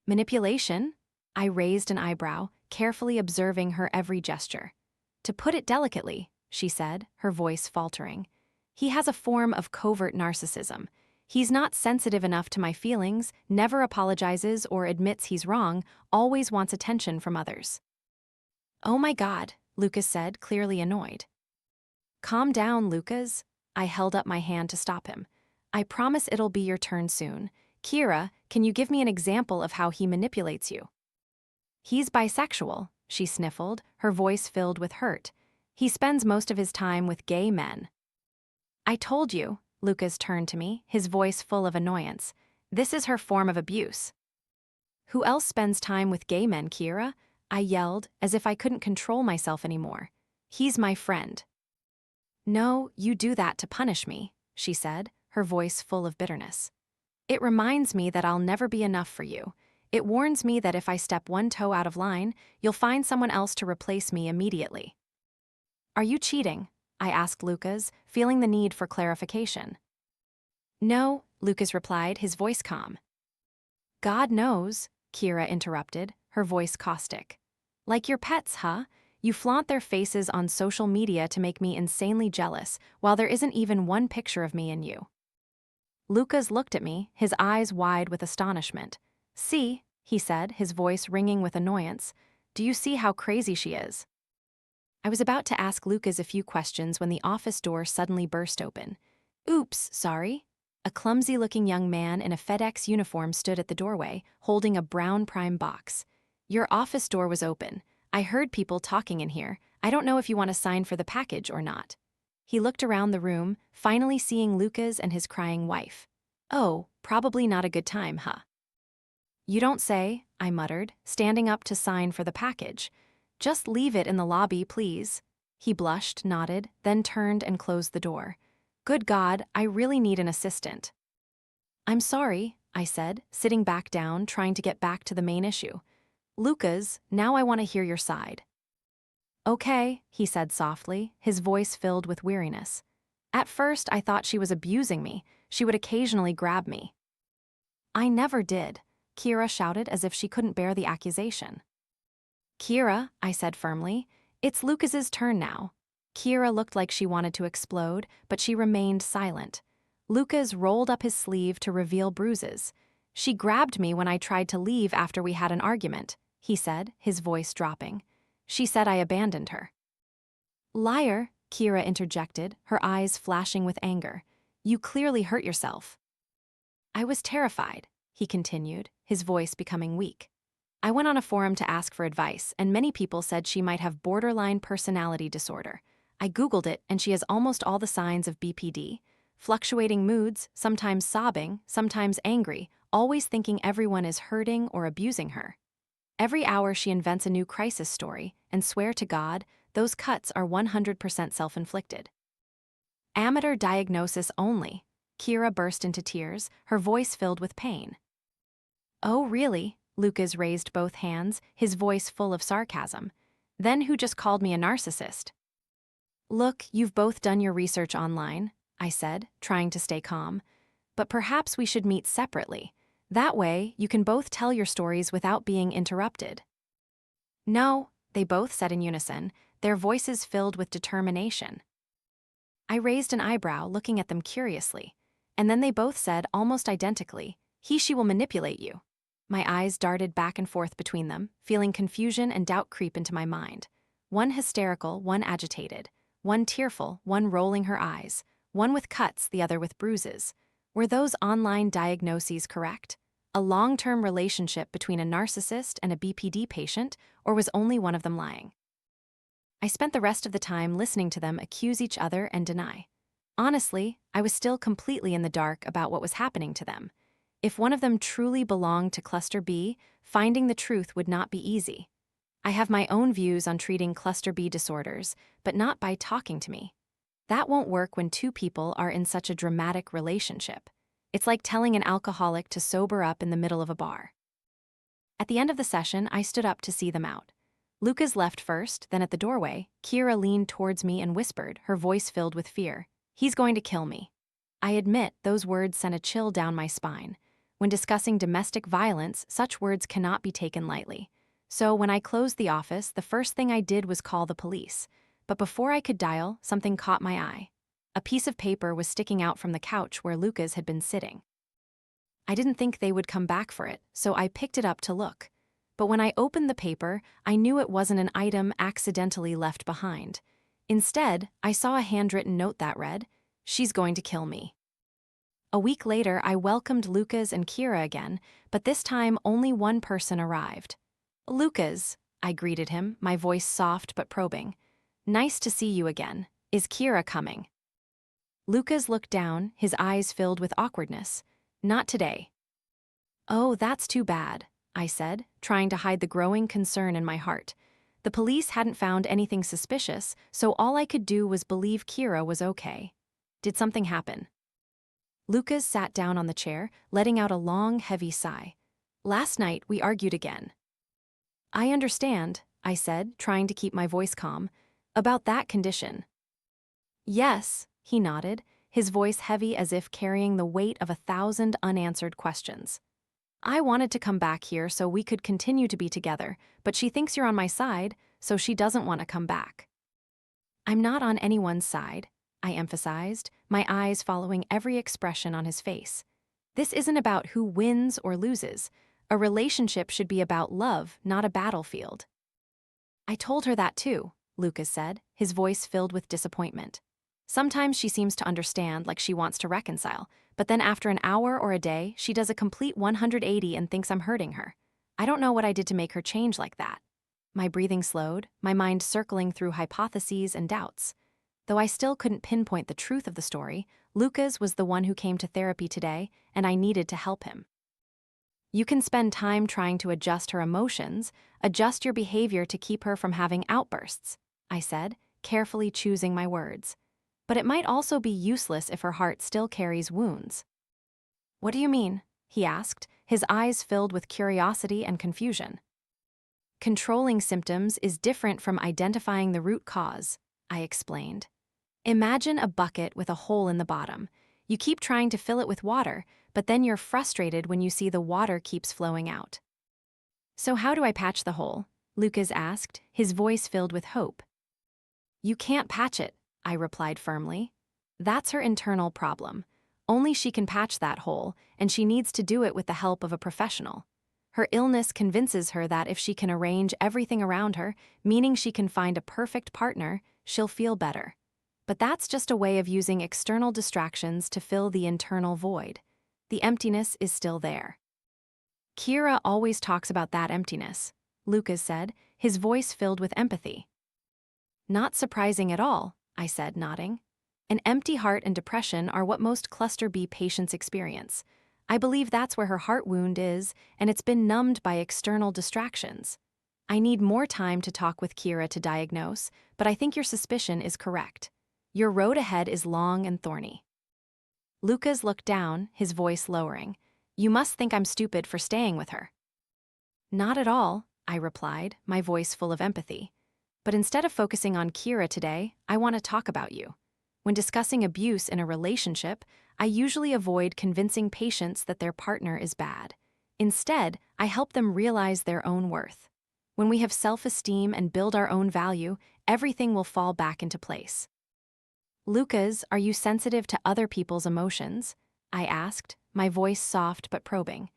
[SPEAKER 1] "Manipulation?" I raised an eyebrow, carefully observing her every gesture. "To put it delicately," she said, her voice faltering, "he has a form of covert narcissism. He's not sensitive enough to my feelings, never apologizes or admits he's wrong, always wants attention from others." "Oh my God," Lucas said, clearly annoyed. "Calm down, Lucas." I held up my hand to stop him. "I promise it'll be your turn soon. Kira, can you give me an example of how he manipulates you?" "He's bisexual," she sniffled, her voice filled with hurt. "He spends most of his time with gay men." "I told you," Lucas turned to me, his voice full of annoyance. "This is her form of abuse." "Who else spends time with gay men, Kira?" I yelled, as if I couldn't control myself anymore. "He's my friend." "No, you do that to punish me," she said, her voice full of bitterness. "It reminds me that I'll never be enough for you. It warns me that if I step one toe out of line, you'll find someone else to replace me immediately." "Are you cheating?" I asked Lucas, feeling the need for clarification. "No," Lucas replied, his voice calm. "God knows," Kira interrupted, her voice caustic. "Like your pets, huh? You flaunt their faces on social media to make me insanely jealous, while there isn't even one picture of me and you." Lucas looked at me, his eyes wide with astonishment. "See," he said, his voice ringing with annoyance. "Do you see how crazy she is?" I was about to ask Lucas a few questions when the office door suddenly burst open. "Oops, sorry." A clumsy-looking young man in a FedEx uniform stood at the doorway, holding a brown Prime box. "Your office door was open. I heard people talking in here. I don't know if you want to sign for the package or not." He looked around the room, finally seeing Lucas and his crying wife. "Oh, probably not a good time, huh?" "You don't say," I muttered, standing up to sign for the package. "Just leave it in the lobby, please." He blushed, nodded, then turned and closed the door. "Good God, I really need an assistant." "I'm sorry," I said, sitting back down, trying to get back to the main issue. "Lucas, now I want to hear your side." "Okay," he said softly, his voice filled with weariness. "At first I thought she was abusing me. She would occasionally grab me." "I never did," Kira shouted as if she couldn't bear the accusation. Kira, I said firmly, it's Lucas's turn now. Kira looked like she wanted to explode, but she remained silent. Lucas rolled up his sleeve to reveal bruises. She grabbed me when I tried to leave after we had an argument, he said, his voice dropping. She said I abandoned her. Liar, Kira interjected, her eyes flashing with anger. You clearly hurt yourself. I was terrified, he continued, his voice becoming weak. I went on a forum to ask for advice, and many people said she might have borderline personality disorder. I Googled it, and she has almost all the signs of BPD. Fluctuating moods, sometimes sobbing, sometimes angry, always thinking everyone is hurting or abusing her. Every hour she invents a new crisis story, and swear to God, those cuts are 100% self-inflicted. Amateur diagnosis only. Kira burst into tears, her voice filled with pain. Oh, really? Lucas raised both hands, his voice full of sarcasm. Then who just called me a narcissist? Look, you've both done your research online, I said, trying to stay calm. But perhaps we should meet separately. That way, you can both tell your stories without being interrupted. No, they both said in unison, their voices filled with determination. I raised an eyebrow, looking at them curiously. And then they both said, almost identically, she will manipulate you. My eyes darted back and forth between them, feeling confusion and doubt creep into my mind. One hysterical, one agitated. One tearful, one rolling her eyes. One with cuts, the other with bruises. Were those online diagnoses correct? A long-term relationship between a narcissist and a BPD patient, or was only one of them lying? I spent the rest of the time listening to them accuse each other and deny. Honestly, I was still completely in the dark about what was happening to them. If one of them truly belonged to Cluster B, finding the truth would not be easy. I have my own views on treating Cluster B disorders, but not by talking to me. That won't work when two people are in such a dramatic relationship. It's like telling an alcoholic to sober up in the middle of a bar. At the end of the session, I stood up to see them out. Lucas left first, then at the doorway, Kira leaned towards me and whispered, her voice filled with fear. He's going to kill me. I admit, those words sent a chill down my spine. When discussing domestic violence, such words cannot be taken lightly. So when I closed the office, the first thing I did was call the police. But before I could dial, something caught my eye. A piece of paper was sticking out from the couch where Lucas had been sitting. I didn't think they would come back for it, so I picked it up to look. But when I opened the paper, I knew it wasn't an item accidentally left behind. Instead, I saw a handwritten note that read, "She's going to kill me." A week later, I welcomed Lucas and Kira again, but this time only one person arrived. "Lucas," I greeted him, my voice soft but probing. "Nice to see you again. Is Kira coming?" Lucas looked down, his eyes filled with awkwardness. "Not today." "Oh, that's too bad," I said, trying to hide the growing concern in my heart. The police hadn't found anything suspicious, so all I could do was believe Kira was okay. Did something happen? Lucas sat down on the chair, letting out a long, heavy sigh. "Last night, we argued again." "I understand," I said, trying to keep my voice calm. "About that condition." "Yes," he nodded, his voice heavy as if carrying the weight of 1,000 unanswered questions. "I wanted to come back here so we could continue to be together, but she thinks you're on my side, so she doesn't want to come back." "I'm not on anyone's side," I emphasized, my eyes following every expression on his face. "This isn't about who wins or loses. A relationship should be about love, not a battlefield." "I told her that too," Lucas said, his voice filled with disappointment. "Sometimes she seems to understand, like she wants to reconcile, but then after an hour or a day, she does a complete 180 and thinks I'm hurting her. I don't know what I did to make her change like that." My breathing slowed, my mind circling through hypotheses and doubts. Though I still couldn't pinpoint the truth of the story, Lucas was the one who came to therapy today, and I needed to help him. "You can spend time trying to adjust her emotions, adjust your behavior to keep her from having outbursts," I said, carefully choosing my words. "But it might also be useless if her heart still carries wounds." "What do you mean?" he asked, his eyes filled with curiosity and confusion. "Controlling symptoms is different from identifying the root cause," I explained. "Imagine a bucket with a hole in the bottom. You keep trying to fill it with water, but then you're frustrated when you see the water keeps flowing out. So how do I patch the hole? Lucas asked, his voice filled with hope. You can't patch it, I replied firmly. That's her internal problem. Only she can patch that hole, and she needs to do it with the help of a professional. Her illness convinces her that if she can arrange everything around her, meaning she can find a perfect partner, she'll feel better. But that's just a way of using external distractions to fill the internal void. The emptiness is still there. Kira always talks about that emptiness, Lucas said, his voice filled with empathy. Not surprising at all, I said, nodding. An empty heart and depression are what most cluster B patients experience. I believe that's where her heart wound is, and it's been numbed by external distractions. I need more time to talk with Kira to diagnose, but I think your suspicion is correct. Your road ahead is long and thorny. Lucas looked down, his voice lowering. You must think I'm stupid for staying with her. Not at all, I replied, my voice full of empathy. But instead of focusing on Kira today, I want to talk about you. When discussing abuse in a relationship, I usually avoid convincing patients that their partner is bad. Instead, I help them realize their own worth. When we have self-esteem and build our own value, everything will fall back into place. Lucas, are you sensitive to other people's emotions? I asked, my voice soft but probing.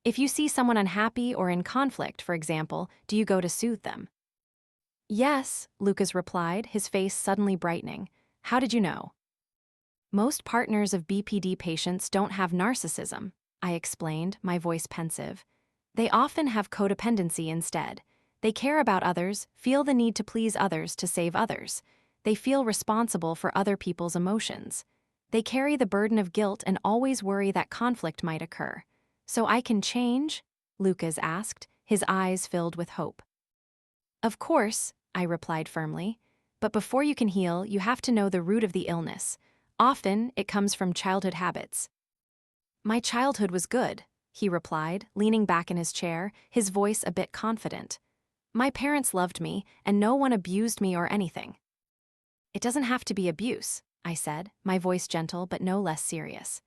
[SPEAKER 1] If you see someone unhappy or in conflict, for example, do you go to soothe them? Yes, Lucas replied, his face suddenly brightening. How did you know? Most partners of BPD patients don't have narcissism, I explained, my voice pensive. They often have codependency instead. They care about others, feel the need to please others to save others. They feel responsible for other people's emotions. They carry the burden of guilt and always worry that conflict might occur. So I can change? Lucas asked, his eyes filled with hope. Of course, I replied firmly. But before you can heal, you have to know the root of the illness. Often, it comes from childhood habits. My childhood was good, he replied, leaning back in his chair, his voice a bit confident. My parents loved me, and no one abused me or anything. It doesn't have to be abuse, I said, my voice gentle but no less serious.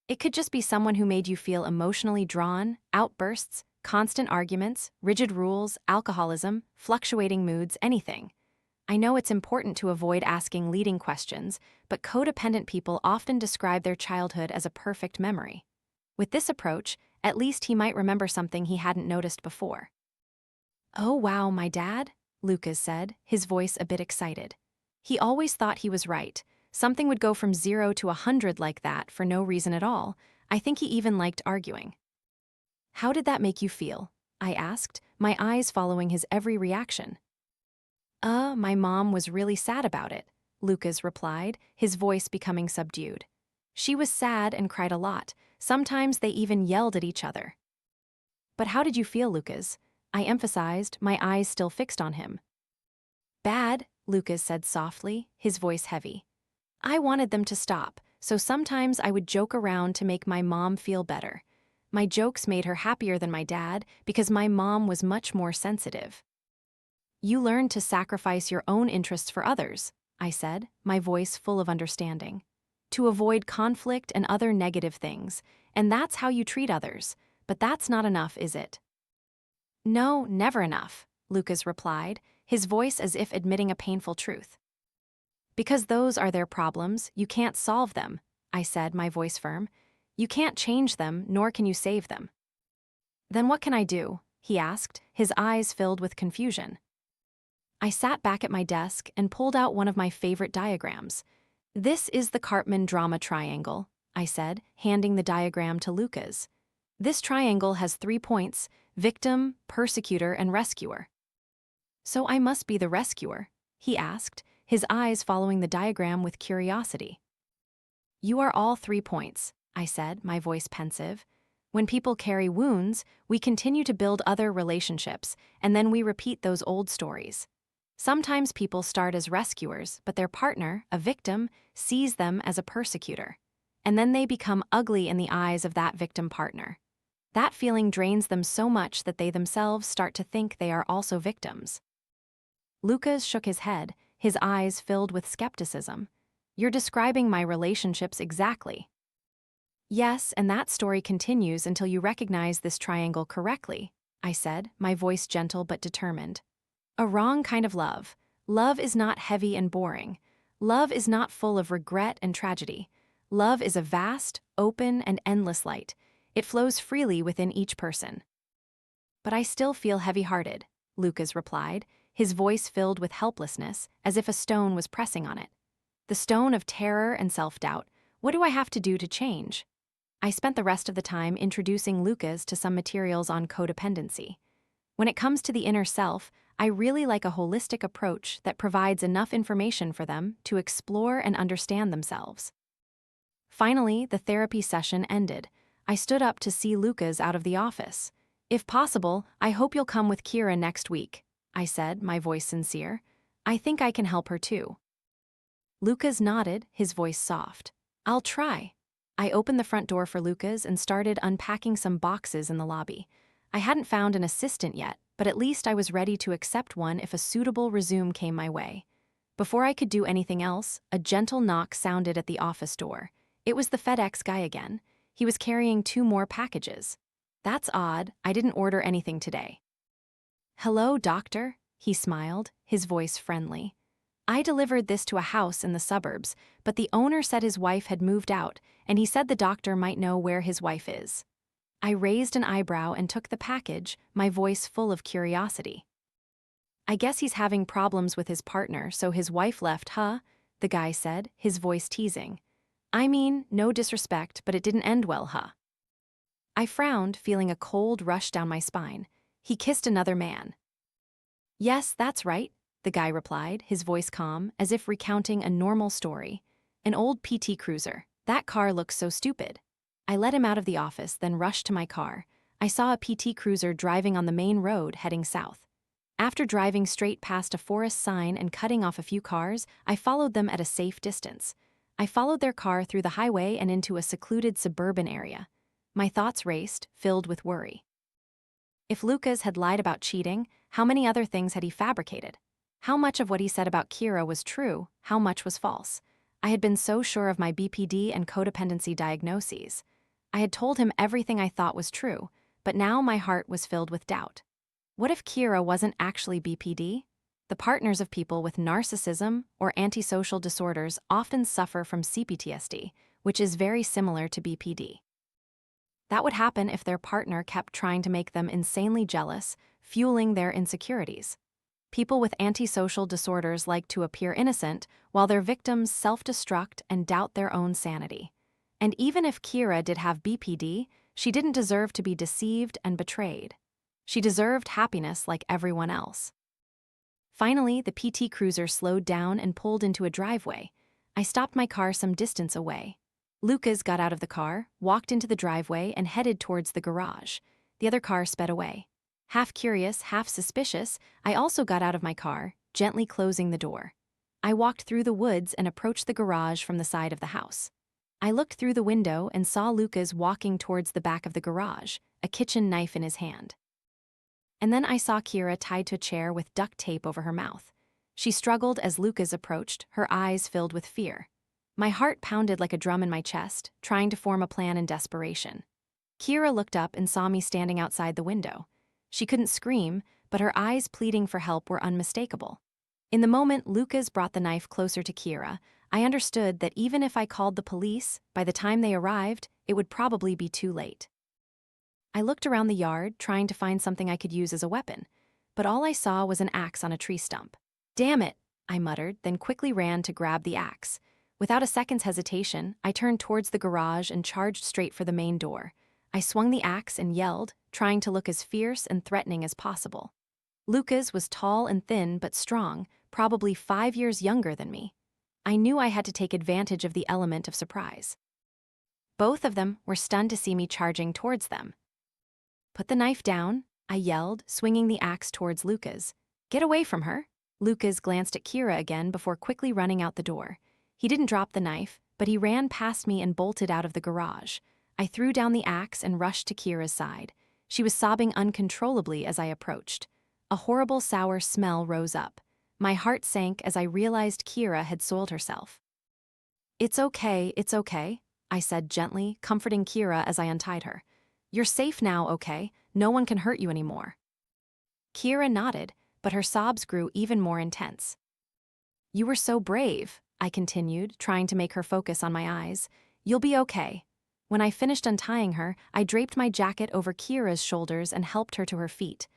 [SPEAKER 1] It could just be someone who made you feel emotionally drawn, outbursts, constant arguments, rigid rules, alcoholism, fluctuating moods, anything. I know it's important to avoid asking leading questions, but codependent people often describe their childhood as a perfect memory. With this approach, at least he might remember something he hadn't noticed before. Oh wow, my dad? Lucas said, his voice a bit excited. He always thought he was right. Something would go from 0 to 100 like that for no reason at all. I think he even liked arguing. How did that make you feel? I asked, my eyes following his every reaction. My mom was really sad about it, Lucas replied, his voice becoming subdued. She was sad and cried a lot. Sometimes they even yelled at each other. But how did you feel, Lucas? I emphasized, my eyes still fixed on him. Bad, Lucas said softly, his voice heavy. I wanted them to stop, so sometimes I would joke around to make my mom feel better. My jokes made her happier than my dad because my mom was much more sensitive. You learned to sacrifice your own interests for others, I said, my voice full of understanding. To avoid conflict and other negative things, and that's how you treat others. But that's not enough, is it? No, never enough, Lucas replied, his voice as if admitting a painful truth. Because those are their problems, you can't solve them, I said, my voice firm. You can't change them, nor can you save them. Then what can I do? He asked, his eyes filled with confusion. I sat back at my desk and pulled out one of my favorite diagrams. This is the Cartman drama triangle, I said, handing the diagram to Lucas. This triangle has 3 points: victim, persecutor, and rescuer. So I must be the rescuer, he asked, his eyes following the diagram with curiosity. You are all 3 points, I said, my voice pensive. When people carry wounds, we continue to build other relationships, and then we repeat those old stories. Sometimes people start as rescuers, but their partner, a victim, sees them as a persecutor. And then they become ugly in the eyes of that victim partner. That feeling drains them so much that they themselves start to think they are also victims. Lucas shook his head, his eyes filled with skepticism. You're describing my relationships exactly. Yes, and that story continues until you recognize this triangle correctly, I said, my voice gentle but determined. A wrong kind of love. Love is not heavy and boring. Love is not full of regret and tragedy. Love is a vast, open, and endless light. It flows freely within each person. But I still feel heavy-hearted, Lucas replied, his voice filled with helplessness, as if a stone was pressing on it. The stone of terror and self-doubt. What do I have to do to change? I spent the rest of the time introducing Lucas to some materials on codependency. When it comes to the inner self, I really like a holistic approach that provides enough information for them to explore and understand themselves. Finally, the therapy session ended. I stood up to see Lucas out of the office. If possible, I hope you'll come with Kira next week, I said, my voice sincere. I think I can help her too. Lucas nodded, his voice soft. I'll try. I opened the front door for Lucas and started unpacking some boxes in the lobby. I hadn't found an assistant yet, but at least I was ready to accept one if a suitable resume came my way. Before I could do anything else, a gentle knock sounded at the office door. It was the FedEx guy again. He was carrying 2 more packages. That's odd, I didn't order anything today. Hello, doctor, he smiled, his voice friendly. I delivered this to a house in the suburbs, but the owner said his wife had moved out, and he said the doctor might know where his wife is. I raised an eyebrow and took the package, my voice full of curiosity. I guess he's having problems with his partner, so his wife left, huh? The guy said, his voice teasing. I mean, no disrespect, but it didn't end well, huh? I frowned, feeling a cold rush down my spine. He kissed another man. Yes, that's right, the guy replied, his voice calm, as if recounting a normal story. An old PT Cruiser. That car looks so stupid. I let him out of the office, then rushed to my car. I saw a PT Cruiser driving on the main road heading south. After driving straight past a forest sign and cutting off a few cars, I followed them at a safe distance. I followed their car through the highway and into a secluded suburban area. My thoughts raced, filled with worry. If Lucas had lied about cheating, how many other things had he fabricated? How much of what he said about Kira was true, how much was false? I had been so sure of my BPD and codependency diagnoses. I had told him everything I thought was true, but now my heart was filled with doubt. What if Kira wasn't actually BPD? The partners of people with narcissism or antisocial disorders often suffer from CPTSD, which is very similar to BPD. That would happen if their partner kept trying to make them insanely jealous, fueling their insecurities. People with antisocial disorders like to appear innocent, while their victims self-destruct and doubt their own sanity. And even if Kira did have BPD, she didn't deserve to be deceived and betrayed. She deserved happiness like everyone else. Finally, the PT Cruiser slowed down and pulled into a driveway. I stopped my car some distance away. Lucas got out of the car, walked into the driveway, and headed towards the garage. The other car sped away. Half curious, half suspicious, I also got out of my car, gently closing the door. I walked through the woods and approached the garage from the side of the house. I looked through the window and saw Lucas walking towards the back of the garage, a kitchen knife in his hand. And then I saw Kira tied to a chair with duct tape over her mouth. She struggled as Lucas approached, her eyes filled with fear. My heart pounded like a drum in my chest, trying to form a plan in desperation. Kira looked up and saw me standing outside the window. She couldn't scream, but her eyes pleading for help were unmistakable. In the moment Lucas brought the knife closer to Kira, I understood that even if I called the police, by the time they arrived, it would probably be too late. I looked around the yard, trying to find something I could use as a weapon, but all I saw was an axe on a tree stump. Damn it, I muttered, then quickly ran to grab the axe. Without a second's hesitation, I turned towards the garage and charged straight for the main door. I swung the axe and yelled, trying to look as fierce and threatening as possible. Lucas was tall and thin but strong, probably 5 years younger than me. I knew I had to take advantage of the element of surprise. Both of them were stunned to see me charging towards them. Put the knife down, I yelled, swinging the axe towards Lucas. Get away from her. Lucas glanced at Kira again before quickly running out the door. He didn't drop the knife, but he ran past me and bolted out of the garage. I threw down the axe and rushed to Kira's side. She was sobbing uncontrollably as I approached. A horrible sour smell rose up. My heart sank as I realized Kira had soiled herself. It's okay, I said gently, comforting Kira as I untied her. You're safe now, okay? No one can hurt you anymore. Kira nodded, but her sobs grew even more intense. "You were so brave," I continued, trying to make her focus on my eyes. "You'll be okay." When I finished untying her, I draped my jacket over Kira's shoulders and helped her to her feet.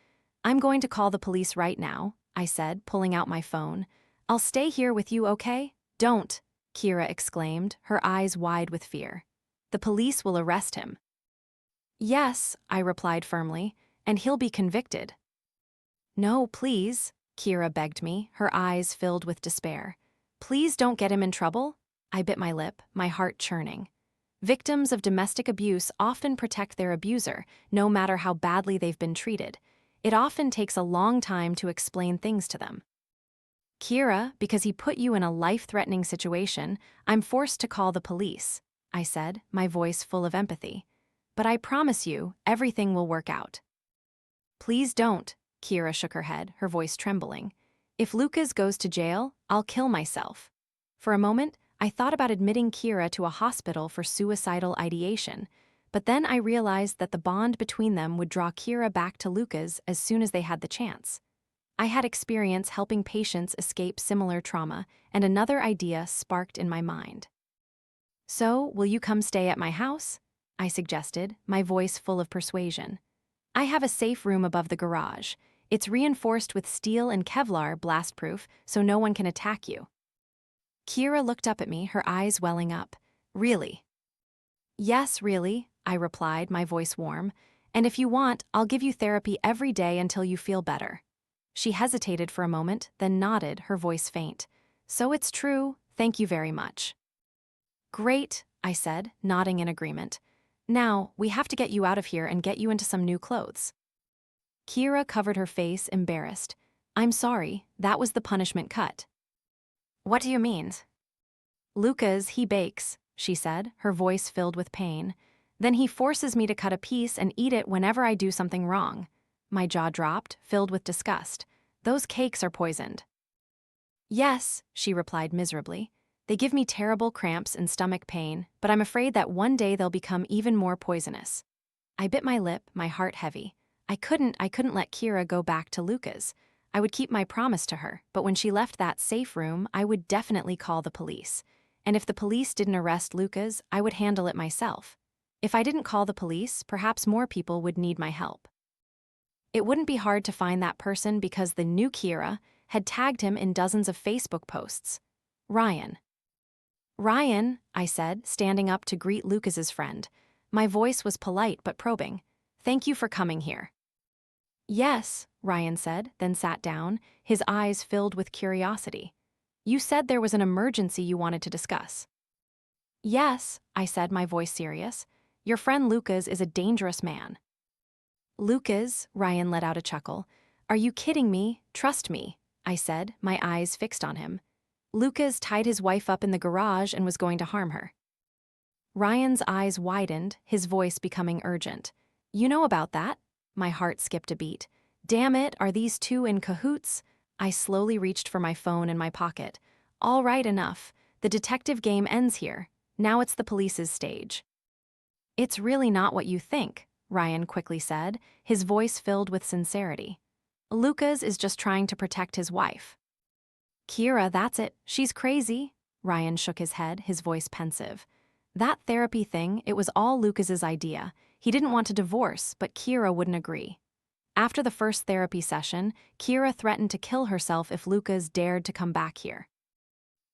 [SPEAKER 1] "I'm going to call the police right now," I said, pulling out my phone. "I'll stay here with you, okay?" "Don't," Kira exclaimed, her eyes wide with fear. "The police will arrest him." "Yes," I replied firmly, "and he'll be convicted." "No, please," Kira begged me, her eyes filled with despair. "Please don't get him in trouble." I bit my lip, my heart churning. Victims of domestic abuse often protect their abuser, no matter how badly they've been treated. It often takes a long time to explain things to them. "Kira, because he put you in a life-threatening situation, I'm forced to call the police," I said, my voice full of empathy. "But I promise you, everything will work out." "Please don't," Kira shook her head, her voice trembling. "If Lucas goes to jail, I'll kill myself." For a moment, I thought about admitting Kira to a hospital for suicidal ideation, but then I realized that the bond between them would draw Kira back to Lucas as soon as they had the chance. I had experience helping patients escape similar trauma, and another idea sparked in my mind. "So, will you come stay at my house?" I suggested, my voice full of persuasion. "I have a safe room above the garage. It's reinforced with steel and Kevlar, blast-proof, so no one can attack you." Kira looked up at me, her eyes welling up. "Really?" "Yes, really," I replied, my voice warm. "And if you want, I'll give you therapy every day until you feel better." She hesitated for a moment, then nodded, her voice faint. "So it's true, thank you very much." "Great," I said, nodding in agreement. "Now, we have to get you out of here and get you into some new clothes." Kira covered her face, embarrassed. "I'm sorry, that was the punishment cut." "What do you mean?" "Lucas, he bakes," she said, her voice filled with pain. "Then he forces me to cut a piece and eat it whenever I do something wrong." My jaw dropped, filled with disgust. "Those cakes are poisoned." "Yes," she replied miserably. "They give me terrible cramps and stomach pain, but I'm afraid that one day they'll become even more poisonous." I bit my lip, my heart heavy. I couldn't let Kira go back to Lucas. I would keep my promise to her, but when she left that safe room, I would definitely call the police. And if the police didn't arrest Lucas, I would handle it myself. If I didn't call the police, perhaps more people would need my help. It wouldn't be hard to find that person because the new Kira had tagged him in dozens of Facebook posts. "Ryan." "Ryan," I said, standing up to greet Lucas's friend. My voice was polite but probing. "Thank you for coming here." "Yes," Ryan said, then sat down, his eyes filled with curiosity. "You said there was an emergency you wanted to discuss." "Yes," I said, my voice serious. "Your friend Lucas is a dangerous man." "Lucas," Ryan let out a chuckle. "Are you kidding me? Trust me," I said, my eyes fixed on him. "Lucas tied his wife up in the garage and was going to harm her." Ryan's eyes widened, his voice becoming urgent. "You know about that?" My heart skipped a beat. "Damn it, are these two in cahoots?" I slowly reached for my phone in my pocket. "All right, enough. The detective game ends here. Now it's the police's stage." "It's really not what you think," Ryan quickly said, his voice filled with sincerity. "Lucas is just trying to protect his wife." "Kira, that's it. She's crazy." Ryan shook his head, his voice pensive. "That therapy thing, it was all Lucas's idea. He didn't want to divorce, but Kira wouldn't agree. After the first therapy session, Kira threatened to kill herself if Lucas dared to come back here.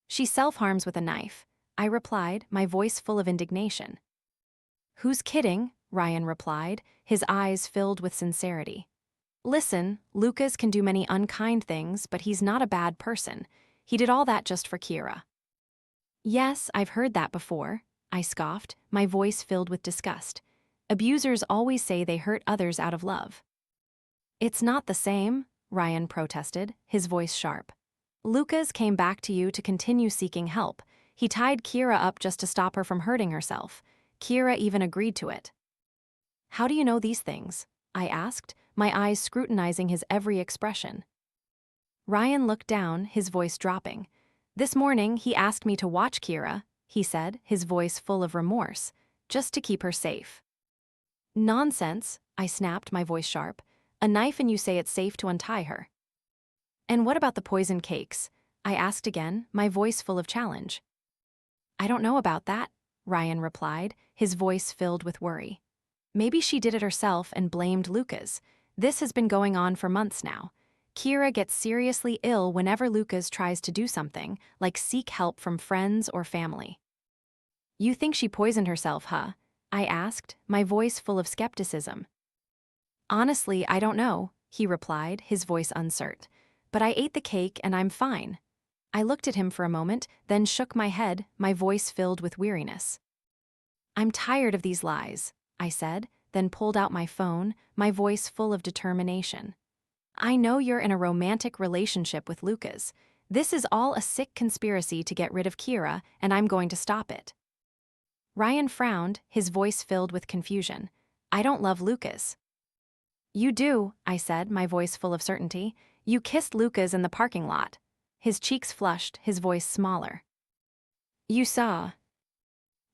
[SPEAKER 1] She self-harms with a knife," I replied, my voice full of indignation. "Who's kidding?" Ryan replied, his eyes filled with sincerity. "Listen, Lucas can do many unkind things, but he's not a bad person. He did all that just for Kira." "Yes, I've heard that before," I scoffed, my voice filled with disgust. "Abusers always say they hurt others out of love." "It's not the same," Ryan protested, his voice sharp. "Lucas came back to you to continue seeking help. He tied Kira up just to stop her from hurting herself. Kira even agreed to it." "How do you know these things?" I asked, my eyes scrutinizing his every expression. Ryan looked down, his voice dropping. "This morning, he asked me to watch Kira," he said, his voice full of remorse, "just to keep her safe." "Nonsense," I snapped, my voice sharp. "A knife and you say it's safe to untie her." And what about the poison cakes? I asked again, my voice full of challenge. I don't know about that, Ryan replied, his voice filled with worry. Maybe she did it herself and blamed Lucas. This has been going on for months now. Kira gets seriously ill whenever Lucas tries to do something, like seek help from friends or family. You think she poisoned herself, huh? I asked, my voice full of skepticism. Honestly, I don't know, he replied, his voice uncertain. But I ate the cake and I'm fine. I looked at him for a moment, then shook my head, my voice filled with weariness. I'm tired of these lies, I said, then pulled out my phone, my voice full of determination. I know you're in a romantic relationship with Lucas. This is all a sick conspiracy to get rid of Kira, and I'm going to stop it. Ryan frowned, his voice filled with confusion. I don't love Lucas. You do, I said, my voice full of certainty. You kissed Lucas in the parking lot. His cheeks flushed, his voice smaller. You saw.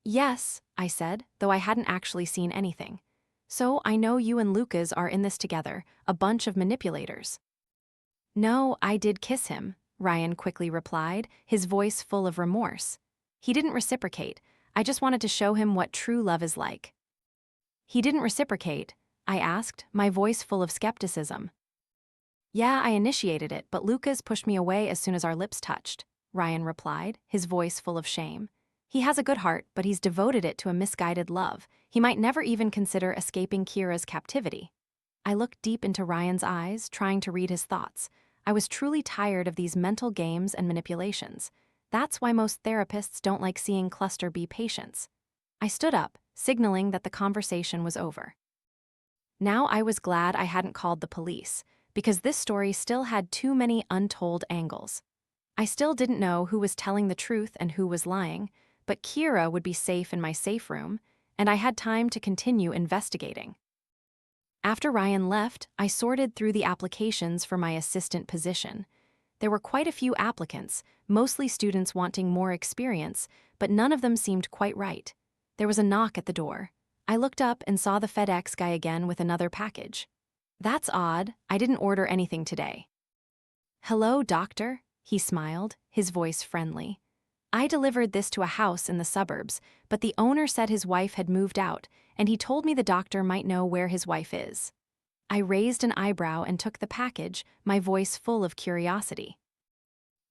[SPEAKER 1] Yes, I said, though I hadn't actually seen anything. So I know you and Lucas are in this together, a bunch of manipulators. No, I did kiss him, Ryan quickly replied, his voice full of remorse. He didn't reciprocate. I just wanted to show him what true love is like. He didn't reciprocate, I asked, my voice full of skepticism. Yeah, I initiated it, but Lucas pushed me away as soon as our lips touched, Ryan replied, his voice full of shame. He has a good heart, but he's devoted it to a misguided love. He might never even consider escaping Kira's captivity. I looked deep into Ryan's eyes, trying to read his thoughts. I was truly tired of these mental games and manipulations. That's why most therapists don't like seeing cluster B patients. I stood up, signaling that the conversation was over. Now I was glad I hadn't called the police, because this story still had too many untold angles. I still didn't know who was telling the truth and who was lying, but Kira would be safe in my safe room, and I had time to continue investigating. After Ryan left, I sorted through the applications for my assistant position. There were quite a few applicants, mostly students wanting more experience, but none of them seemed quite right. There was a knock at the door. I looked up and saw the FedEx guy again with another package. That's odd, I didn't order anything today. Hello, doctor, he smiled, his voice friendly. I delivered this to a house in the suburbs, but the owner said his wife had moved out, and he told me the doctor might know where his wife is. I raised an eyebrow and took the package, my voice full of curiosity.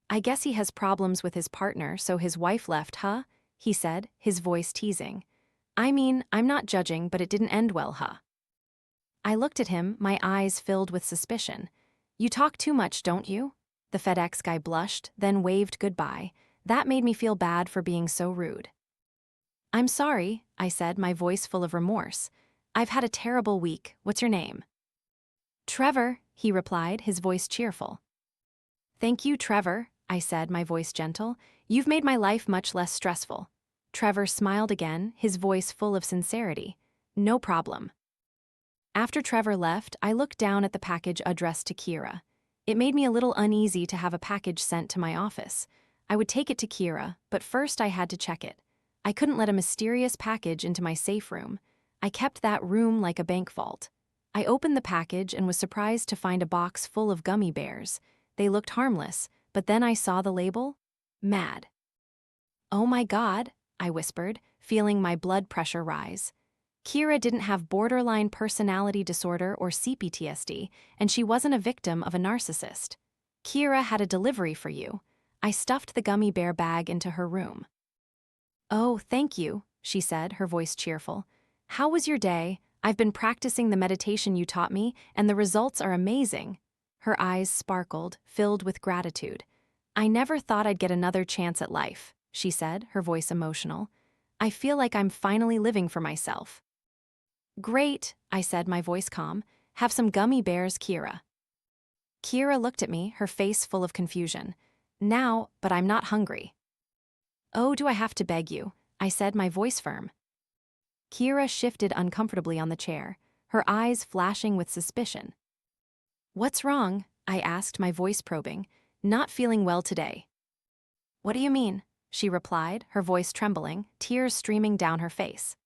[SPEAKER 1] I guess he has problems with his partner, so his wife left, huh? He said, his voice teasing. I mean, I'm not judging, but it didn't end well, huh? I looked at him, my eyes filled with suspicion. You talk too much, don't you? The FedEx guy blushed, then waved goodbye. That made me feel bad for being so rude. I'm sorry, I said, my voice full of remorse. I've had a terrible week. What's your name? Trevor, he replied, his voice cheerful. Thank you, Trevor, I said, my voice gentle. You've made my life much less stressful. Trevor smiled again, his voice full of sincerity. No problem. After Trevor left, I looked down at the package addressed to Kira. It made me a little uneasy to have a package sent to my office. I would take it to Kira, but first I had to check it. I couldn't let a mysterious package into my safe room. I kept that room like a bank vault. I opened the package and was surprised to find a box full of gummy bears. They looked harmless, but then I saw the label. Mad. Oh my God, I whispered, feeling my blood pressure rise. Kira didn't have borderline personality disorder or CPTSD, and she wasn't a victim of a narcissist. Kira had a delivery for you. I stuffed the gummy bear bag into her room. Oh, thank you, she said, her voice cheerful. How was your day? I've been practicing the meditation you taught me, and the results are amazing. Her eyes sparkled, filled with gratitude. I never thought I'd get another chance at life, she said, her voice emotional. I feel like I'm finally living for myself. Great, I said, my voice calm. Have some gummy bears, Kira. Kira looked at me, her face full of confusion. Now, but I'm not hungry. Oh, do I have to beg you? I said, my voice firm. Kira shifted uncomfortably on the chair, her eyes flashing with suspicion. What's wrong? I asked, my voice probing. Not feeling well today. What do you mean? She replied, her voice trembling, tears streaming down her face.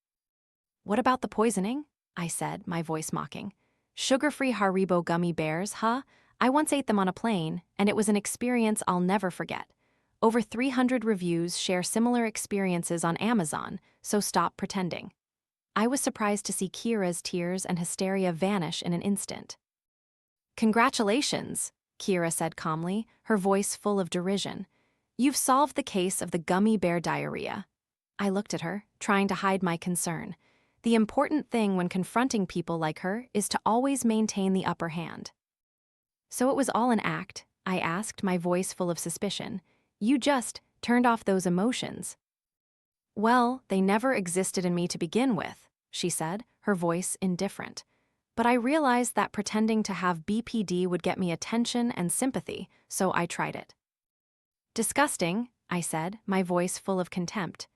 [SPEAKER 1] What about the poisoning? I said, my voice mocking. Sugar-free Haribo gummy bears, huh? I once ate them on a plane, and it was an experience I'll never forget. Over 300 reviews share similar experiences on Amazon, so stop pretending. I was surprised to see Kira's tears and hysteria vanish in an instant. Congratulations, Kira said calmly, her voice full of derision. You've solved the case of the gummy bear diarrhea. I looked at her, trying to hide my concern. The important thing when confronting people like her is to always maintain the upper hand. So it was all an act, I asked, my voice full of suspicion. You just turned off those emotions. Well, they never existed in me to begin with, she said, her voice indifferent. But I realized that pretending to have BPD would get me attention and sympathy, so I tried it. Disgusting, I said, my voice full of contempt.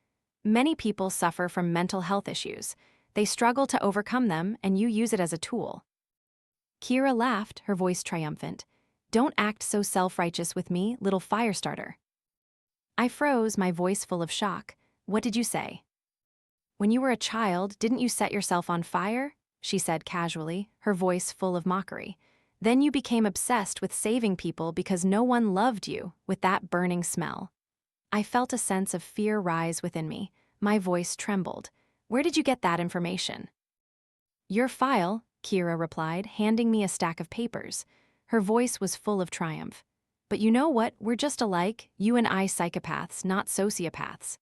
[SPEAKER 1] Many people suffer from mental health issues. They struggle to overcome them, and you use it as a tool. Kira laughed, her voice triumphant. Don't act so self-righteous with me, little fire starter. I froze, my voice full of shock. What did you say? When you were a child, didn't you set yourself on fire? She said casually, her voice full of mockery. Then you became obsessed with saving people because no one loved you, with that burning smell. I felt a sense of fear rise within me. My voice trembled. Where did you get that information? Your file, Kira replied, handing me a stack of papers. Her voice was full of triumph. But you know what? We're just alike, you and I psychopaths, not sociopaths.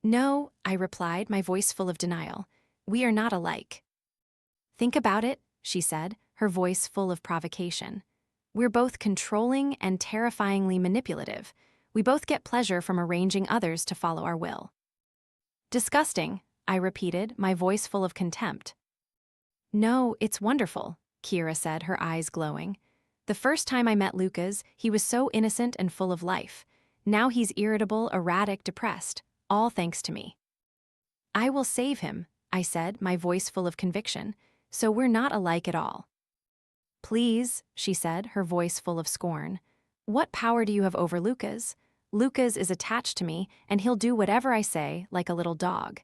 [SPEAKER 1] No, I replied, my voice full of denial. We are not alike. Think about it, she said, her voice full of provocation. We're both controlling and terrifyingly manipulative. We both get pleasure from arranging others to follow our will. Disgusting, I repeated, my voice full of contempt. No, it's wonderful, Kira said, her eyes glowing. The first time I met Lucas, he was so innocent and full of life. Now he's irritable, erratic, depressed, all thanks to me. I will save him, I said, my voice full of conviction, so we're not alike at all. Please, she said, her voice full of scorn. What power do you have over Lucas? Lucas is attached to me, and he'll do whatever I say, like a little dog.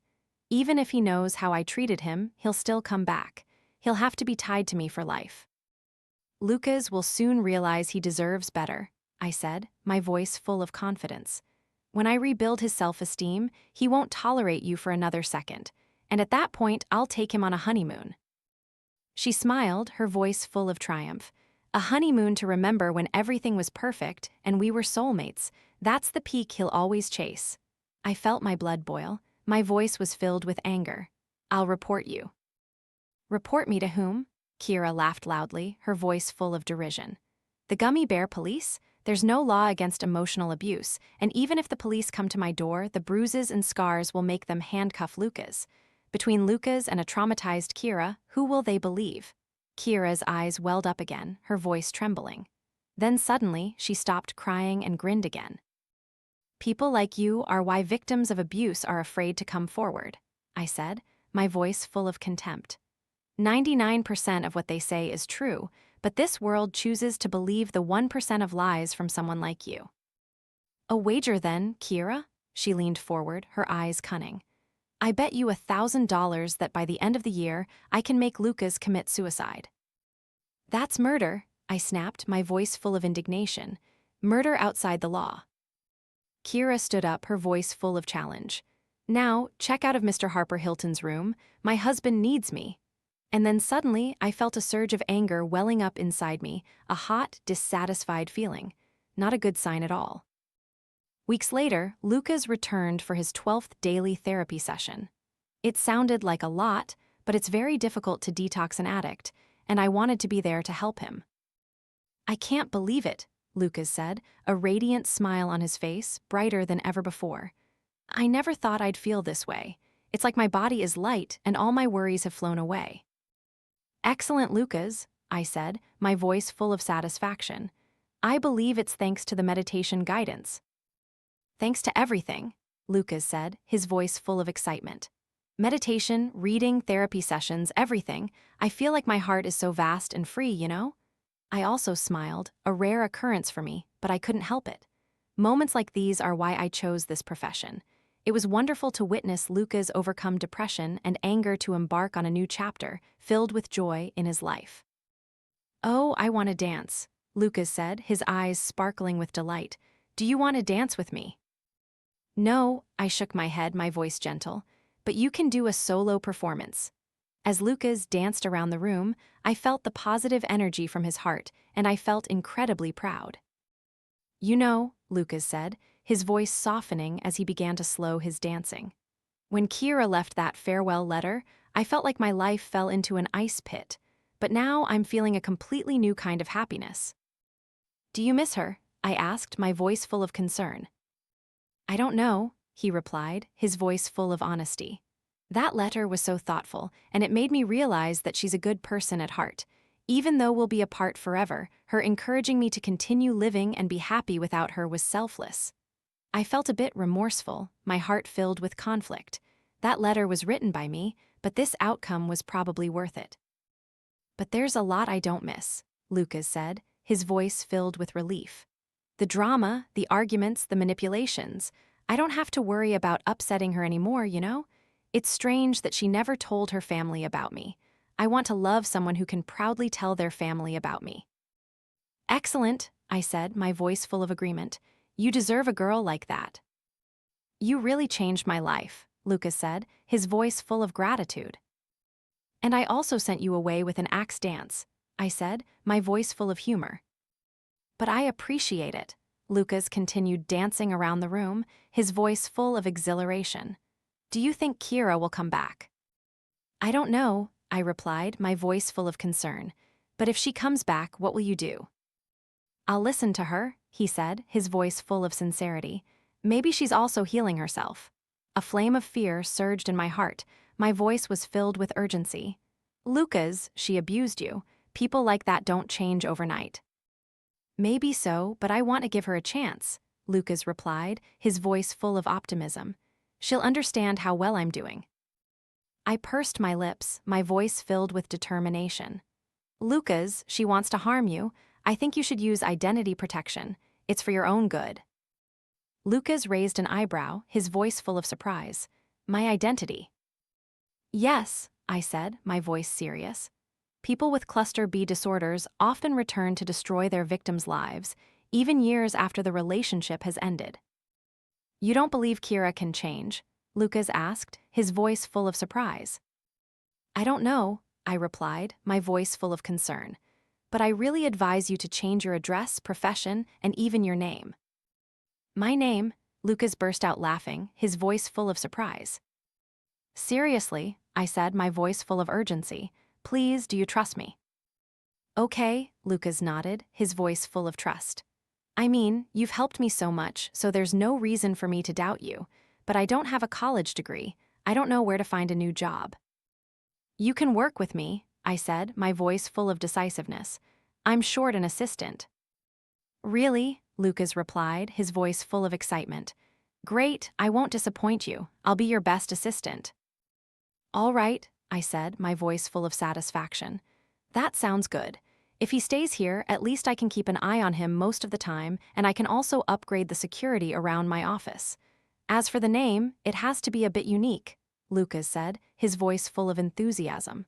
[SPEAKER 1] Even if he knows how I treated him, he'll still come back. He'll have to be tied to me for life. Lucas will soon realize he deserves better, I said, my voice full of confidence. When I rebuild his self-esteem, he won't tolerate you for another second, and at that point, I'll take him on a honeymoon. She smiled, her voice full of triumph. A honeymoon to remember when everything was perfect and we were soulmates. That's the peak he'll always chase. I felt my blood boil. My voice was filled with anger. I'll report you. Report me to whom? Kira laughed loudly, her voice full of derision. The gummy bear police? There's no law against emotional abuse, and even if the police come to my door, the bruises and scars will make them handcuff Lucas. Between Lucas and a traumatized Kira, who will they believe? Kira's eyes welled up again, her voice trembling. Then suddenly, she stopped crying and grinned again. People like you are why victims of abuse are afraid to come forward, I said, my voice full of contempt. 99% of what they say is true, but this world chooses to believe the 1% of lies from someone like you. A wager then, Kira? She leaned forward, her eyes cunning. I bet you $1,000 that by the end of the year, I can make Lucas commit suicide. That's murder, I snapped, my voice full of indignation. Murder outside the law. Kira stood up, her voice full of challenge. Now, check out of Mr. Harper Hilton's room. My husband needs me. And then suddenly, I felt a surge of anger welling up inside me, a hot, dissatisfied feeling. Not a good sign at all. Weeks later, Lucas returned for his 12th daily therapy session. It sounded like a lot, but it's very difficult to detox an addict, and I wanted to be there to help him. I can't believe it, Lucas said, a radiant smile on his face, brighter than ever before. I never thought I'd feel this way. It's like my body is light and all my worries have flown away. Excellent, Lucas, I said, my voice full of satisfaction. I believe it's thanks to the meditation guidance. Thanks to everything, Lucas said, his voice full of excitement. Meditation, reading, therapy sessions, everything. I feel like my heart is so vast and free, you know? I also smiled, a rare occurrence for me, but I couldn't help it. Moments like these are why I chose this profession. It was wonderful to witness Lucas overcome depression and anger to embark on a new chapter, filled with joy in his life. Oh, I want to dance, Lucas said, his eyes sparkling with delight. Do you want to dance with me? No, I shook my head, my voice gentle. But you can do a solo performance. As Lucas danced around the room, I felt the positive energy from his heart, and I felt incredibly proud. You know, Lucas said, his voice softening as he began to slow his dancing. When Kira left that farewell letter, I felt like my life fell into an ice pit, but now I'm feeling a completely new kind of happiness. Do you miss her? I asked, my voice full of concern. I don't know, he replied, his voice full of honesty. That letter was so thoughtful, and it made me realize that she's a good person at heart. Even though we'll be apart forever, her encouraging me to continue living and be happy without her was selfless. I felt a bit remorseful, my heart filled with conflict. That letter was written by me, but this outcome was probably worth it. But there's a lot I don't miss, Lucas said, his voice filled with relief. The drama, the arguments, the manipulations. I don't have to worry about upsetting her anymore, you know? It's strange that she never told her family about me. I want to love someone who can proudly tell their family about me. Excellent, I said, my voice full of agreement. You deserve a girl like that. You really changed my life, Lucas said, his voice full of gratitude. And I also sent you away with an axe dance, I said, my voice full of humor. But I appreciate it, Lucas continued dancing around the room, his voice full of exhilaration. Do you think Kira will come back? I don't know, I replied, my voice full of concern. But if she comes back, what will you do? I'll listen to her, he said, his voice full of sincerity. Maybe she's also healing herself. A flame of fear surged in my heart. My voice was filled with urgency. Lucas, she abused you. People like that don't change overnight. Maybe so, but I want to give her a chance, Lucas replied, his voice full of optimism. She'll understand how well I'm doing. I pursed my lips, my voice filled with determination. Lucas, she wants to harm you. I think you should use identity protection. It's for your own good. Lucas raised an eyebrow, his voice full of surprise. My identity. Yes, I said, my voice serious. People with cluster B disorders often return to destroy their victims' lives, even years after the relationship has ended. You don't believe Kira can change? Lucas asked, his voice full of surprise. I don't know, I replied, my voice full of concern. But I really advise you to change your address, profession, and even your name. My name? Lucas burst out laughing, his voice full of surprise. Seriously, I said, my voice full of urgency. Please, do you trust me? Okay, Lucas nodded, his voice full of trust. I mean, you've helped me so much, so there's no reason for me to doubt you. But I don't have a college degree. I don't know where to find a new job. You can work with me, I said, my voice full of decisiveness. I'm short an assistant. Really? Lucas replied, his voice full of excitement. Great, I won't disappoint you. I'll be your best assistant. All right, I said, my voice full of satisfaction. That sounds good. If he stays here, at least I can keep an eye on him most of the time, and I can also upgrade the security around my office. As for the name, it has to be a bit unique, Lucas said, his voice full of enthusiasm.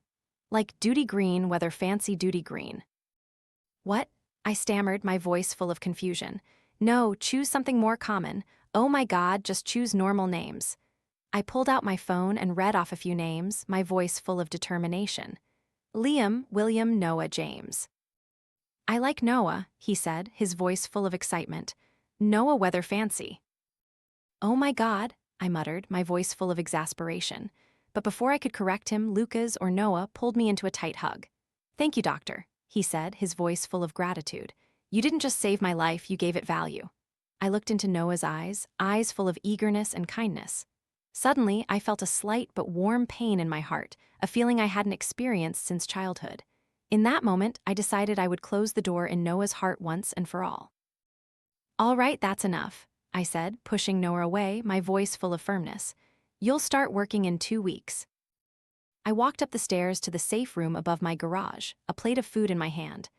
[SPEAKER 1] Like Duty Green, whether fancy Duty Green. What? I stammered, my voice full of confusion. No, choose something more common. Oh my God, just choose normal names. I pulled out my phone and read off a few names, my voice full of determination. Liam, William, Noah, James. I like Noah, he said, his voice full of excitement. Noah weather fancy. Oh my God, I muttered, my voice full of exasperation. But before I could correct him, Lucas or Noah pulled me into a tight hug. Thank you, doctor, he said, his voice full of gratitude. You didn't just save my life, you gave it value. I looked into Noah's eyes full of eagerness and kindness. Suddenly, I felt a slight but warm pain in my heart, a feeling I hadn't experienced since childhood. In that moment, I decided I would close the door in Noah's heart once and for all. All right, that's enough, I said, pushing Noah away, my voice full of firmness. You'll start working in 2 weeks. I walked up the stairs to the safe room above my garage, a plate of food in my hand.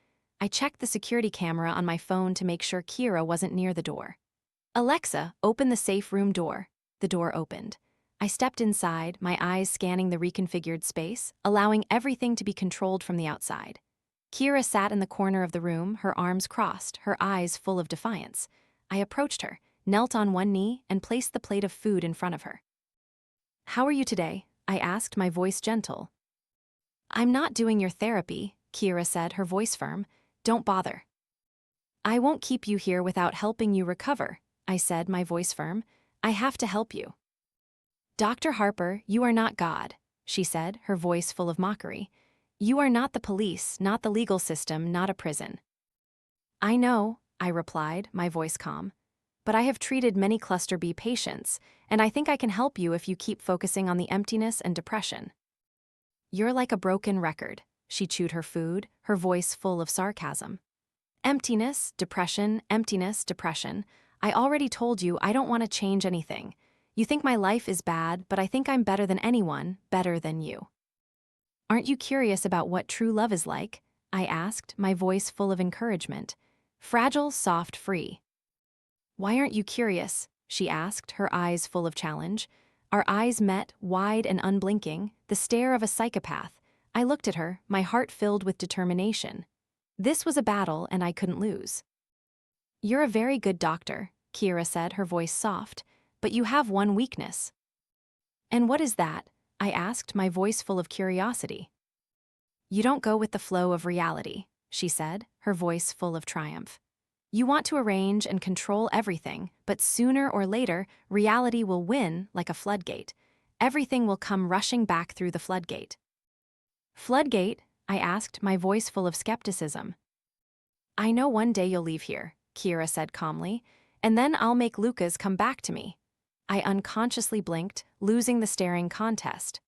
[SPEAKER 1] I checked the security camera on my phone to make sure Kira wasn't near the door. Alexa, open the safe room door. The door opened. I stepped inside, my eyes scanning the reconfigured space, allowing everything to be controlled from the outside. Kira sat in the corner of the room, her arms crossed, her eyes full of defiance. I approached her, knelt on one knee, and placed the plate of food in front of her. "How are you today?" I asked, my voice gentle. "I'm not doing your therapy," Kira said, her voice firm. "Don't bother." "I won't keep you here without helping you recover," I said, my voice firm. "I have to help you." "Dr. Harper, you are not God," she said, her voice full of mockery. "You are not the police, not the legal system, not a prison." "I know," I replied, my voice calm. "But I have treated many cluster B patients, and I think I can help you if you keep focusing on the emptiness and depression." "You're like a broken record," she chewed her food, her voice full of sarcasm. "Emptiness, depression, emptiness, depression. I already told you I don't want to change anything. You think my life is bad, but I think I'm better than anyone, better than you." "Aren't you curious about what true love is like?" I asked, my voice full of encouragement. "Fragile, soft, free." "Why aren't you curious?" she asked, her eyes full of challenge. Our eyes met, wide and unblinking, the stare of a psychopath. I looked at her, my heart filled with determination. This was a battle, and I couldn't lose. "You're a very good doctor," Kira said, her voice soft, "but you have one weakness." "And what is that?" I asked, my voice full of curiosity. "You don't go with the flow of reality," she said, her voice full of triumph. "You want to arrange and control everything, but sooner or later, reality will win like a floodgate. Everything will come rushing back through the floodgate." "Floodgate?" I asked, my voice full of skepticism. "I know one day you'll leave here," Kira said calmly, "and then I'll make Lucas come back to me." I unconsciously blinked, losing the staring contest.